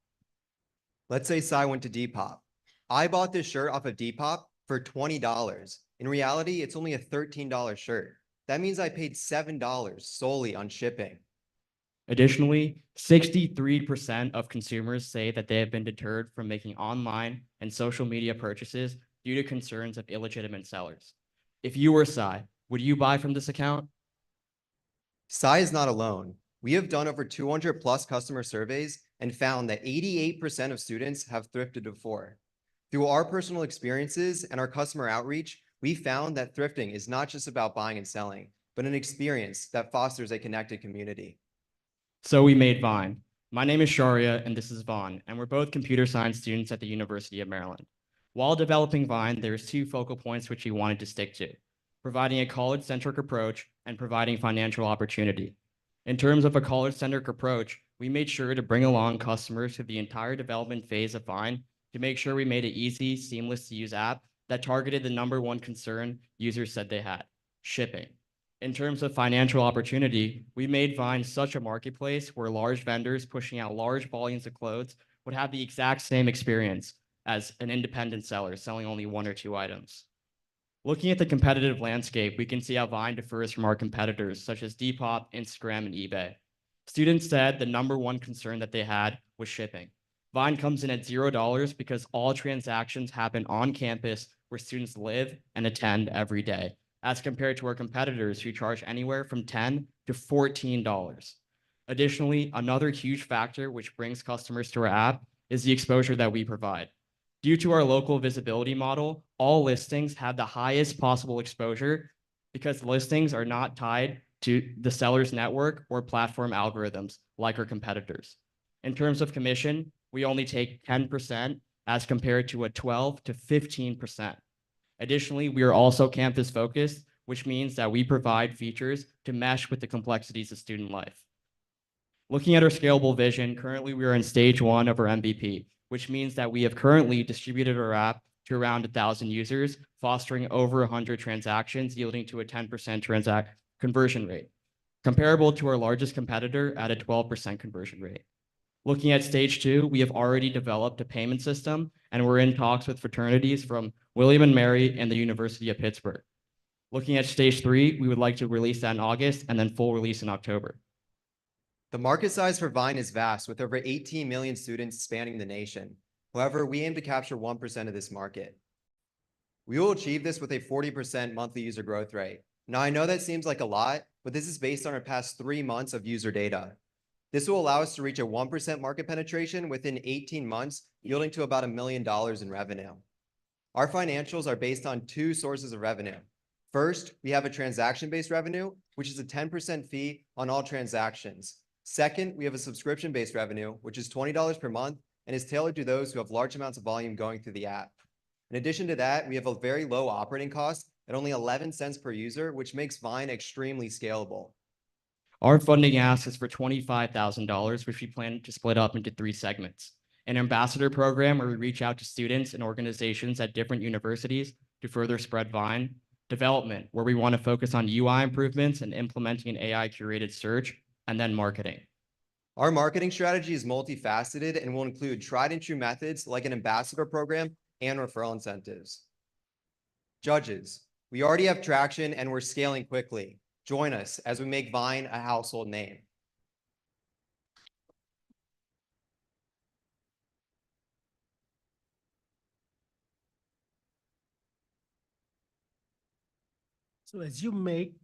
Let's say Sai went to Depop. I bought this shirt off of Depop for $20. In reality, it's only a $13 shirt. That means I paid $7 solely on shipping. Additionally, 63% of consumers say that they have been deterred from making online and social media purchases due to concerns of illegitimate sellers. If you were Sai, would you buy from this account? Sai is not alone. We have done over 200 plus customer surveys and found that 88% of students have thrifted before. Through our personal experiences and our customer outreach, we found that thrifting is not just about buying and selling, but an experience that fosters a connected community. So we made Vine. My name is Sharia and this is Vaughn, and we're both computer science students at the University of Maryland. While developing Vine, there's two focal points which we wanted to stick to: providing a college-centric approach and providing financial opportunity. In terms of a college-centric approach, we made sure to bring along customers through the entire development phase of Vine to make sure we made an easy, seamless to use app that targeted the #1 concern users said they had: shipping. In terms of financial opportunity, we made Vine such a marketplace where large vendors pushing out large volumes of clothes would have the exact same experience as an independent seller selling only 1 or 2 items. Looking at the competitive landscape, we can see how Vine differs from our competitors such as Depop, Instagram, and eBay. Students said the #1 concern that they had was shipping. Vine comes in at $0 because all transactions happen on campus where students live and attend every day, as compared to our competitors who charge anywhere from $10 to $14. Additionally, another huge factor which brings customers to our app is the exposure that we provide. Due to our local visibility model, all listings have the highest possible exposure because listings are not tied to the seller's network or platform algorithms like our competitors. In terms of commission, we only take 10% as compared to a 12 to 15%. Additionally, we are also campus focused, which means that we provide features to mesh with the complexities of student life. Looking at our scalable vision, currently we are in stage 1 of our MVP, which means that we have currently distributed our app to around 1,000 users, fostering over 100 transactions, yielding to a 10% conversion rate, comparable to our largest competitor at a 12% conversion rate. Looking at stage 2, we have already developed a payment system, and we're in talks with fraternities from William and Mary and the University of Pittsburgh. Looking at stage 3, we would like to release that in August and then full release in October. The market size for Vine is vast, with over 18 million students spanning the nation. However, we aim to capture 1% of this market. We will achieve this with a 40% monthly user growth rate. Now, I know that seems like a lot, but this is based on our past 3 months of user data. This will allow us to reach a 1% market penetration within 18 months, yielding to about $1 million in revenue. Our financials are based on 2 sources of revenue. First, we have a transaction-based revenue, which is a 10% fee on all transactions. Second, we have a subscription-based revenue, which is $20 per month and is tailored to those who have large amounts of volume going through the app. In addition to that, we have a very low operating cost at only 11 cents per user, which makes Vine extremely scalable. Our funding ask is for $25,000, which we plan to split up into 3 segments. An ambassador program where we reach out to students and organizations at different universities to further spread Vine. Development, where we want to focus on UI improvements and implementing an AI curated search, and then marketing. Our marketing strategy is multifaceted and will include tried and true methods like an ambassador program and referral incentives. Judges, we already have traction and we're scaling quickly. Join us as we make Vine a household name. So as you make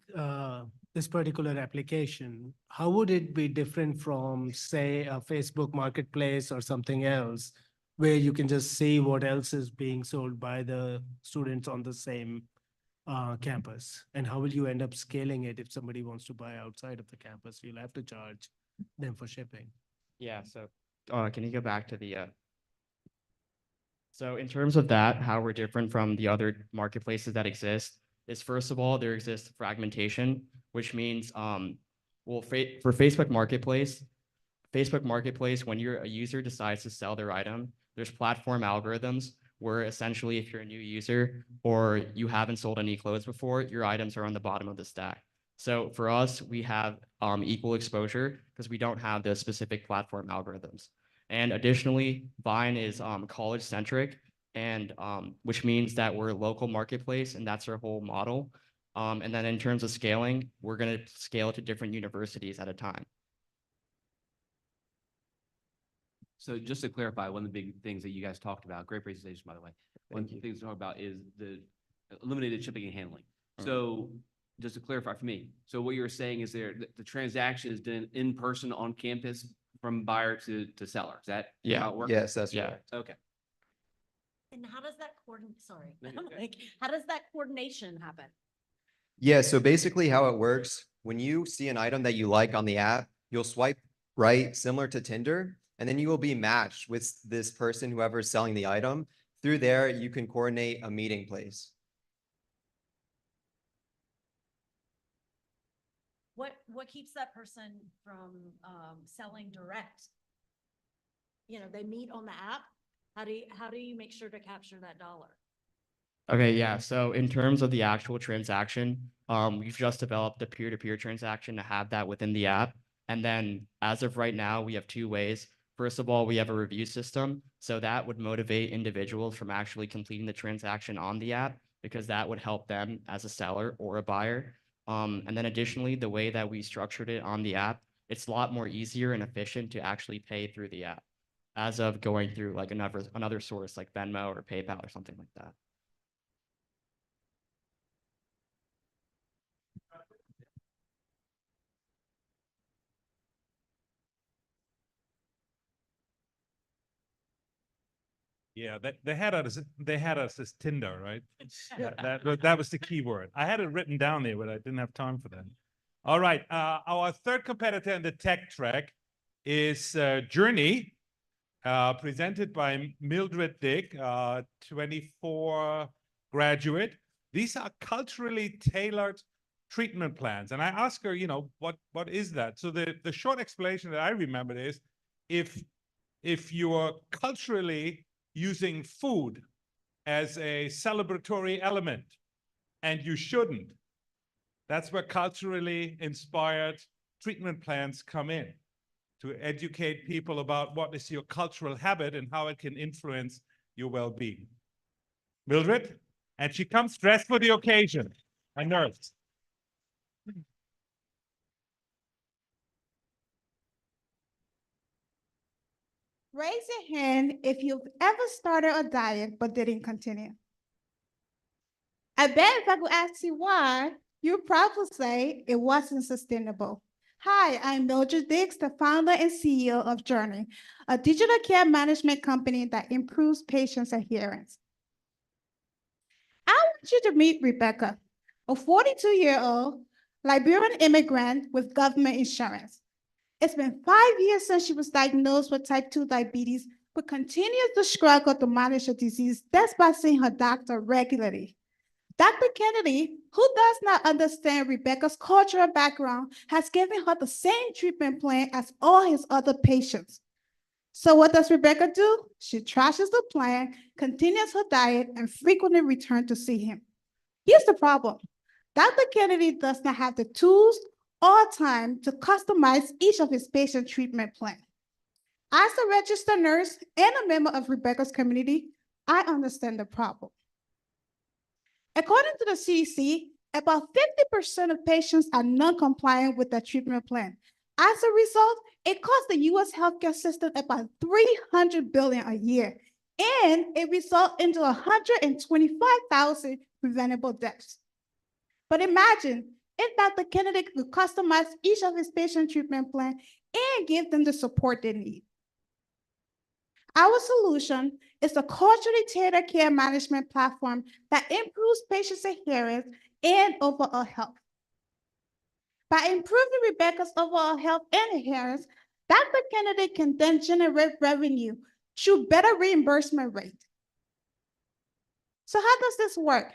this particular application, how would it be different from, say, a Facebook Marketplace or something else, where you can just see what else is being sold by the students on the same campus? And how will you end up scaling it if somebody wants to buy outside of the campus? You'll have to charge them for shipping. Yeah, so can you go back to the so in terms of that, how we're different from the other marketplaces that exist is, first of all, there exists fragmentation, which means for Facebook Marketplace, when a user decides to sell their item, there's platform algorithms where essentially if you're a new user or you haven't sold any clothes before, your items are on the bottom of the stack. So for us, we have equal exposure because we don't have the specific platform algorithms. And additionally, Vine is college centric, and which means that we're a local marketplace, and that's our whole model. And then in terms of scaling, we're going to scale to different universities at a time. So just to clarify, one of the big things that you guys talked about, great presentation, by the way. One of the things to talk about is the eliminated shipping and handling. So just to clarify for me, so what you're saying is the transaction is done in person on campus from buyer to seller. Is that how it works? Yes, that's correct. Okay. And how does that sorry, No, you're okay. like, how does that coordination happen? Yeah, so basically how it works, when you see an item that you like on the app, you'll swipe right, similar to Tinder, and then you will be matched with this person, whoever is selling the item. Through there, you can coordinate a meeting place. What keeps that person from selling direct? You know, they meet on the app. How do you make sure to capture that dollar? Okay, yeah. So in terms of the actual transaction, we've just developed a peer-to-peer transaction to have that within the app. And then as of right now, we have 2 ways. First of all, we have a review system. So that would motivate individuals from actually completing the transaction on the app, because that would help them as a seller or a buyer. And then additionally, the way that we structured it on the app, it's a lot more easier and efficient to actually pay through the app, as of going through like another source like Venmo or PayPal or something like that. Yeah, they had us as Tinder, right? That was the key word. I had it written down there, but I didn't have time for that. All right, our third competitor in the tech track is Journey, presented by Mildred Dick, 24 graduate. These are culturally tailored treatment plans. And I asked her, what is that? So the short explanation that I remembered is, if you are culturally using food as a celebratory element, and you shouldn't, that's where culturally inspired treatment plans come in. to educate people about what is your cultural habit and how it can influence your well-being. Mildred, and she comes dressed for the occasion, a nurse. Raise your hand if you've ever started a diet but didn't continue. I bet if I could ask you why, you'd probably say it wasn't sustainable. Hi, I'm Mildred Dix, the founder and CEO of Journey, a digital care management company that improves patient adherence. I want you to meet Rebecca, a 42-year-old Liberian immigrant with government insurance. It's been 5 years since she was diagnosed with type 2 diabetes, but continues to struggle to manage the disease despite seeing her doctor regularly. Dr. Kennedy, who does not understand Rebecca's cultural background, has given her the same treatment plan as all his other patients. So what does Rebecca do? She trashes the plan, continues her diet, and frequently returns to see him. Here's the problem. Dr. Kennedy does not have the tools or time to customize each of his patient treatment plan. As a registered nurse and a member of Rebecca's community, I understand the problem. According to the CDC, about 50% of patients are non-compliant with their treatment plan. As a result, it costs the US healthcare system about $300 billion a year, and it results into 125,000 preventable deaths. But imagine if Dr. Kennedy could customize each of his patient treatment plan and give them the support they need. Our solution is a culturally tailored care management platform that improves patient adherence and overall health. By improving Rebecca's overall health and adherence, Dr. Kennedy can then generate revenue through better reimbursement rate. So how does this work?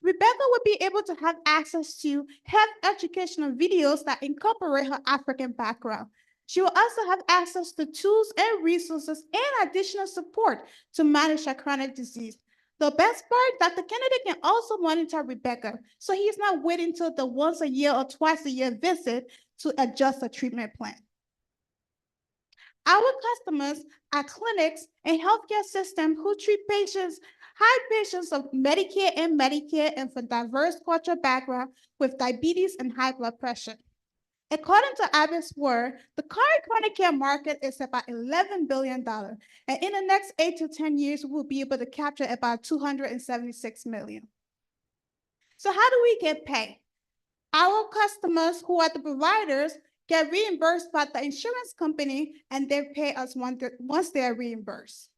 Rebecca would be able to have access to health educational videos that incorporate her African background. She will also have access to tools and resources and additional support to manage her chronic disease. The best part, Dr. Kennedy can also monitor Rebecca, so he's not waiting till the once a year or twice a year visit to adjust the treatment plan. Our customers are clinics and healthcare systems who treat patients, high patients of Medicare and for diverse cultural background with diabetes and high blood pressure. According to Abbott's Word, the current chronic care market is about $11 billion, and in the next 8 to 10 years, we'll be able to capture about $276 million. So how do we get paid? Our customers, who are the providers, get reimbursed by the insurance company, and they pay us once they are reimbursed.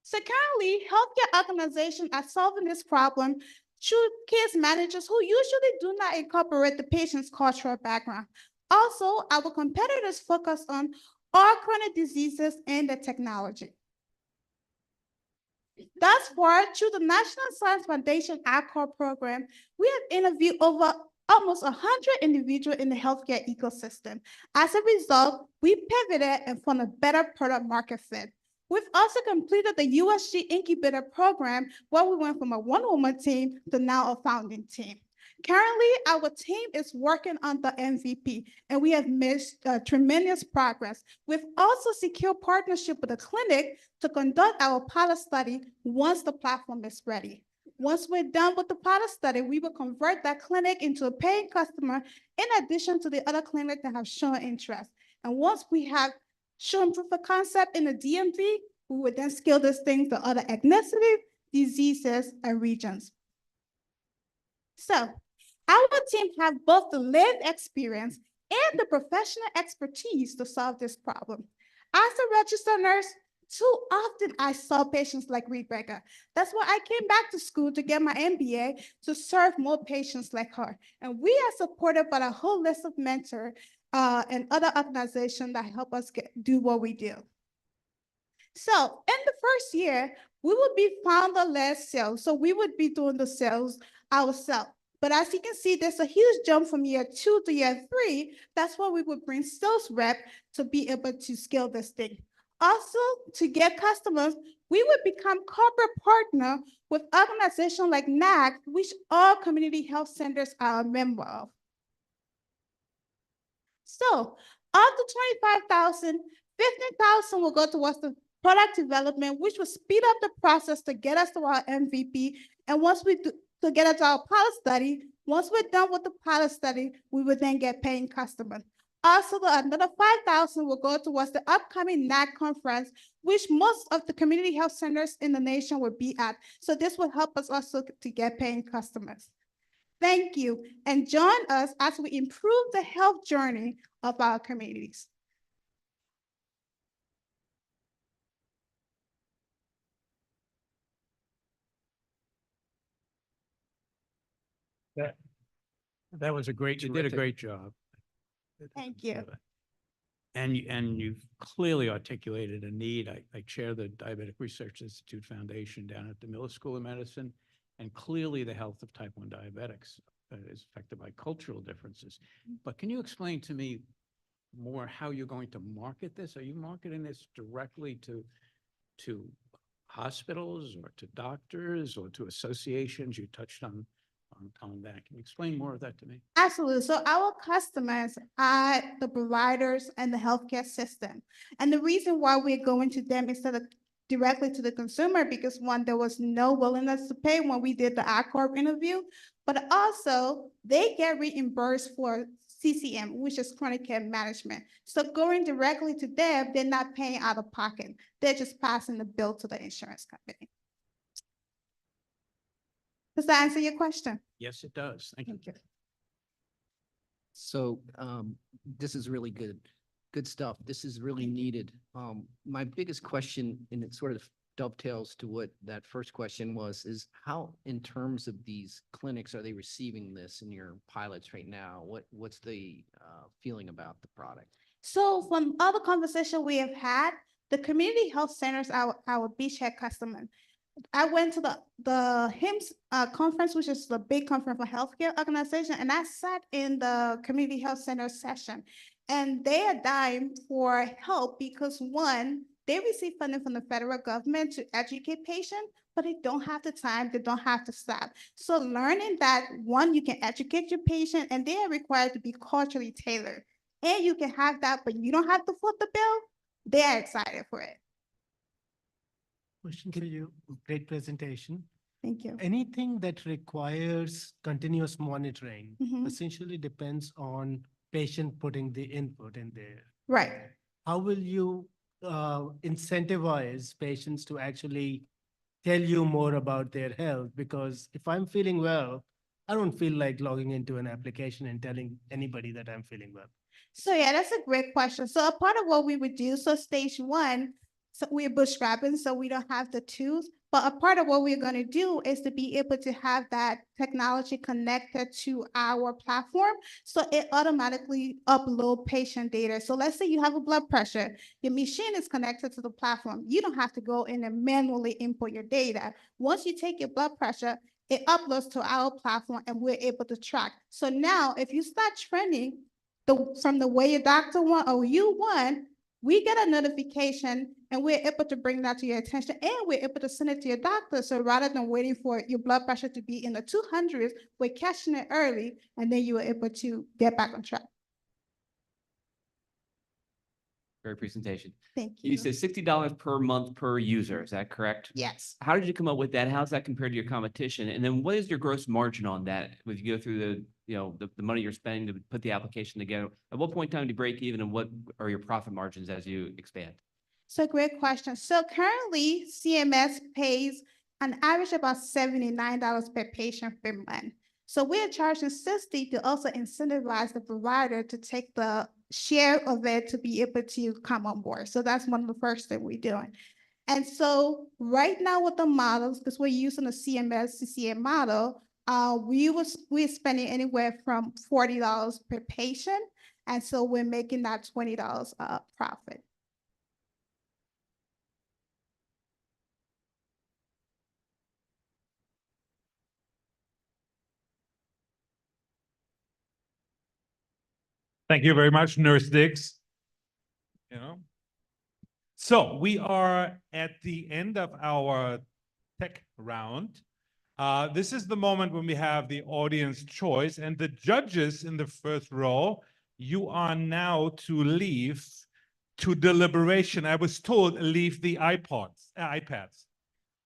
So currently, healthcare organizations are solving this problem through case managers who usually do not incorporate the patient's cultural background. Also, our competitors focus on all chronic diseases and the technology. Thus far, through the National Science Foundation ACOR program, we have interviewed over almost 100 individuals in the healthcare ecosystem. As a result, we pivoted and found a better product market fit. We've also completed the USG Incubator program, where we went from a one-woman team to now a founding team. Currently, our team is working on the MVP, and we have made tremendous progress. We've also secured partnership with a clinic to conduct our pilot study once the platform is ready. Once we're done with the pilot study, we will convert that clinic into a paying customer in addition to the other clinics that have shown interest. And once we have shown proof of concept in the DMV, we would then scale this thing to other ethnicities, diseases, and regions. So our team have both the lived experience and the professional expertise to solve this problem. As a registered nurse, too often I saw patients like Rebecca. That's why I came back to school to get my MBA to serve more patients like her. And we are supported by a whole list of mentors and other organizations that help us do what we do. So in the first year, we would be founder-led sales. So we would be doing the sales ourselves. But as you can see, there's a huge jump from year 2 to year 3. That's why we would bring sales rep to be able to scale this thing. Also, to get customers, we would become corporate partner with organizations like NAC, which all community health centers are a member of. So Of the 25,000, 15,000 will go towards the product development, which will speed up the process to get us to our MVP. And once we do, to get us to our pilot study, once we're done with the pilot study, we will then get paying customers. Also, another 5,000 will go towards the upcoming NAC conference, which most of the community health centers in the nation will be at. So this will help us also to get paying customers. Thank you, and join us as we improve the health journey of our communities. That was a great, you did a great job. Thank you. And you've clearly articulated a need. I chair the Diabetic Research Institute Foundation down at the Miller School of Medicine. And clearly the health of type 1 diabetics is affected by cultural differences. But can you explain to me more how you're going to market this? Are you marketing this directly to hospitals or to doctors or to associations? You touched on that. Can you explain more of that to me? Absolutely. So our customers are the providers and the healthcare system. And the reason why we're going to them instead of directly to the consumer, because one, there was no willingness to pay when we did the ICORP interview, but also they get reimbursed for CCM, which is chronic care management. So going directly to them, they're not paying out of pocket. They're just passing the bill to the insurance company. Does that answer your question? Yes, it does. Thank you. So this is really good stuff. This is really needed. My biggest question, and it sort of dovetails to what that first question was, is how, in terms of these clinics, are they receiving this in your pilots right now? What's the feeling about the product? So from other conversation we have had, the community health centers are our beachhead customer. I went to the HIMSS conference, which is the big conference for healthcare organization, and I sat in the community health center session. And they are dying for help because one, they receive funding from the federal government to educate patients, but they don't have the time, they don't have the staff. So learning that one, you can educate your patient and they are required to be culturally tailored. And you can have that, but you don't have to foot the bill. They are excited for it. Question for you. Great presentation. Thank you. Anything that requires continuous monitoring Mhm. essentially depends on patient putting the input in there. Right. How will you incentivize patients to actually tell you more about their health? Because if I'm feeling well, I don't feel like logging into an application and telling anybody that I'm feeling well. So yeah, that's a great question. So a part of what we would do, so stage one, so we're bootstrapping, so we don't have the tools. But a part of what we're going to do is to be able to have that technology connected to our platform, so it automatically upload patient data. So let's say you have a blood pressure, your machine is connected to the platform. You don't have to go in and manually input your data. Once you take your blood pressure, it uploads to our platform and we're able to track. So now if you start trending from the way your doctor want or you want, we get a notification and we're able to bring that to your attention and we're able to send it to your doctor. So rather than waiting for your blood pressure to be in the 200s, we're catching it early and then you are able to get back on track. Great presentation. Thank you. You said $60 per month per user. Is that correct? Yes. How did you come up with that? How's that compared to your competition? And then what is your gross margin on that? If you go through the money you're spending to put the application together, at what point in time do you break even and what are your profit margins as you expand? So great question. So currently CMS pays an average about $79 per patient per month. So we're charging 60 to also incentivize the provider to take the share of it to be able to come on board. So that's one of the first things we're doing. And so right now with the models, because we're using a CMS CCM model, we're spending anywhere from $40 per patient. And so we're making that $20 profit. Thank you very much, Nurse Diggs. So we are at the end of our tech round. This is the moment when we have the audience choice, and the judges in the first row you are now to leave to deliberation. I was told leave the iPads.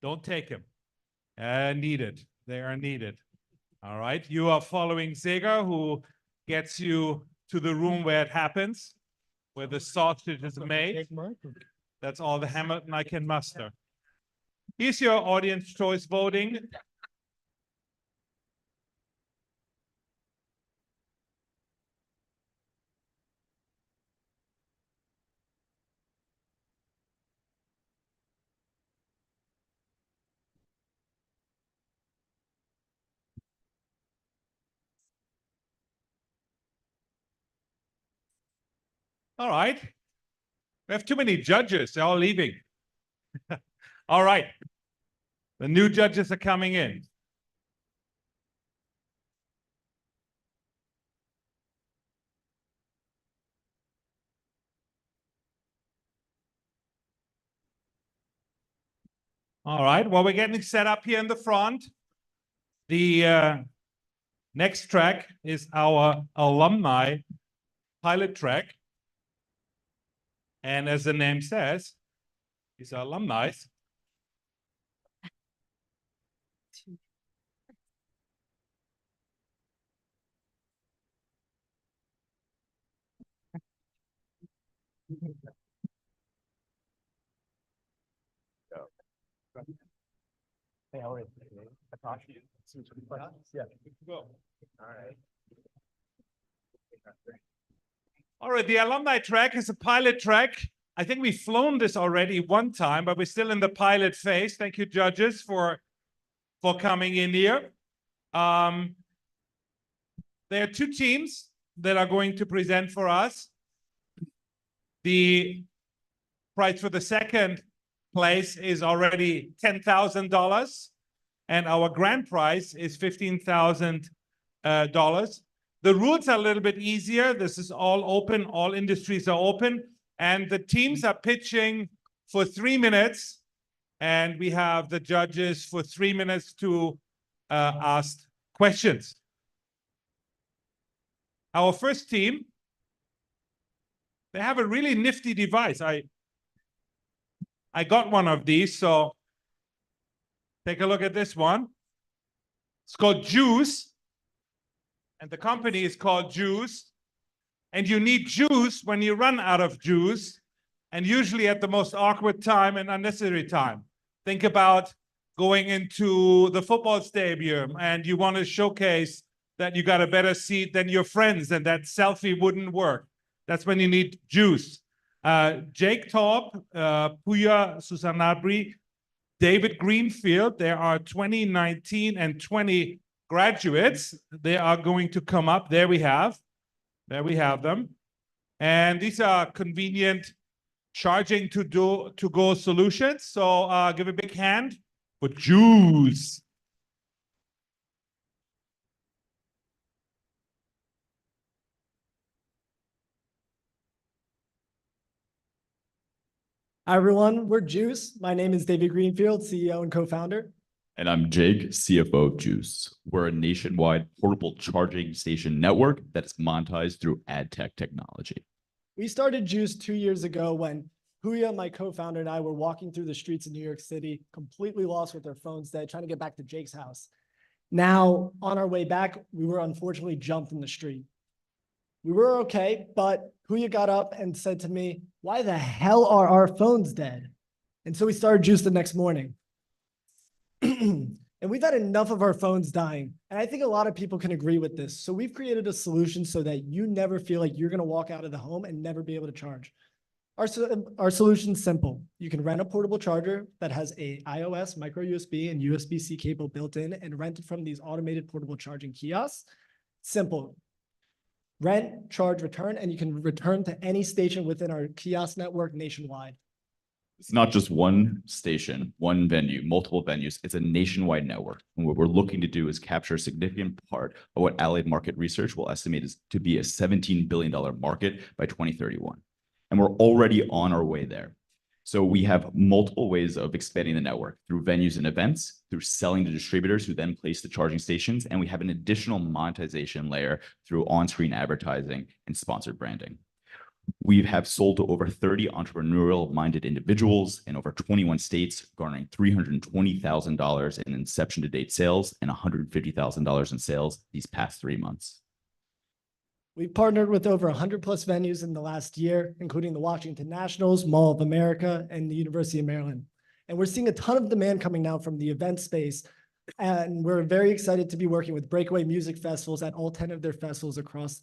Don't take them. Needed. They are needed. All right. You are following Sega, who gets you to the room where it happens, where the sausage is made. That's all the Hamilton I can muster. Here's your audience choice voting. All right. We have too many judges. They're all leaving. All right. The new judges are coming in. All right. Well, we're getting set up here in the front. The next track is our alumni pilot track. And as the name says, these are alumni. Hey, how are you? I talked to you. Yeah. Go. All right. All right, the alumni track is a pilot track. I think we've flown this already one time, but we're still in the pilot phase. Thank you, judges, for coming in here. There are two teams that are going to present for us. The prize for the second place is already $10,000, and our grand prize is $15,000. The rules are a little bit easier. This is all open. All industries are open. And the teams are pitching for 3 minutes. And we have the judges for 3 minutes to ask questions. Our first team, they have a really nifty device. I got one of these, so take a look at this one. It's called Juice. And the company is called Juice. And you need juice when you run out of juice, and usually at the most awkward time and unnecessary time. Think about going into the football stadium and you want to showcase that you got a better seat than your friends and that selfie wouldn't work. That's when you need juice. Jake Taub, Puya Susanabri, David Greenfield, there are 2019 and 20 graduates. They are going to come up. There we have them. And these are convenient charging to go solutions. So give a big hand for Juice. Hi, everyone. We're Juice. My name is David Greenfield, CEO and co-founder. And I'm Jake, CFO of Juice. We're a nationwide portable charging station network that is monetized through ad tech technology. We started Juice 2 years ago when Huya, my co-founder, and I were walking through the streets of New York City, completely lost with our phones dead, trying to get back to Jake's house. Now, on our way back, we were unfortunately jumped in the street. We were okay, but Huya got up and said to me, "Why the hell are our phones dead?" And so we started Juice the next morning. And we've had enough of our phones dying. And I think a lot of people can agree with this. So we've created a solution so that you never feel like you're going to walk out of the home and never be able to charge. Our solution's simple. You can rent a portable charger that has a iOS, micro USB, and USB-C cable built in and rent it from these automated portable charging kiosks. Simple. Rent, charge, return, and you can return to any station within our kiosk network nationwide. It's not just one station, one venue, multiple venues. It's a nationwide network. And what we're looking to do is capture a significant part of what Allied Market Research will estimate is to be a $17 billion market by 2031. And we're already on our way there. So we have multiple ways of expanding the network through venues and events, through selling to distributors who then place the charging stations, and we have an additional monetization layer through on-screen advertising and sponsored branding. We have sold to over 30 entrepreneurial-minded individuals in over 21 states, garnering $320,000 in inception-to-date sales and $150,000 in sales these past 3 months. We've partnered with over 100 plus venues in the last year, including the Washington Nationals, Mall of America, and the University of Maryland. And we're seeing a ton of demand coming now from the event space. And we're very excited to be working with breakaway music festivals at all 10 of their festivals across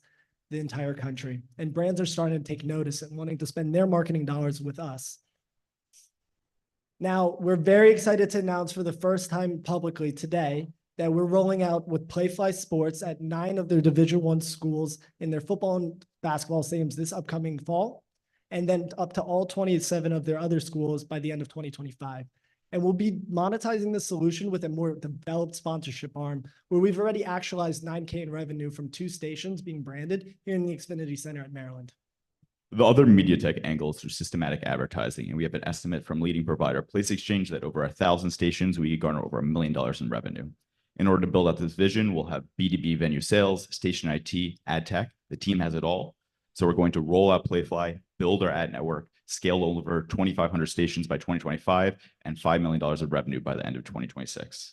the entire country. And brands are starting to take notice and wanting to spend their marketing dollars with us. Now, we're very excited to announce for the first time publicly today that we're rolling out with Playfly Sports at 9 of their Division I schools in their football and basketball stadiums this upcoming fall, and then up to all 27 of their other schools by the end of 2025. And we'll be monetizing the solution with a more developed sponsorship arm where we've already actualized $9K in revenue from 2 stations being branded here in the Xfinity Center at Maryland. The other media tech angle is through systematic advertising, and we have an estimate from leading provider Place Exchange that over 1,000 stations, we garner over $1 million in revenue. In order to build out this vision, we'll have B2B venue sales, station IT, ad tech. The team has it all. So we're going to roll out Playfly, build our ad network, scale over 2,500 stations by 2025, and $5 million of revenue by the end of 2026.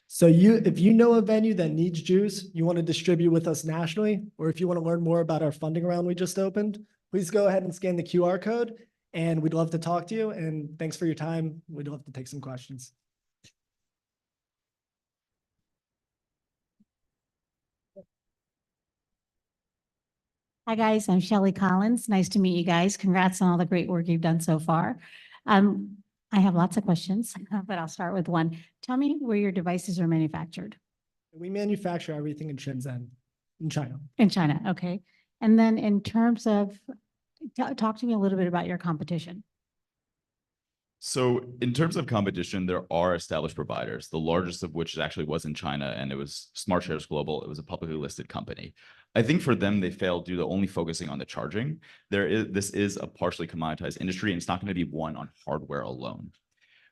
So if you know a venue that needs juice, you want to distribute with us nationally, or if you want to learn more about our funding round we just opened, please go ahead and scan the QR code, and we'd love to talk to you. And thanks for your time. We'd love to take some questions. Hi, guys. I'm Shelley Collins. Nice to meet you guys. Congrats on all the great work you've done so far. I have lots of questions, but I'll start with one. Tell me where your devices are manufactured. We manufacture everything in Shenzhen, in China. In China, okay. And then in terms of, talk to me a little bit about your competition. So in terms of competition, there are established providers, the largest of which actually was in China, and it was SmartShares Global. It was a publicly listed company. I think for them, they failed due to only focusing on the charging. This is a partially commoditized industry, and it's not going to be won on hardware alone,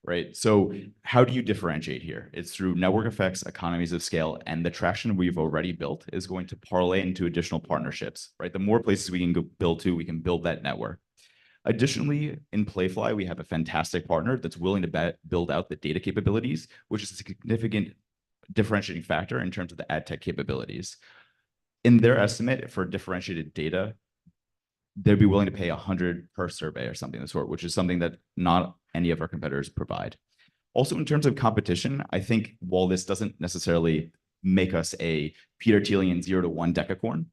right? So how do you differentiate here? It's through network effects, economies of scale, and the traction we've already built is going to parlay into additional partnerships, right? The more places we can go build to, we can build that network. Additionally, in Playfly, we have a fantastic partner that's willing to build out the data capabilities, which is a significant differentiating factor in terms of the ad tech capabilities. In their estimate for differentiated data, they'd be willing to pay $100 per survey or something of the sort, which is something that not any of our competitors provide. Also, in terms of competition, I think while this doesn't necessarily make us a Peter Thielian 0-to-1 decacorn,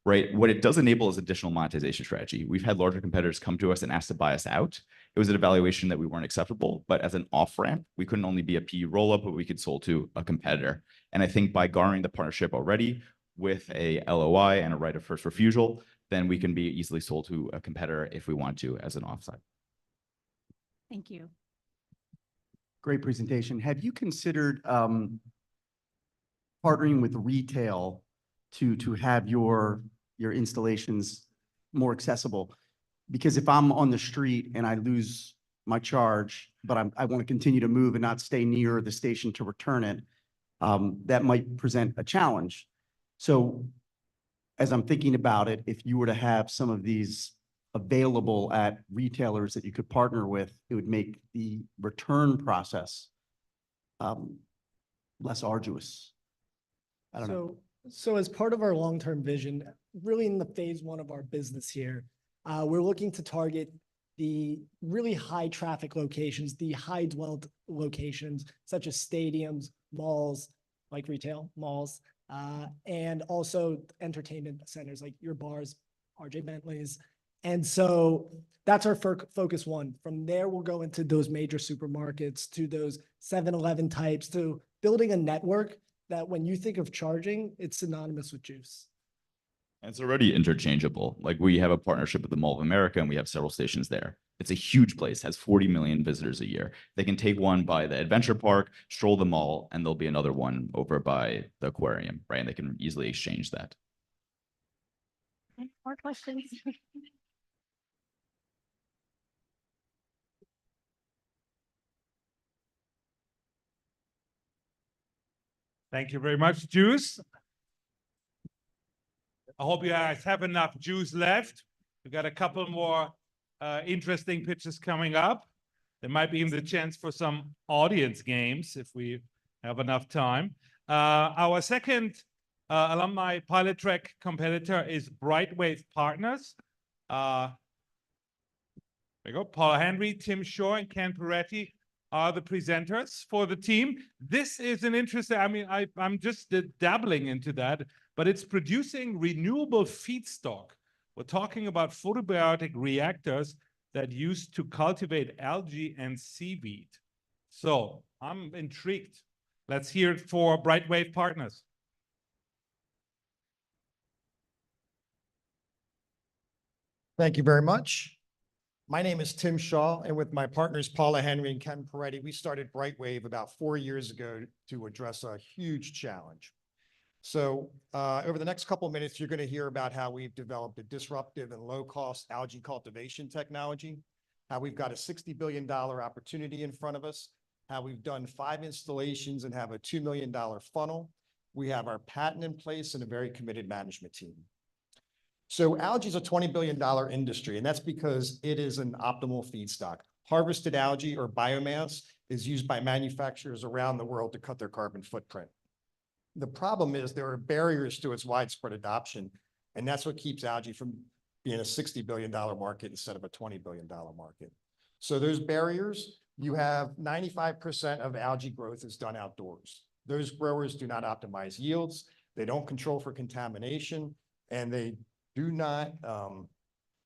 right? What it does enable is additional monetization strategy. We've had larger competitors come to us and ask to buy us out. It was an evaluation that we weren't acceptable, but as an off-ramp, we couldn't only be a PE roll-up, but we could sold to a competitor. And I think by garnering the partnership already with a LOI and a right of first refusal, then we can be easily sold to a competitor if we want to as an offsite. Thank you. Great presentation. Have you considered partnering with retail to have your installations more accessible? Because if I'm on the street and I lose my charge, but I want to continue to move and not stay near the station to return it, that might present a challenge. So as I'm thinking about it, if you were to have some of these available at retailers that you could partner with, it would make the return process less arduous. I don't know. So as part of our long-term vision, really in the phase 1 of our business here, we're looking to target the really high traffic locations, the high dwelled locations, such as stadiums, malls, like retail malls, and also entertainment centers like your bars, RJ Bentley's. And so that's our focus 1. From there, we'll go into those major supermarkets, to those 7-Eleven types, to building a network that when you think of charging, it's synonymous with juice. And it's already interchangeable. Like we have a partnership with the Mall of America and we have several stations there. It's a huge place, has 40 million visitors a year. They can take one by the adventure park, stroll the mall, and there'll be another one over by the aquarium, right? And they can easily exchange that. More questions? Thank you very much. Juice? I hope you guys have enough juice left. We got a couple more interesting pitches coming up. There might be even the chance for some audience games if we have enough time. Our second alumni pilot track competitor is Brightwave Partners. There you go. Paula Henry, Tim Shaw, and Ken Peretti are the presenters for the team. This is an interesting, I mean, I'm just dabbling into that, but it's producing renewable feedstock. We're talking about photobiotic reactors that used to cultivate algae and seaweed. So I'm intrigued. Let's hear it for Brightwave Partners. Thank you very much. My name is Tim Shaw, and with my partners Paula Henry and Ken Peretti, we started Brightwave about 4 years ago to address a huge challenge. So over the next couple of minutes, you're going to hear about how we've developed a disruptive and low-cost algae cultivation technology, how we've got a $60 billion opportunity in front of us, how we've done 5 installations and have a $2 million funnel. We have our patent in place and a very committed management team. So algae is a $20 billion industry, and that's because it is an optimal feedstock. Harvested algae or biomass is used by manufacturers around the world to cut their carbon footprint. The problem is there are barriers to its widespread adoption, and that's what keeps algae from being a $60 billion market instead of a $20 billion market. So those barriers, you have 95% of algae growth is done outdoors. Those growers do not optimize yields, they don't control for contamination, and they do not,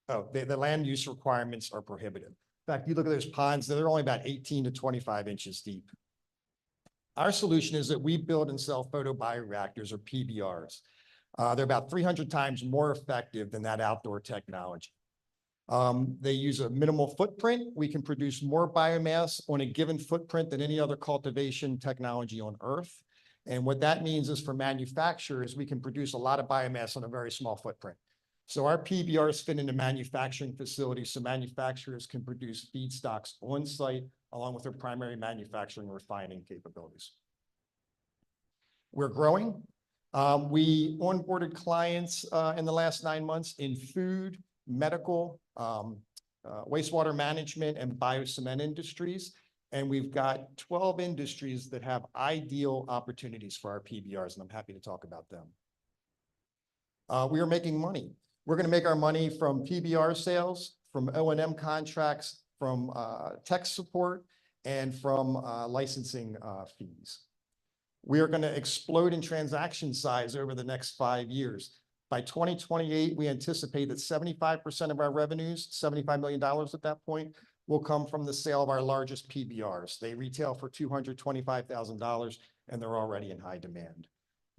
the land use requirements are prohibitive. In fact, you look at those ponds, they're only about 18 to 25 inches deep. Our solution is that we build and sell photobioreactors or PBRs. They're about 300 times more effective than that outdoor technology. They use a minimal footprint. We can produce more biomass on a given footprint than any other cultivation technology on Earth. And what that means is for manufacturers, we can produce a lot of biomass on a very small footprint. So our PBRs fit into manufacturing facilities so manufacturers can produce feedstocks on site along with their primary manufacturing refining capabilities. We're growing. We onboarded clients in the last 9 months in food, medical, wastewater management, and biocement industries. And we've got 12 industries that have ideal opportunities for our PBRs, and I'm happy to talk about them. We are making money. We're going to make our money from PBR sales, from O&M contracts, from tech support, and from licensing fees. We are going to explode in transaction size over the next 5 years. By 2028, we anticipate that 75% of our revenues, $75 million at that point, will come from the sale of our largest PBRs. They retail for $225,000, and they're already in high demand.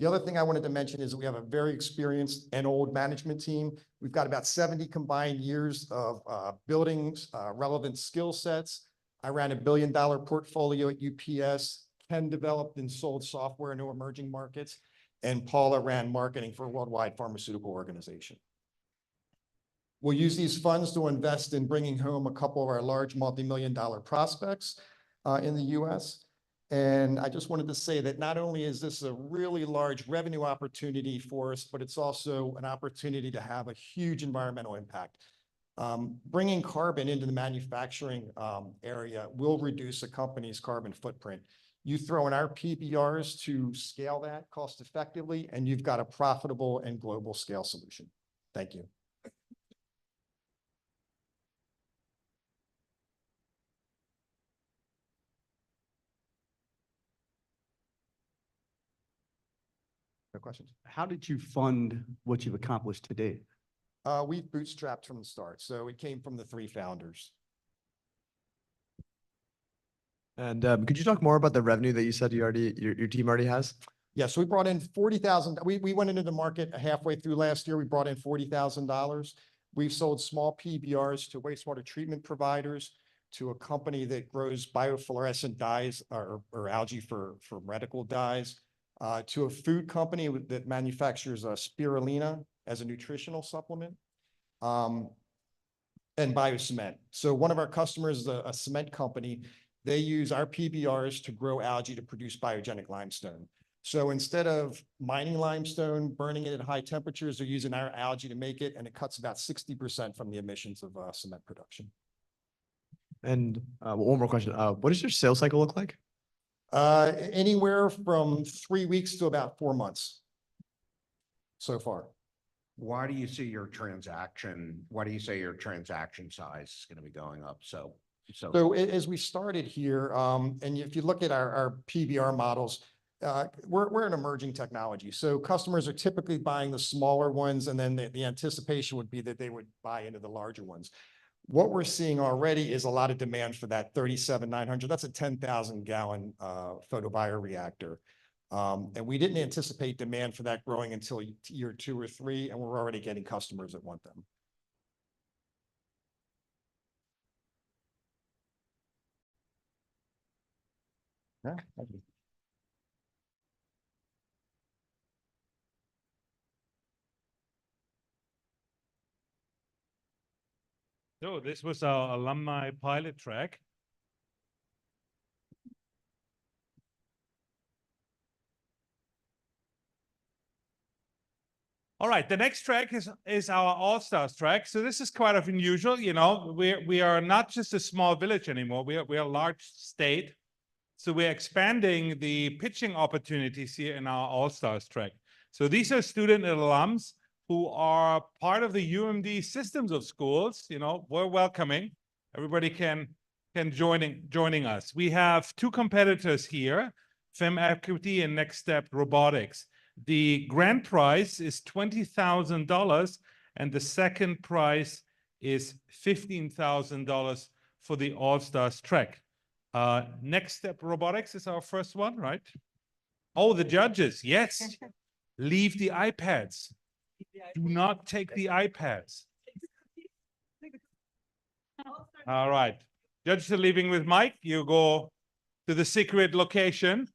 The other thing I wanted to mention is that we have a very experienced and old management team. We've got about 70 combined years of building relevant skill sets. I ran $1 billion portfolio at UPS. Ken developed and sold software into emerging markets, and Paula ran marketing for a worldwide pharmaceutical organization. We'll use these funds to invest in bringing home a couple of our large multi-million-dollar prospects in the US. And I just wanted to say that not only is this a really large revenue opportunity for us, but it's also an opportunity to have a huge environmental impact. Bringing carbon into the manufacturing area will reduce a company's carbon footprint. You throw in our PBRs to scale that cost effectively, and you've got a profitable and global scale solution. Thank you. No questions? How did you fund what you've accomplished to date? We've bootstrapped from the start, so it came from the 3 founders. And could you talk more about the revenue that you said your team already has? Yeah, so we brought in $40,000. We went into the market halfway through last year. We brought in $40,000. We've sold small PBRs to wastewater treatment providers, to a company that grows biofluorescent dyes or algae for medical dyes, to a food company that manufactures spirulina as a nutritional supplement, and biocement. So one of our customers is a cement company. They use our PBRs to grow algae to produce biogenic limestone. So instead of mining limestone, burning it at high temperatures, they're using our algae to make it, and it cuts about 60% from the emissions of cement production. And one more question. What does your sales cycle look like? Anywhere from 3 weeks to about 4 months so far. Why do you say your transaction size is going to be going up? So As we started here, and if you look at our PBR models, we're an emerging technology. So customers are typically buying the smaller ones, and then the anticipation would be that they would buy into the larger ones. What we're seeing already is a lot of demand for that 37,900. That's a 10,000 gallon photobioreactor. And we didn't anticipate demand for that growing until year 2 or 3, and we're already getting customers that want them. Yeah, thank you. So this was our alumni pilot track. All right, the next track is our All-Stars track. So this is quite unusual. You know, we are not just a small village anymore. We are a large state. So we're expanding the pitching opportunities here in our All-Stars track. So these are student and alums who are part of the UMD systems of schools. You know, we're welcoming. Everybody can joining us. We have 2 competitors here, Fem Equity and Next Step Robotics. The grand prize is $20,000, and the second prize is $15,000 for the All-Stars track. Next Step Robotics is our first one, right? Oh, the judges, yes. Leave the iPads. Do not take the iPads. All right. Judges are leaving with Mike. You go to the secret location.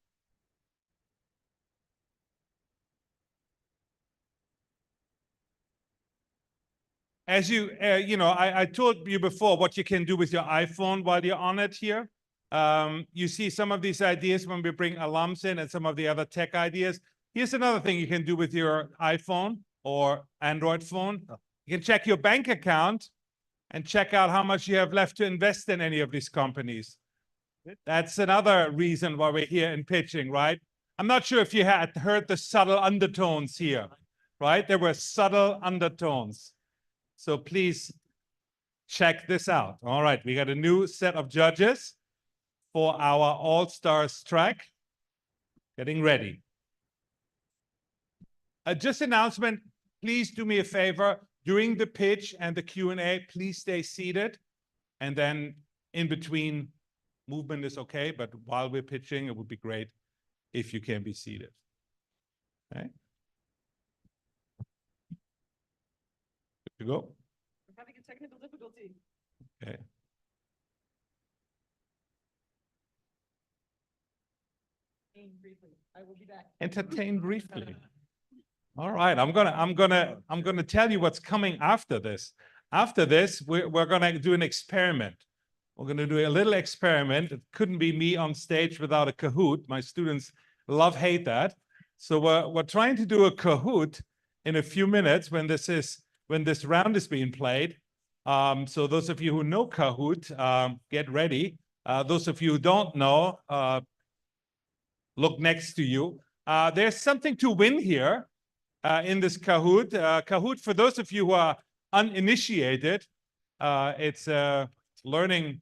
As you, I told you before what you can do with your iPhone while you're on it here. You see some of these ideas when we bring alums in and some of the other tech ideas. Here's another thing you can do with your iPhone or Android phone. You can check your bank account and check out how much you have left to invest in any of these companies. That's another reason why we're here in pitching, right? I'm not sure if you had heard the subtle undertones here, right? There were subtle undertones. So please check this out. All right, we got a new set of judges for our All-Stars track. Getting ready. Just announcement, please do me a favor. During the pitch and the Q&A, please stay seated. And then in between, movement is okay, but while we're pitching, it would be great if you can be seated. Okay. Good to go? We're having a technical difficulty. Okay. Briefly. I will be back. Entertain briefly. All right, I'm gonna tell you what's coming after this. After this, we're gonna do an experiment. We're gonna do a little experiment. It couldn't be me on stage without a Kahoot. My students hate that. So we're trying to do a Kahoot in a few minutes when this round is being played. So those of you who know Kahoot, get ready. Those of you who don't know, look next to you. There's something to win here in this Kahoot. Kahoot, for those of you who are uninitiated, it's a learning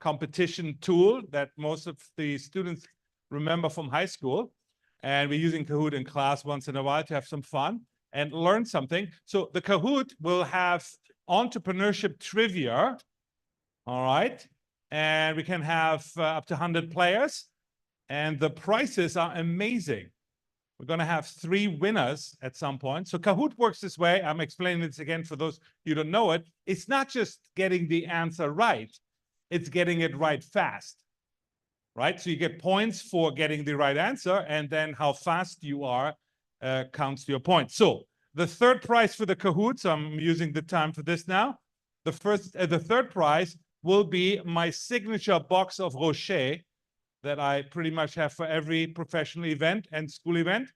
competition tool that most of the students remember from high school. And we're using Kahoot in class once in a while to have some fun and learn something. So the Kahoot will have entrepreneurship trivia, all right? And we can have up to 100 players. And the prizes are amazing. We're going to have 3 winners at some point. So Kahoot works this way. I'm explaining this again for those who don't know it. It's not just getting the answer right. It's getting it right fast, right? So you get points for getting the right answer, and then how fast you are counts to your points. So the third prize for the Kahoot, so I'm using the time for this now. The third prize will be my signature box of Rocher. that I pretty much have for every professional event and school event.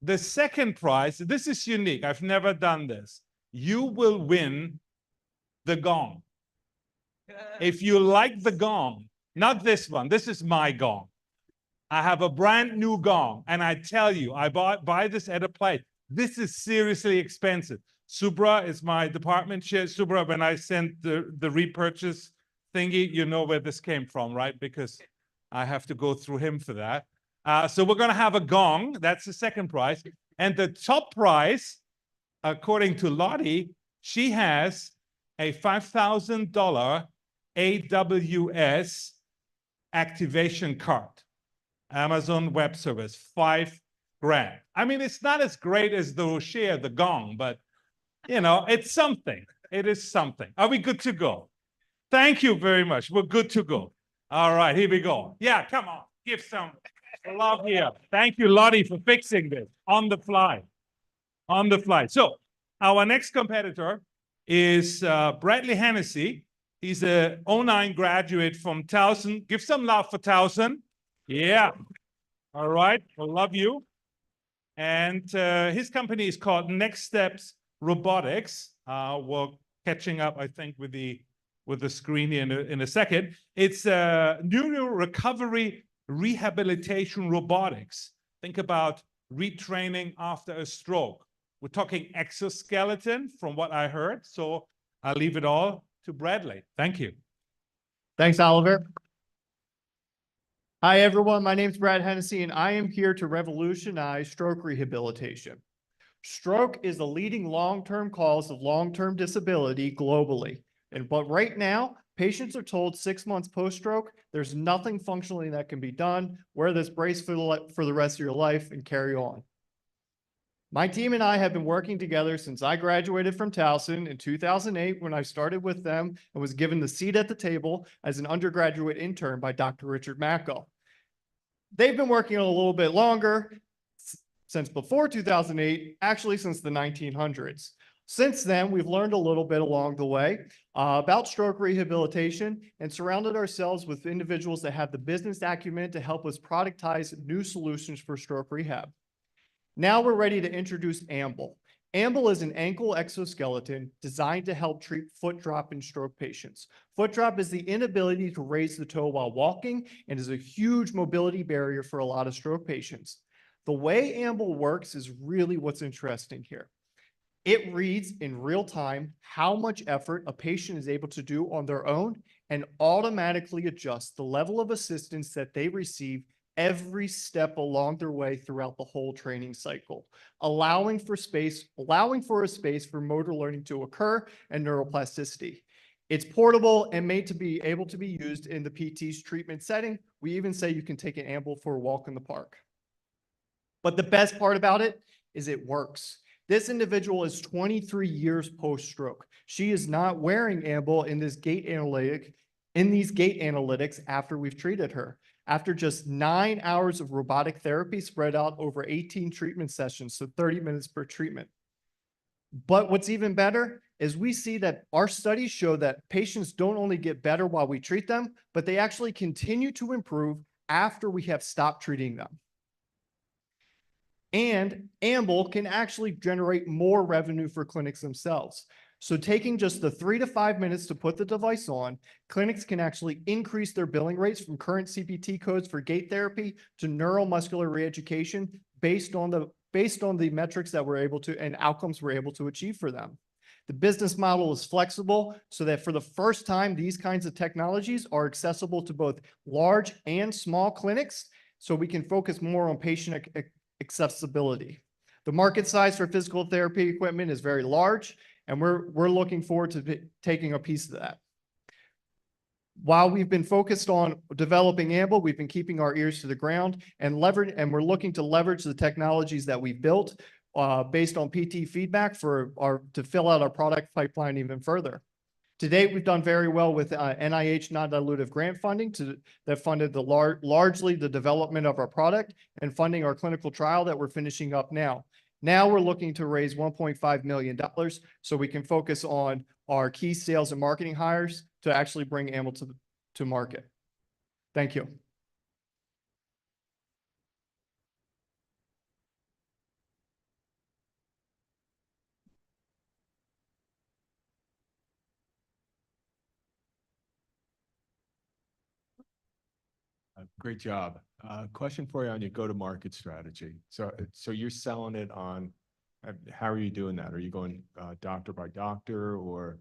The second prize, this is unique. I've never done this. You will win the gong. If you like the gong, not this one, this is my gong. I have a brand new gong, and I tell you, I buy this at a place. This is seriously expensive. Subra is my department chair. Subra, when I sent the repurchase thingy, you know where this came from, right? Because I have to go through him for that. So we're going to have a gong. That's the second prize. And the top prize, according to Lottie, she has a $5,000 AWS activation card. Amazon Web Service, $5,000. I mean, it's not as great as the Rocher, the gong, but you know, it's something. It is something. Are we good to go? Thank you very much. We're good to go. All right, here we go. Yeah, come on. Give some love here. Thank you, Lottie, for fixing this on the fly. On the fly. So our next competitor is Bradley Hennessy. He's a 09 graduate from Towson. Give some love for Towson. Yeah. All right. I love you. And his company is called Next Steps Robotics. We're catching up, I think, with the screen in a second. It's neuro recovery rehabilitation robotics. Think about retraining after a stroke. We're talking exoskeleton from what I heard. So I'll leave it all to Bradley. Thank you. Thanks, Oliver. Hi, everyone. My name is Brad Hennessy, and I am here to revolutionize stroke rehabilitation. Stroke is the leading long-term cause of long-term disability globally. But right now, patients are told 6 months post-stroke, there's nothing functionally that can be done. Wear this brace for the rest of your life and carry on. My team and I have been working together since I graduated from Towson in 2008 when I started with them and was given the seat at the table as an undergraduate intern by Dr. Richard Mackel. They've been working a little bit longer, since before 2008, actually since the 1900s. Since then, we've learned a little bit along the way about stroke rehabilitation and surrounded ourselves with individuals that have the business acumen to help us productize new solutions for stroke rehab. Now we're ready to introduce Amble. Amble is an ankle exoskeleton designed to help treat foot drop in stroke patients. Foot drop is the inability to raise the toe while walking and is a huge mobility barrier for a lot of stroke patients. The way Amble works is really what's interesting here. It reads in real time how much effort a patient is able to do on their own and automatically adjusts the level of assistance that they receive every step along their way throughout the whole training cycle, allowing for a space for motor learning to occur and neuroplasticity. It's portable and made to be able to be used in the PT's treatment setting. We even say you can take an Amble for a walk in the park. But the best part about it is it works. This individual is 23 years post-stroke. She is not wearing Amble in these gait analytics after we've treated her. After just 9 hours of robotic therapy spread out over 18 treatment sessions, so 30 minutes per treatment. But what's even better is we see that our studies show that patients don't only get better while we treat them, but they actually continue to improve after we have stopped treating them. And Amble can actually generate more revenue for clinics themselves. So taking just the 3 to 5 minutes to put the device on, clinics can actually increase their billing rates from current CPT codes for gait therapy to neuromuscular reeducation based on the metrics that we're able to and outcomes we're able to achieve for them. The business model is flexible so that for the first time, these kinds of technologies are accessible to both large and small clinics, so we can focus more on patient accessibility. The market size for physical therapy equipment is very large, and we're looking forward to taking a piece of that. While we've been focused on developing Amble, we've been keeping our ears to the ground and we're looking to leverage the technologies that we've built based on PT feedback to fill out our product pipeline even further. To date, we've done very well with NIH non-dilutive grant funding that funded largely the development of our product and funding our clinical trial that we're finishing up now. Now we're looking to raise $1.5 million so we can focus on our key sales and marketing hires to actually bring Amble to market. Thank you. Great job. Question for you on your go-to-market strategy. So you're selling it on, how are you doing that? Are you going doctor by doctor, or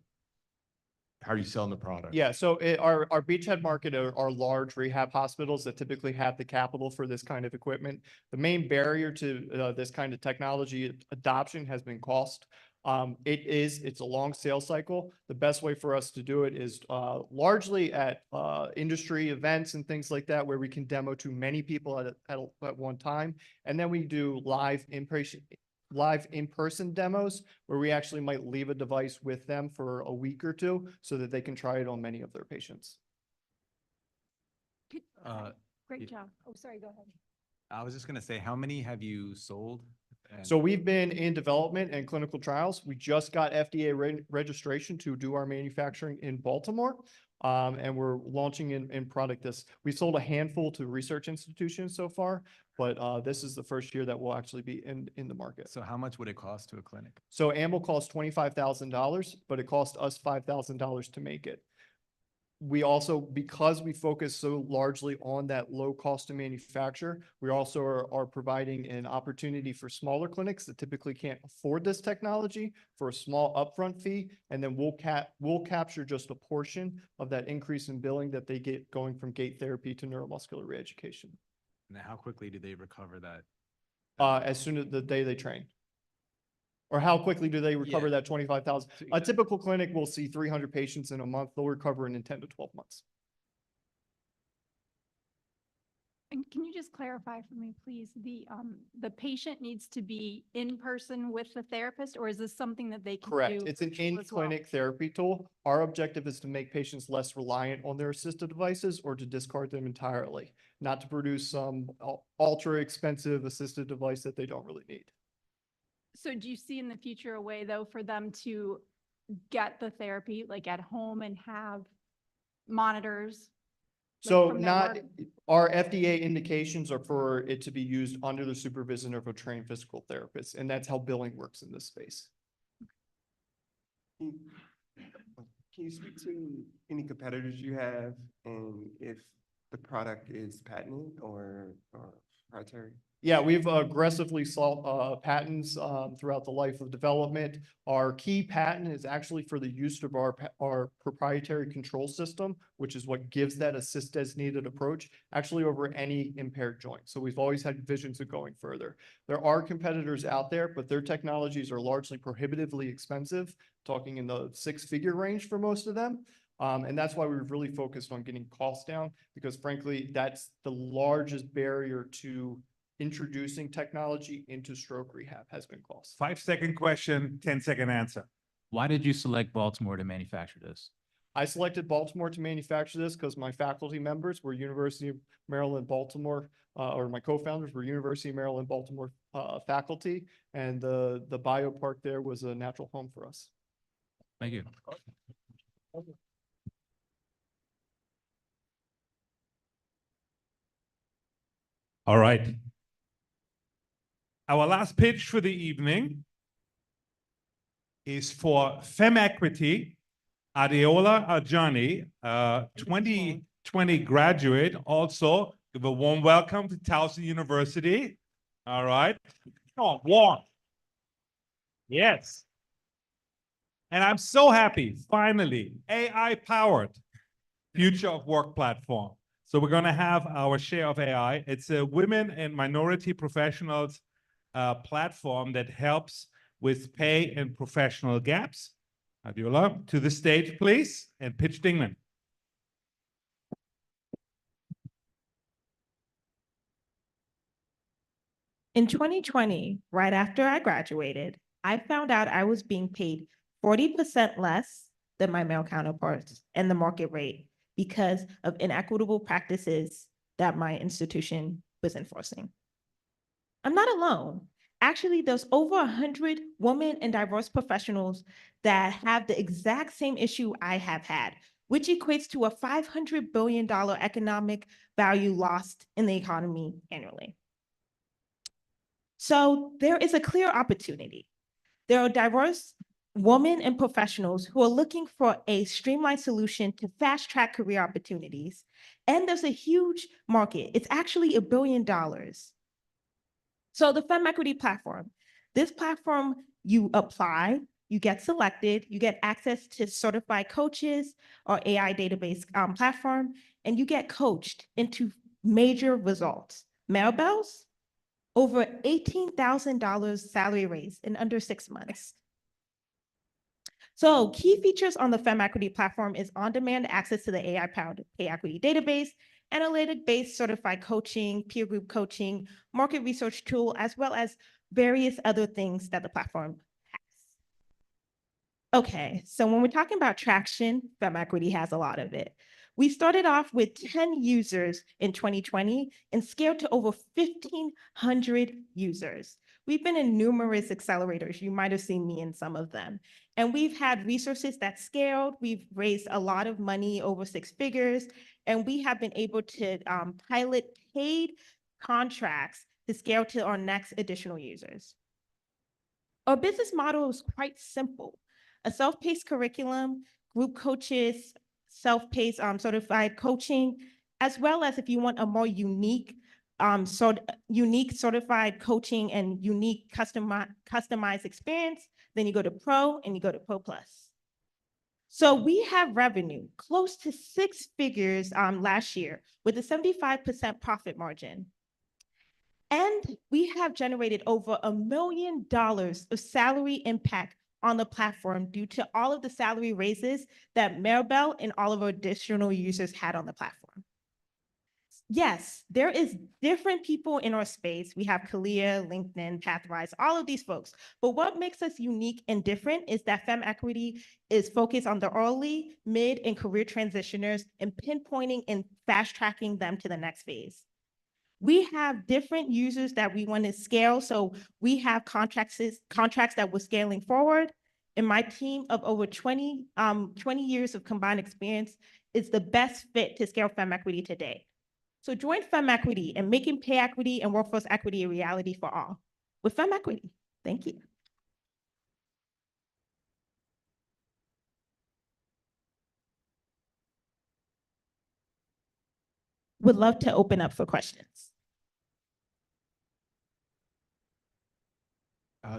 how are you selling the product? Yeah, so our beachhead market are large rehab hospitals that typically have the capital for this kind of equipment. The main barrier to this kind of technology adoption has been cost. It's a long sales cycle. The best way for us to do it is largely at industry events and things like that, where we can demo to many people at one time. And then we do live in-person demos where we actually might leave a device with them for a week or two so that they can try it on many of their patients. Great job. Oh, sorry, go ahead. I was just gonna say, how many have you sold? So we've been in development and clinical trials. We just got FDA registration to do our manufacturing in Baltimore. And we're launching in product this. We sold a handful to research institutions so far, but this is the first year that we'll actually be in the market. So how much would it cost to a clinic? So Amble costs $25,000, but it cost us $5,000 to make it. We also, because we focus so largely on that low cost to manufacture, we also are providing an opportunity for smaller clinics that typically can't afford this technology for a small upfront fee. And then we'll capture just a portion of that increase in billing that they get going from gait therapy to neuromuscular reeducation. And how quickly do they recover that? As soon as the day they train. Or how quickly do they recover that 25,000? A typical clinic will see 300 patients in a month. They'll recover in 10 to 12 months. And can you just clarify for me, please, the patient needs to be in person with the therapist, or is this something that they can do? Correct. It's an virtual as well? in-clinic therapy tool. Our objective is to make patients less reliant on their assistive devices or to discard them entirely, not to produce some ultra expensive assistive device that they don't really need. So do you see in the future a way, though, for them to get the therapy like at home and have monitors? like, So from their not, work? our FDA indications are for it to be used under the supervision of a trained physical therapist, and that's how billing works in this space. Can you speak to any competitors you have and if the product is patented or proprietary? Yeah, we've aggressively sought patents throughout the life of development. Our key patent is actually for the use of our proprietary control system, which is what gives that assist as needed approach, actually over any impaired joint. So we've always had visions of going further. There are competitors out there, but their technologies are largely prohibitively expensive, talking in the six-figure range for most of them. And that's why we've really focused on getting costs down, because frankly, that's the largest barrier to introducing technology into stroke rehab has been cost. 5-second question, 10-second answer. Why did you select Baltimore to manufacture this? I selected Baltimore to manufacture this because my faculty members were University of Maryland, Baltimore, or my co-founders were University of Maryland, Baltimore faculty, and the biopark there was a natural home for us. Thank you. All right. Our last pitch for the evening is for Fem Equity, Adeola Ajani, 2020 graduate. Also, give a warm welcome to Towson University. All right. Come on, warm. Yes. And I'm so happy, finally, AI-powered future of work platform. So we're going to have our share of AI. It's a women and minority professionals platform that helps with pay and professional gaps. Adeola, to the stage, please, and pitch Dingman. In 2020, right after I graduated, I found out I was being paid 40% less than my male counterparts and the market rate because of inequitable practices that my institution was enforcing. I'm not alone. Actually, there's over 100 women and diverse professionals that have the exact same issue I have had, which equates to a $500 billion economic value lost in the economy annually. So there is a clear opportunity. There are diverse women and professionals who are looking for a streamlined solution to fast track career opportunities. And there's a huge market. It's actually $1 billion. So the Fem Equity Platform, this platform, you apply, you get selected, you get access to certified coaches or AI database platform, and you get coached into major results. Maribel's over $18,000 salary raise in under 6 months. So key features on the Fem Equity Platform is on-demand access to the AI-powered pay equity database, analytic-based certified coaching, peer group coaching, market research tool, as well as various other things that the platform has. Okay, so when we're talking about traction, Fem Equity has a lot of it. We started off with 10 users in 2020 and scaled to over 1,500 users. We've been in numerous accelerators. You might have seen me in some of them. And we've had resources that scaled. We've raised a lot of money, over 6 figures, and we have been able to pilot paid contracts to scale to our next additional users. Our business model is quite simple. A self-paced curriculum, group coaches, self-paced certified coaching, as well as if you want a more unique certified coaching and unique customized experience, then you go to Pro and you go to Pro Plus. So we have revenue close to 6 figures last year with a 75% profit margin. And we have generated over $1 million of salary impact on the platform due to all of the salary raises that Maribel and all of our additional users had on the platform. Yes, there is different people in our space. We have Kalia, LinkedIn, Pathrise, all of these folks. But what makes us unique and different is that Fem Equity is focused on the early, mid, and career transitioners and pinpointing and fast tracking them to the next phase. We have different users that we want to scale. So we have contracts that we're scaling forward. And my team of over 20 years of combined experience is the best fit to scale Fem Equity today. So join Fem Equity and making pay equity and workforce equity a reality for all with Fem Equity. Thank you. Would love to open up for questions.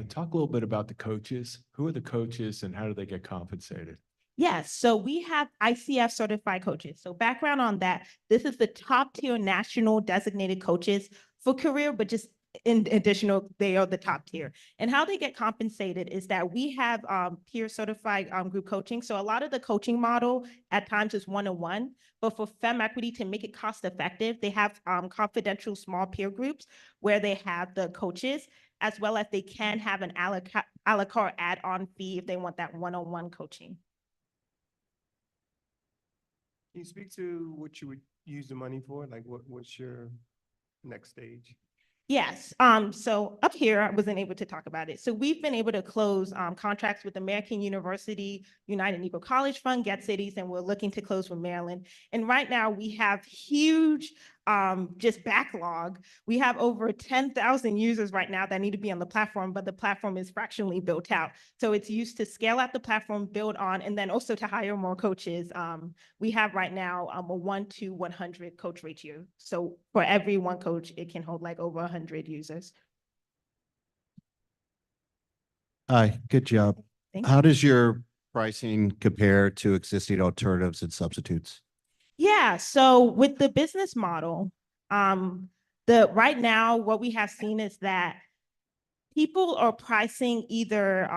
Talk a little bit about the coaches. Who are the coaches and how do they get compensated? Yes, so we have ICF certified coaches. So background on that, this is the top tier national designated coaches for career, but just in additional, they are the top tier. And how they get compensated is that we have peer certified group coaching. So a lot of the coaching model at times is one-on-one, but for Fem Equity to make it cost effective, they have confidential small peer groups where they have the coaches, as well as they can have an a la carte add-on fee if they want that one-on-one coaching. Can you speak to what you would use the money for? Like what's your next stage? Yes, so up here, I wasn't able to talk about it. So we've been able to close contracts with American University, United Negro College Fund, Get Cities, and we're looking to close with Maryland. And right now we have huge just backlog. We have over 10,000 users right now that need to be on the platform, but the platform is fractionally built out. So it's used to scale out the platform, build on, and then also to hire more coaches. We have right now a 1-to-100 coach ratio. So for every one coach, it can hold like over 100 users. Hi, good job. Thank How does your pricing compare to existing alternatives and substitutes? Yeah, so with the business model, right now what we have seen is that people are pricing either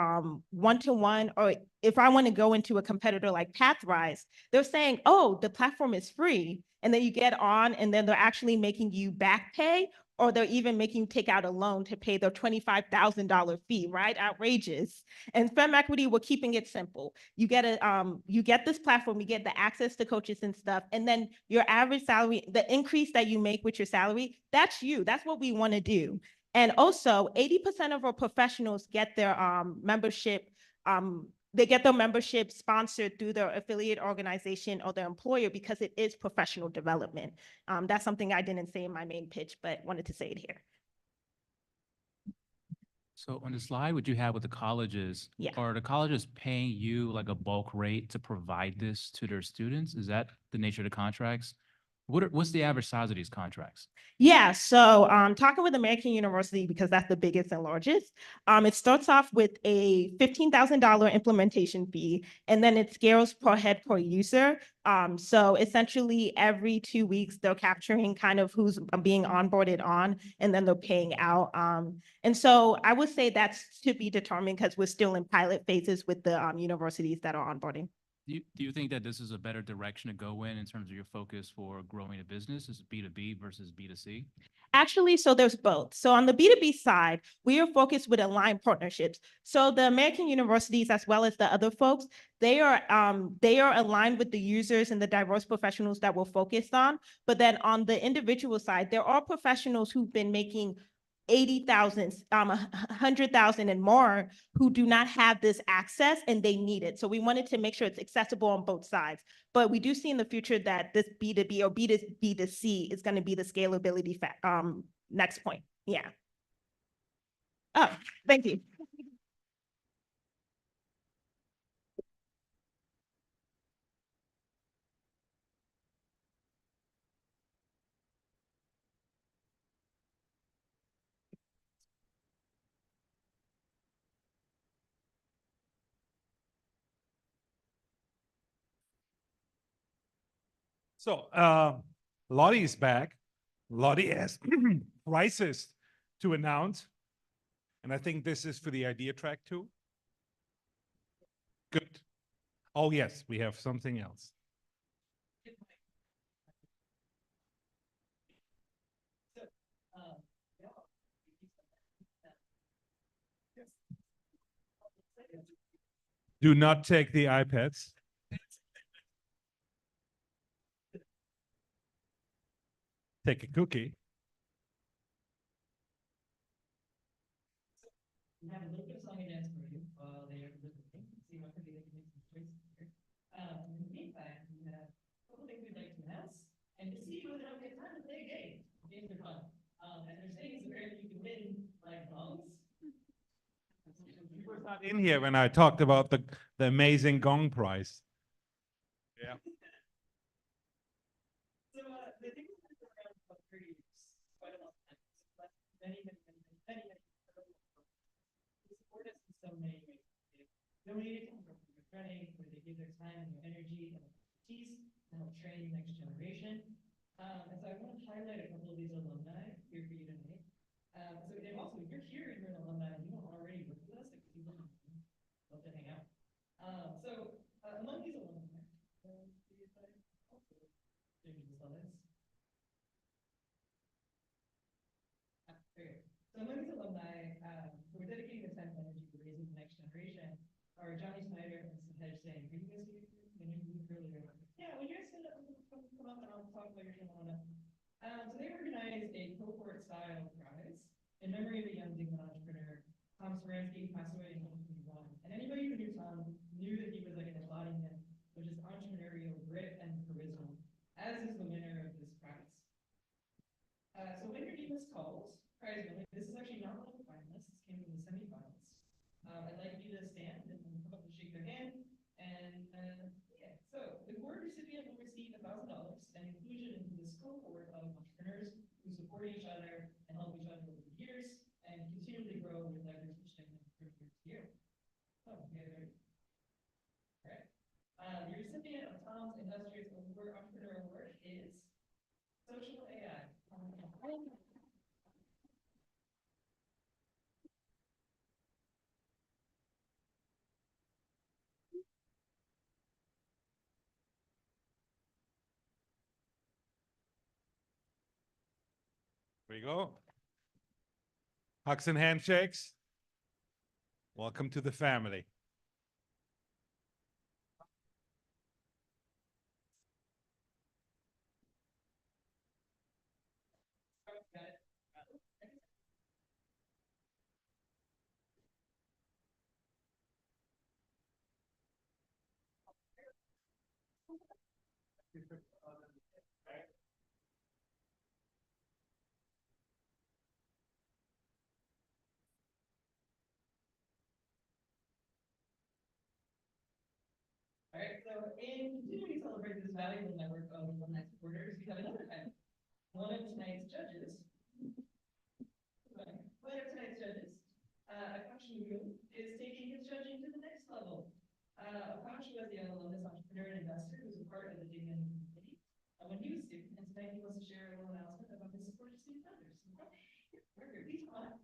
one-to-one, or if I want to go into a competitor like Pathrise, they're saying, oh, the platform is free. And then you get on and then they're actually making you back pay, or they're even making you take out a loan to pay their $25,000 fee, right? Outrageous. And Fem Equity, we're keeping it simple. You get this platform, you get the access to coaches and stuff, and then your average salary, the increase that you make with your salary, that's you. That's what we want to do. And also 80% of our professionals get their membership, they get their membership sponsored through their affiliate organization or their employer because it is professional development. That's something I didn't say in my main pitch, but wanted to say it here. So on the slide, what you have with the colleges, Yeah. are the colleges paying you like a bulk rate to provide this to their students? Is that the nature of the contracts? What's the average size of these contracts? Yeah, so talking with American University, because that's the biggest and largest, it starts off with a $15,000 implementation fee, and then it scales per head per user. So essentially every 2 weeks, they're capturing kind of who's being onboarded on, and then they're paying out. And so I would say that's to be determined because we're still in pilot phases with the universities that are onboarding. Do you think that this is a better direction to go in terms of your focus for growing a business? Is it B2B versus B2C? Actually, so there's both. So on the B2B side, we are focused with aligned partnerships. So the American universities, as well as the other folks, they are aligned with the users and the diverse professionals that we're focused on. But then on the individual side, there are professionals who've been making 80,000, 100,000 and more who do not have this access and they need it. So we wanted to make sure it's accessible on both sides. But we do see in the future that this B2B or B2C is going to be the scalability next point. Yeah. Oh, thank you. So, Lottie is back. Lottie has prices to announce. And I think this is for the idea track too. Good. Oh, yes, we have something else. Do not take the iPads. Take a cookie. We have a little bit of song and dance for you while they are listening. See what could be the choices here. In the meantime, we have a couple things we'd like to announce and to see whether or not we have time to play a game. Games are fun. And there's things apparently you can win, like gongs. You were not in here when I talked about the amazing gong prize. Yeah. So the thing is that around for quite a long time. Many support us in so many ways. They donate running, where they give their time and their energy and expertise to help train the next generation. And so I want to highlight a couple of these alumni here for you tonight. So and also, if you're here and you're an alumni and you don't already work with us, like people love to hang out. Among these alumni, So among these alumni, who are dedicating their time and energy to raising the next generation are Johnny Snyder and Sahej Singh. Are you guys here? Earlier? Yeah, well, you guys come up and I'll talk about your team. So they organized a cohort style prize in memory of a young Dingman entrepreneur. Tom Saransky passed away in 2021. And anybody who knew Tom knew that he was like an embodiment of just entrepreneurial grit and charisma, as is the winner of this prize. So when your name is called, prize winner, this is actually not one of the finalists, this came from the semifinals. I'd like you to stand and come up and shake their hand. And yeah, so the award recipient will receive $1,000 and inclusion into this cohort of entrepreneurs who support each other and help each other over the years and continually grow with leverage each and every year. Oh, yeah, there. All right. The recipient of Tom's Industrious Entrepreneur Award is Social AI. Here we go. Hugs and handshakes. Welcome to the family. All right, so in continuing to celebrate this valuable network of alumni supporters, we have another event. One of tonight's judges, Akash Mugu, is taking his judging to the next level. Akash was the alumnus entrepreneur and investor who was a part of the Dingman community when he was a student, and tonight he wants to share a little announcement about his support of student founders. Akash, please come on.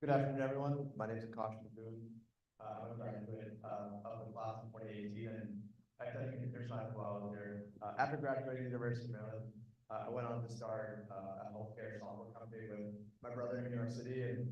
Good afternoon, everyone. My name is Akash Magoon. I'm a graduate of the class of 2018, and I studied computer science while I was there. After graduating University of Maryland, I went on to start a healthcare software company with my brother in New York City, and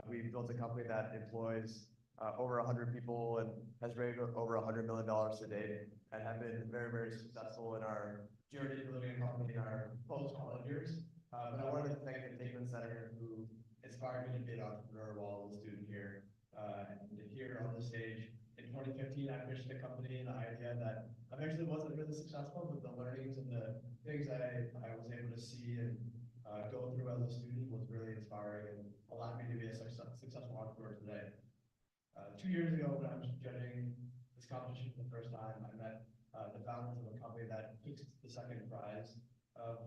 we built a company that employs over 100 people and has raised over $100 million to date, and have been very, very successful in our journey building a company in our post-college years. But I wanted to thank the Dingman Center, who inspired me to be an entrepreneur while I was a student here. And here on the stage in 2015, I pitched a company and an idea that eventually wasn't really successful, but the learnings and the things that I was able to see and go through as a student was really inspiring and allowed me to be a successful entrepreneur today. 2 years ago, when I was judging this competition for the first time, I met the founders of a company that took the second prize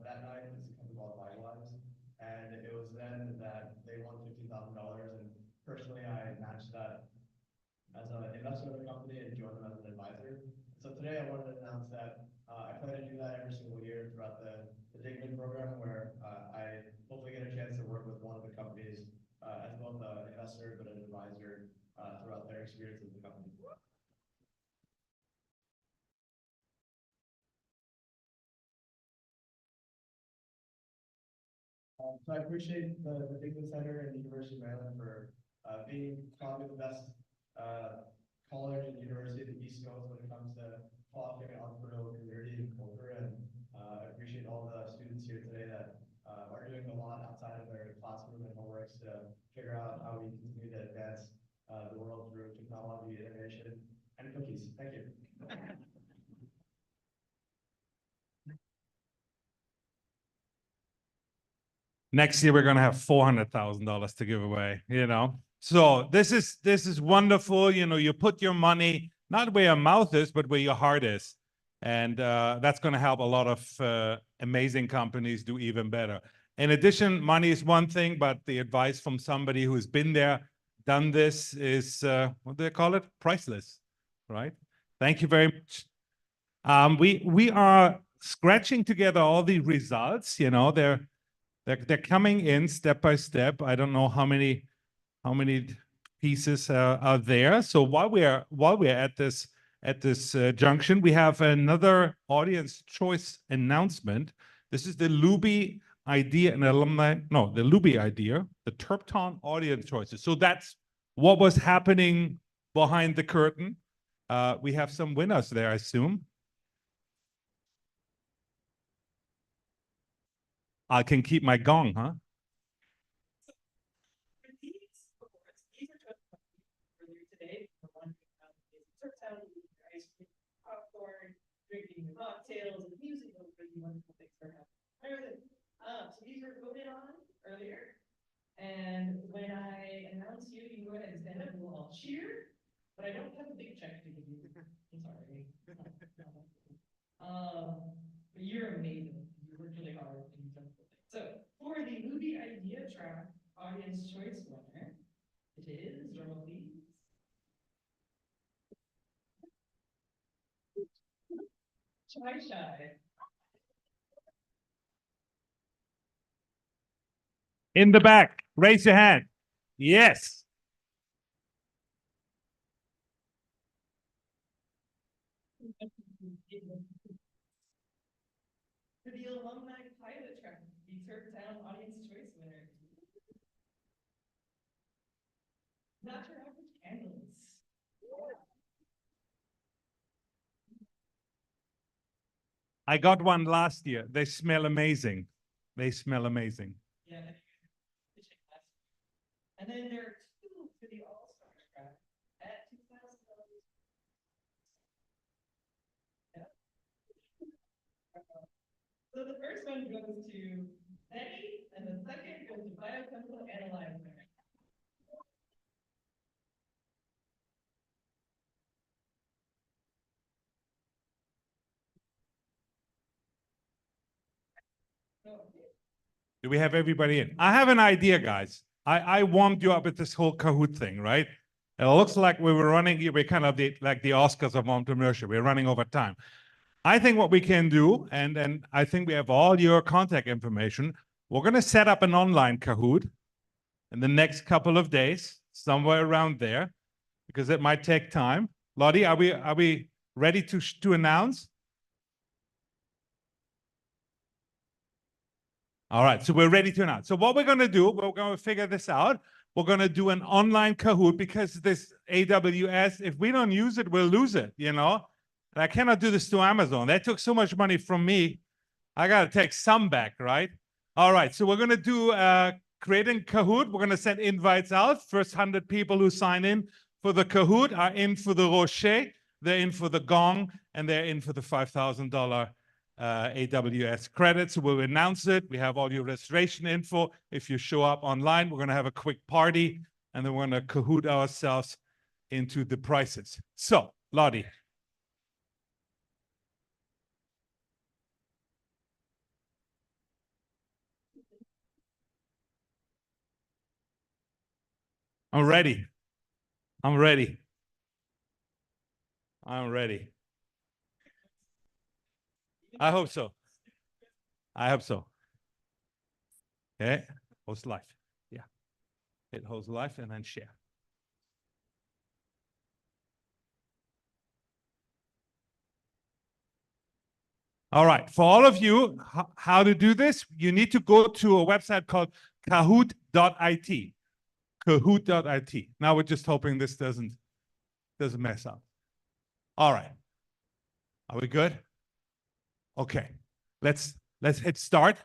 that night. It's a company called Vitalize. And it was then that they won $15,000, and personally I matched that as an investor of the company and joined them as an advisor. So today I wanted to announce that I plan to do that every single year throughout the Dingman program, where I hopefully get a chance to work with one of the companies as both an investor but an advisor throughout their experience with the company. So I appreciate the Dingman Center and the University of Maryland for being probably the best college and university of the East Coast when it comes to fostering an entrepreneurial community and culture. And I appreciate all the students here today that are doing a lot outside of their classroom and homeworks to figure out how we continue to advance the world through technology, innovation, and cookies. Thank you. Next year, we're going to have $400,000 to give away, you know? So this is wonderful. You know, you put your money, not where your mouth is, but where your heart is. And that's going to help a lot of amazing companies do even better. In addition, money is one thing, but the advice from somebody who's been there, done this is, what do they call it? Priceless, right? Thank you very much. We are scratching together all the results, you know, they're coming in step by step. I don't know how many pieces are there. So while we're at this junction, we have another audience choice announcement. This is the Luby idea and alumni. No, the Luby idea, the Terpton audience choices. So that's what was happening behind the curtain. We have some winners there, I assume. I can keep my gong, huh? These are just earlier today. The one ice cream, popcorn, drinking cocktails, and music. Really wonderful things are happening. So these were voted on earlier, and when I announce you, you go ahead and stand up, and we'll all cheer. But I don't have a big check to give you. I'm sorry. But you're amazing. You worked really hard. So for the movie idea track audience choice winner, it is drum please. Shy. In the back, raise your hand. Yes. For the alumni pilot track, the Turktown audience choice winner. Not your average candles. I got one last year. They smell amazing. They smell amazing. Yeah. And then there are two for the all-star track at $2,000. Yeah. So the first one goes to Betty And the second goes to biochemical analyzer. Do we have everybody in? I have an idea, guys. I warmed you up with this whole Kahoot thing, right? It looks like we were running, we're kind of like the Oscars of entrepreneurship. We're running over time. I think what we can do, and I think we have all your contact information. We're going to set up an online Kahoot in the next couple of days, somewhere around there, because it might take time. Lottie, are we ready to announce? All right, so we're ready to announce. So what we're going to do, we're going to figure this out. We're going to do an online Kahoot because this AWS, if we don't use it, we'll lose it, you know? And I cannot do this to Amazon. They took so much money from me. I got to take some back, right? All right, so we're going to do creating Kahoot. We're going to send invites out. First 100 people who sign in for the Kahoot are in for the Rocher, they're in for the Gong, and they're in for the $5,000 AWS credits. We'll announce it. We have all your registration info. If you show up online, we're going to have a quick party, and then we're going to Kahoot ourselves into the prices. So, Lottie. I'm ready. I'm ready. I'm ready. I hope so. I hope so. Okay. Host live. Yeah. Hit host live and then share. All right. For all of you, how to do this, you need to go to a website called kahoot.it. Kahoot.it. Now we're just hoping this doesn't mess up. All right. Are we good? Okay. Let's hit start.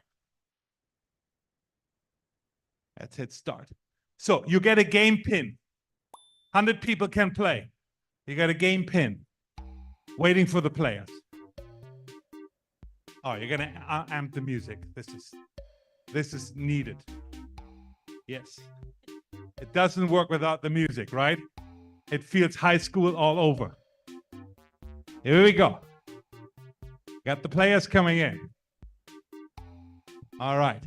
Let's hit start. So you get a game pin. 100 people can play. You got a game pin waiting for the players. Oh, you're gonna amp the music. This is needed. Yes. It doesn't work without the music, right? It feels high school all over. Here we go. Got the players coming in. All right.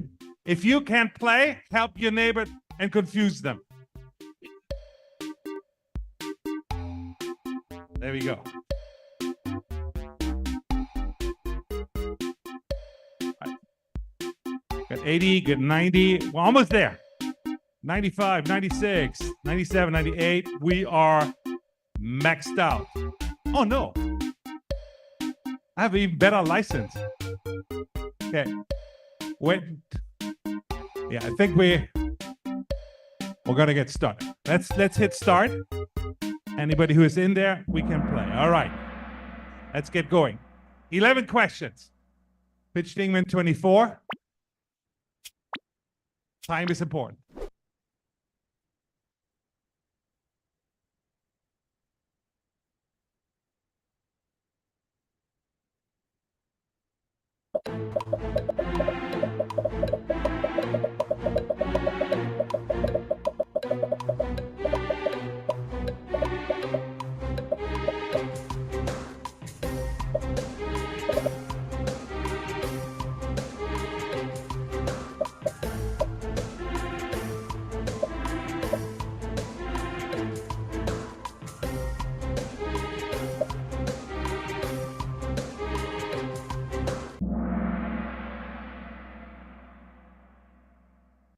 If you can't play, help your neighbor and confuse them. There we go. Right. Got 80, got 90. We're almost there. 95, 96, 97, 98. We are maxed out. Oh, no. I have an even better license. Okay. Wait. Yeah, I think we're gonna get started. Let's hit start. Anybody who is in there, we can play. All right. Let's get going. 11 questions. Pitch Dingman 24. Time is important.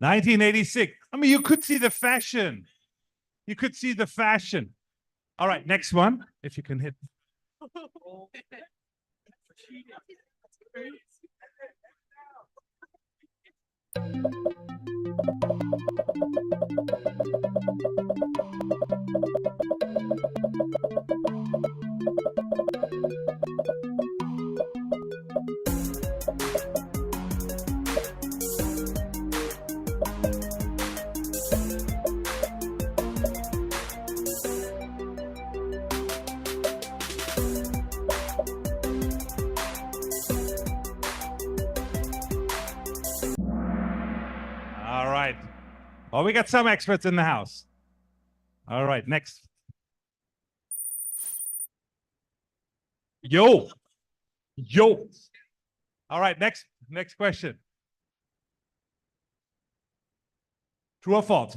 $1986. I mean, you could see the fashion. You could see the fashion. All right, next one. If you can hit. Oh, we got some experts in the house. All right, next. Yo. All right, next question. True or false?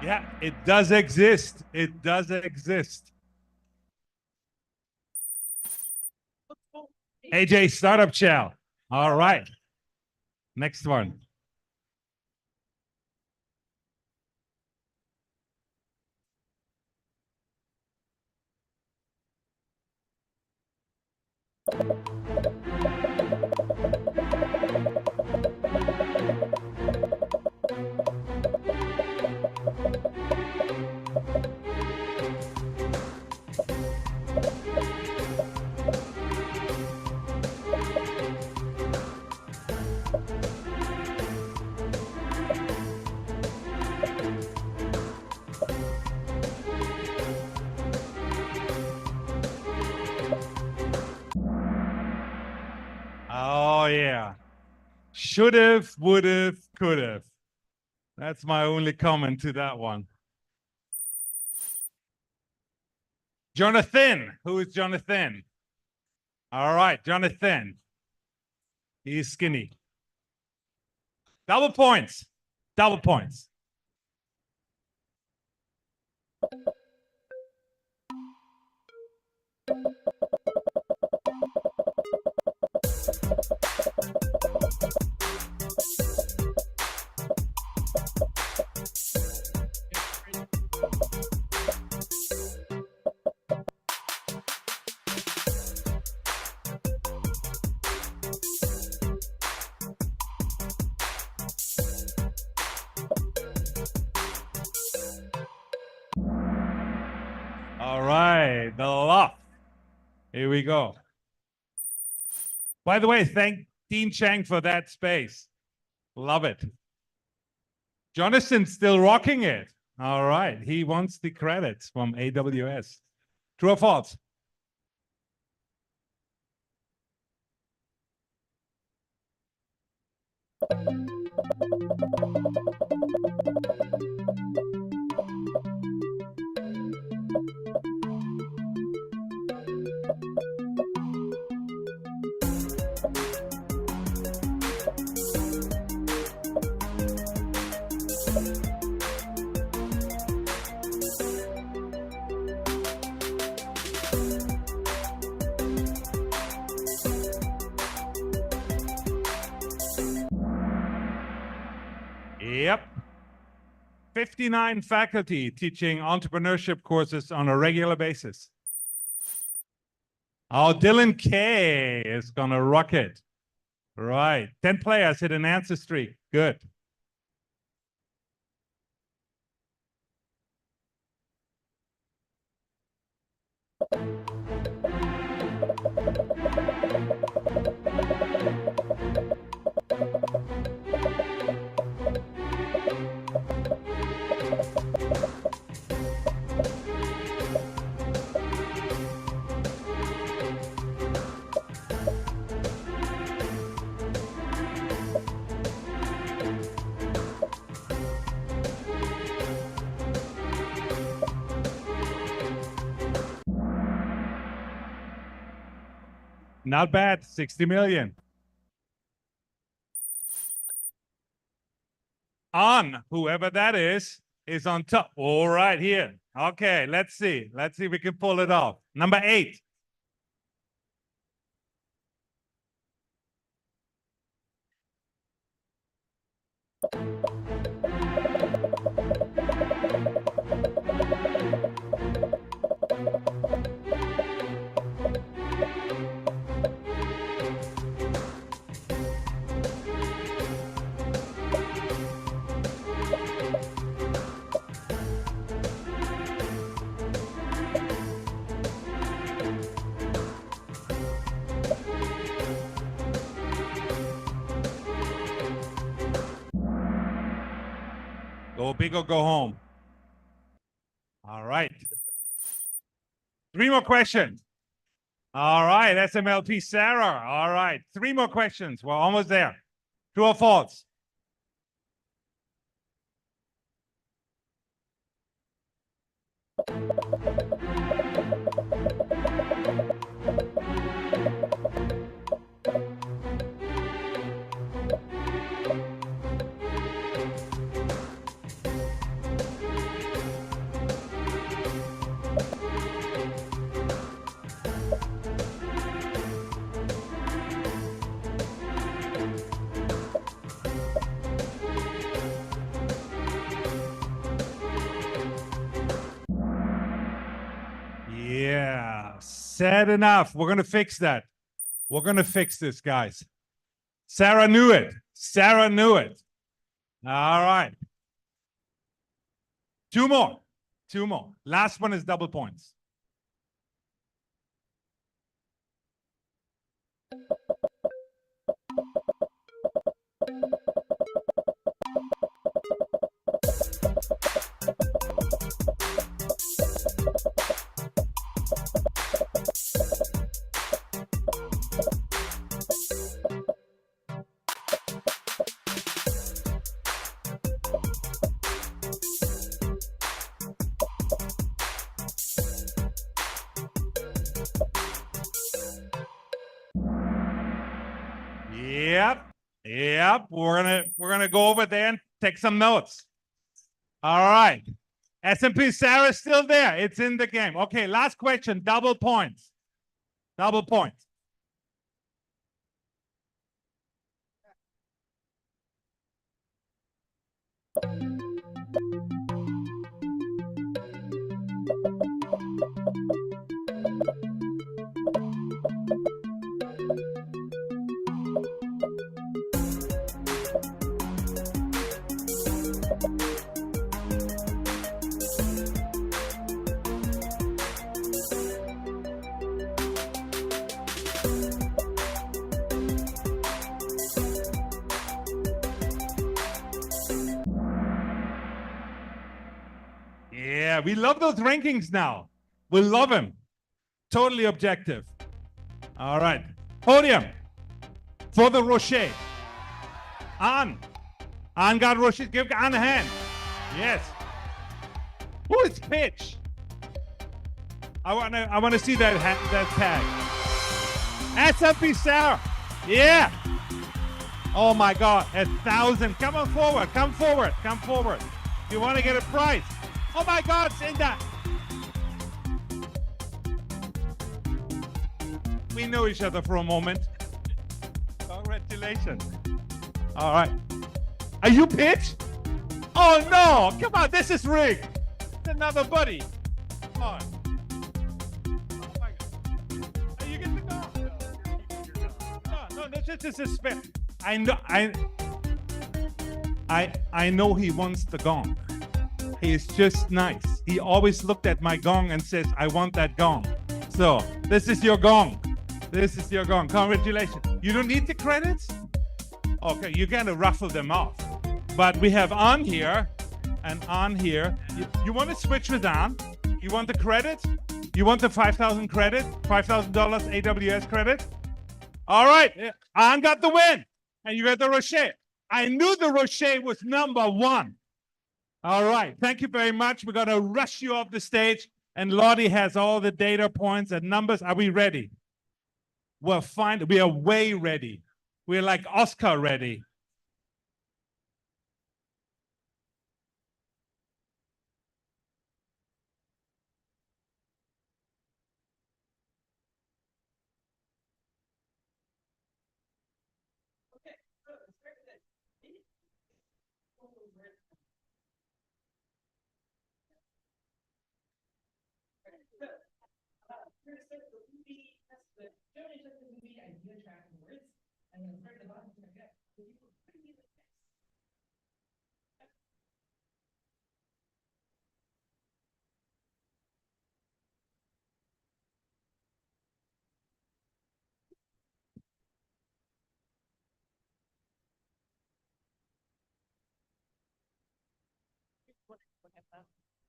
Yeah, it does exist. It does exist. AJ, Startup Chow. All right. Next one. Oh, yeah. Should've, would've, could've. That's my only comment to that one. Jonathan. Who is Jonathan? All right, Jonathan. He's skinny. Double points. Double points. All right, the loft. Here we go. By the way, thank Dean Chang for that space. Love it. Jonathan's still rocking it. All right, he wants the credits from AWS. True or false? Yep. 59 faculty teaching entrepreneurship courses on a regular basis. Oh, Dylan K is gonna rock it. Right. 10 players hit an answer streak. Good. Not bad, 60 million. On, whoever that is on top. All right, here. Okay, let's see. Let's see if we can pull it off. Number 8. we go home. All right. 3 more questions. All right, SMLP Sarah. All right, 3 more questions. We're almost there. True or false? Yeah, sad enough. We're going to fix that. We're going to fix this, guys. Sarah knew it. Sarah knew it. All right. 2 more. 2 more. Last one is double points. Yep. Yep. We're gonna go over there and take some notes. All right. S&P Sarah's still there. It's in the game. Okay, last question. Double points. Double points. Yeah, we love those rankings now. We love them. Totally objective. All right. Podium for the Rocher. On got Rocher. Give on a hand. Yes. Who is pitch? I wanna see that tag. S&P Sarah. Yeah. Oh my God, 1,000. Come on forward. Come forward. Come forward. You want to get a prize? Oh my God, Cinda. We know each other for a moment. Congratulations. All right. Are you pitch? Oh no, come on, this is rigged. It's another buddy. Come on. Oh my God. Are you getting the go? No, this is fair. I know he wants the gong. He is just nice. He always looked at my gong and says, I want that gong. So this is your gong. This is your gong. Congratulations. You don't need the credits? Okay, you're gonna ruffle them off. But we have on here and on here. You want to switch with on? You want the credit? You want the 5,000 credit? $5,000 AWS credit? All right, on got the win. And you got the Rocher. I knew the Rocher was #1. All right, thank you very much. We're gonna rush you off the stage, and Lottie has all the data points and numbers. Are we ready? We're fine. We are way ready. We're like Oscar ready.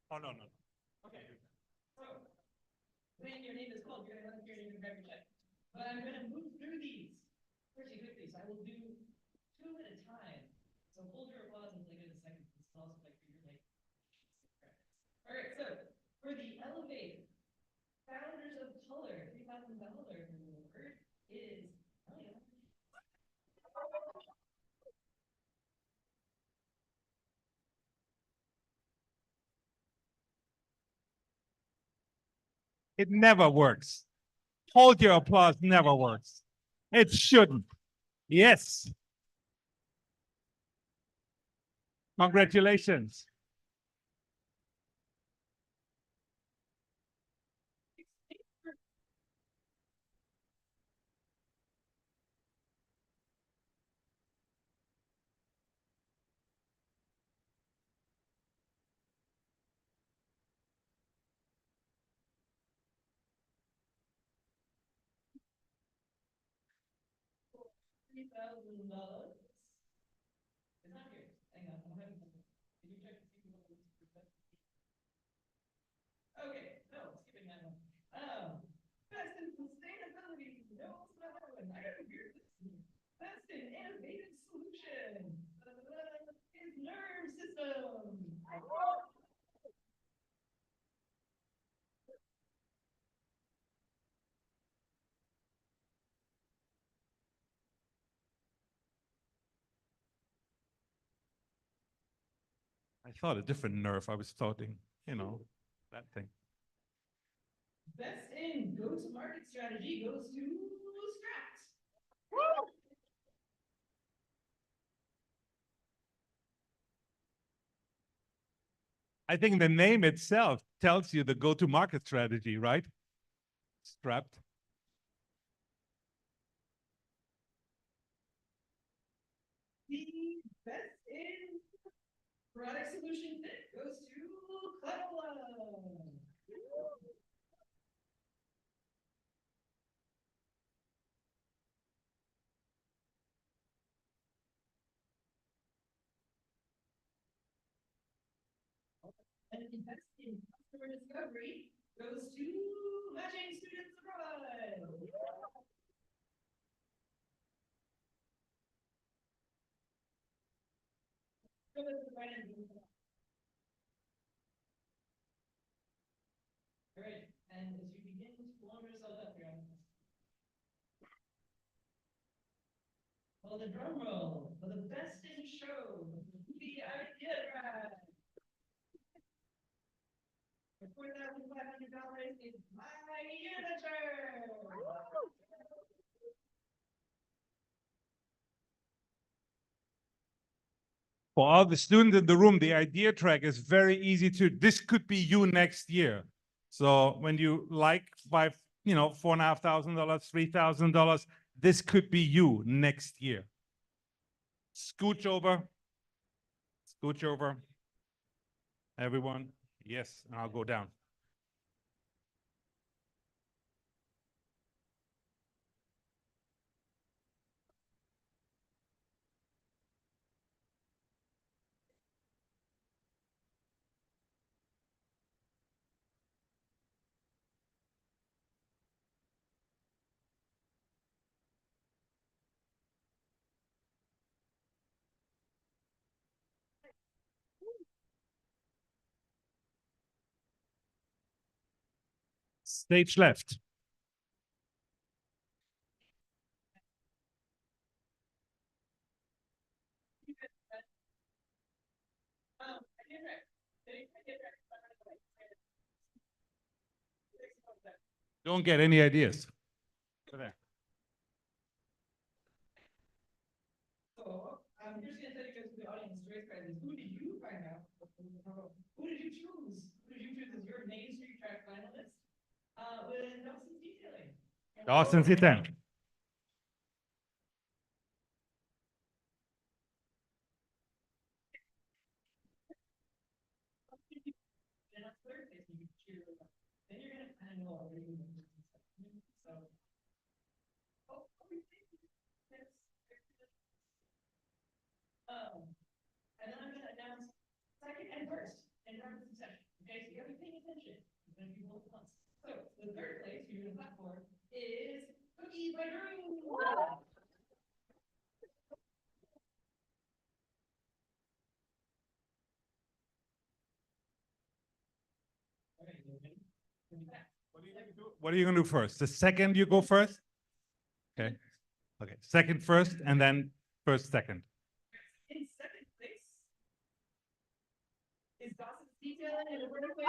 Oh, no, no. Okay. So, when your name is called, you're gonna hear your name and grab your check. But I'm gonna move through these pretty quickly, so I will do two at a time. So hold your applause until I get a second. This is also like for your like. All right, so for the elevator, founders of color, $3,000 reward is. It never works. Hold your applause never works. It shouldn't. Yes. Congratulations. $3,000. It's not here. Hang on, I'm having something. Can you check to see what it is? Okay, no, skipping that one. Best in sustainability. No, it's not that one. I gotta hear this. Best in innovative solution. Is nerve system. I thought a different nerve. I was starting, that thing. Best in go-to-market strategy goes to Scraps. I think the name itself tells you the go-to-market strategy, right? Strapped. The best in product solution fit goes to Clevola. And the best in customer discovery goes to Matching Students Abroad. Go to the right end. All right, and as you begin to warm yourself up here, well, the drum roll for the best in show, the idea drive. For $4,500 is my signature. For all the students in the room, the idea track is very easy to, this could be you next year. So when you like $4,500, $3,000, this could be you next year. Scooch over. Scooch over. Everyone. Yes, and I'll go down. Stage left. Don't get any ideas. Go there. So I'm just gonna tell you guys to the audience, raise prizes. Who did you find out? Who did you choose? Who did you choose as your Main Street Track finalist? With Dawson's Detailing. Dawson's Detailing. And on third place, you cheer them up. Then you're gonna kind of know already. So. And then I'm gonna announce second and first in rapid succession. Okay, gonna do both at once. So the third place you're gonna clap for is Cookies by Drew. What are you gonna do first? The second you go first? Okay. Okay, second first and then first second. In second place is Gossip Detailing and the British Way.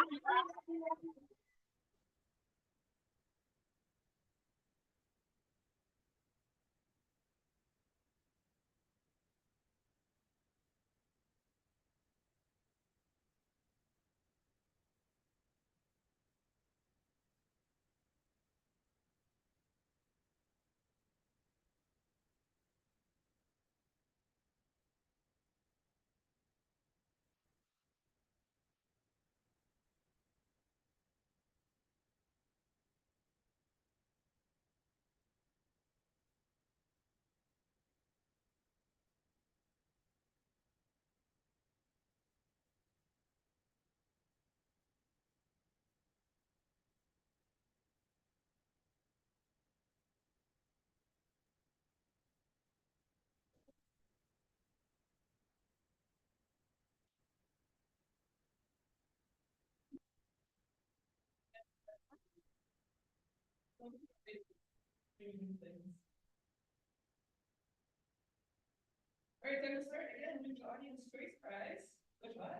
All right, time to start again with the audience choice prize, which was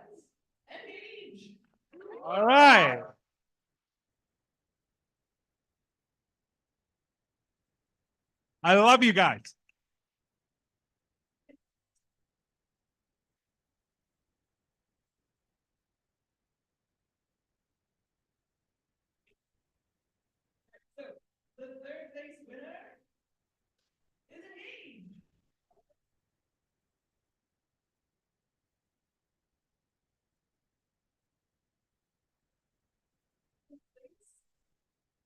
Engage. All right. I love you guys. So the third place winner is Engage.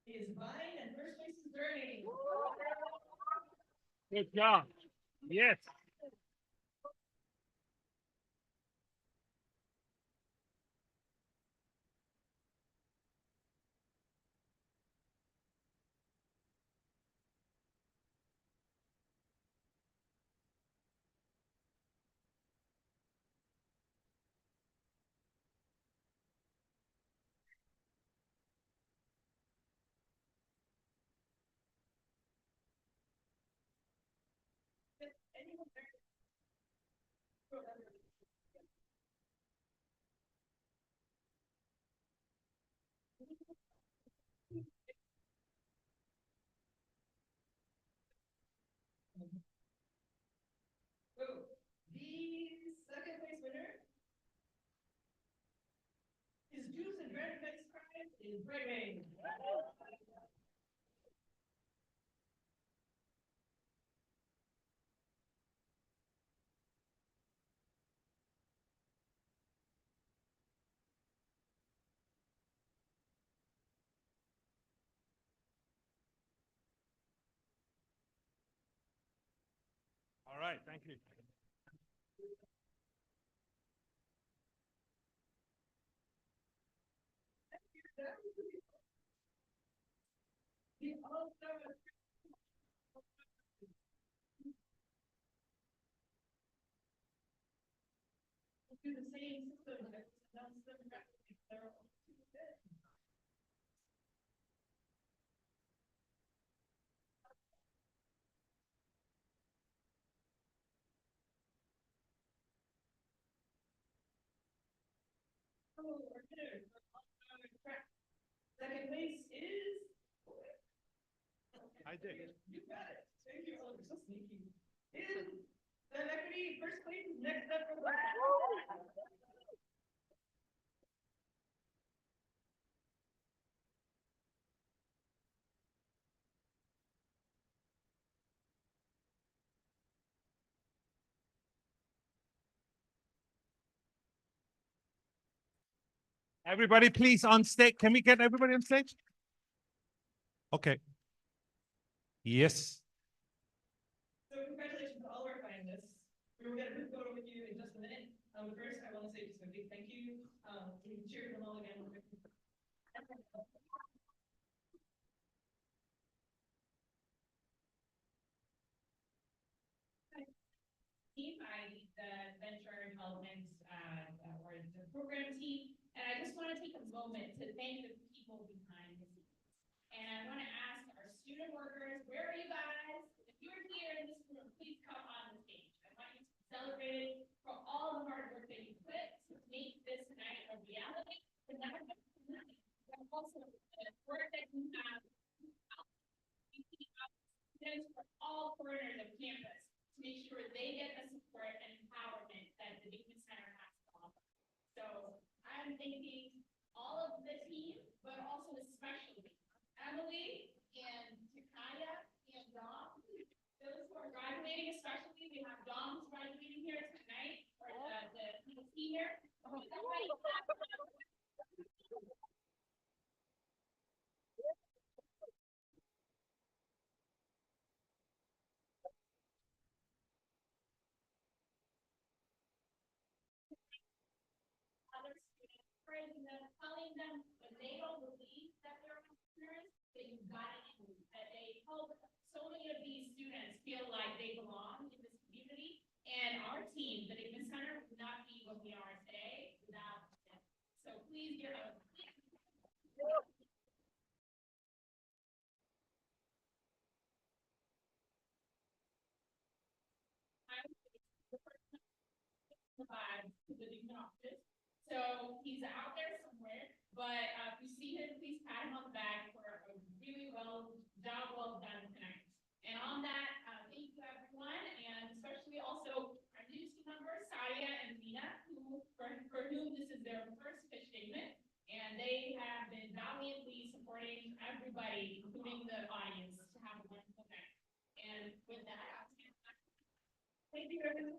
Is Vine and first place is Journey. Good job. Yes. Anyone there? So the second place winner is Juice and Dread Face Prize in Brightway. All right, thank you. The all-star do the same system that announce them rapidly. They're all too good. Oh, our winner for all-star track. Second place is. I did. You got it. Thank you. Oh, you're so sneaky. Is the equity first place is next up for. Everybody, please on stage. Can we get everybody on stage? Okay. Yes. So congratulations to all our finalists. We will get a group photo with you in just a minute. But first, I want to say just a big thank you. We cheer them all again. moment to thank the people behind the scenes. And I want to ask our student workers, where are you guys? If you're here in this room, please come on the stage. I want you to be celebrated for all the hard work that you put to make this night a reality. But not just tonight, but also the work that you have students from all corners of campus to make sure they get the support and empowerment that the Dingman Center has to offer. So I'm thanking all of the team, but also especially Emily and Takaya and Dom. Those who are graduating, especially, we have Dom who's graduating here tonight, or the senior. Other students, praising them, telling them when they don't believe that they're entrepreneurs, that you got it in you, that they help so many of these students feel like they belong in this community. And our team, the Dingman Center, would not be what we are today without them. So please give a to the Dingman office. So he's out there somewhere, but if you see him, please pat him on the back for a really job well done tonight. And on that, thank you everyone, and especially also our new team members, Sadia and Lena, for whom this is their first pitch statement. And they have been valiantly supporting everybody, including the audience, to have a wonderful night. And with that, thank you everyone.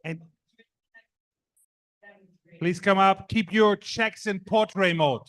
And please come up, keep your checks in portrait mode.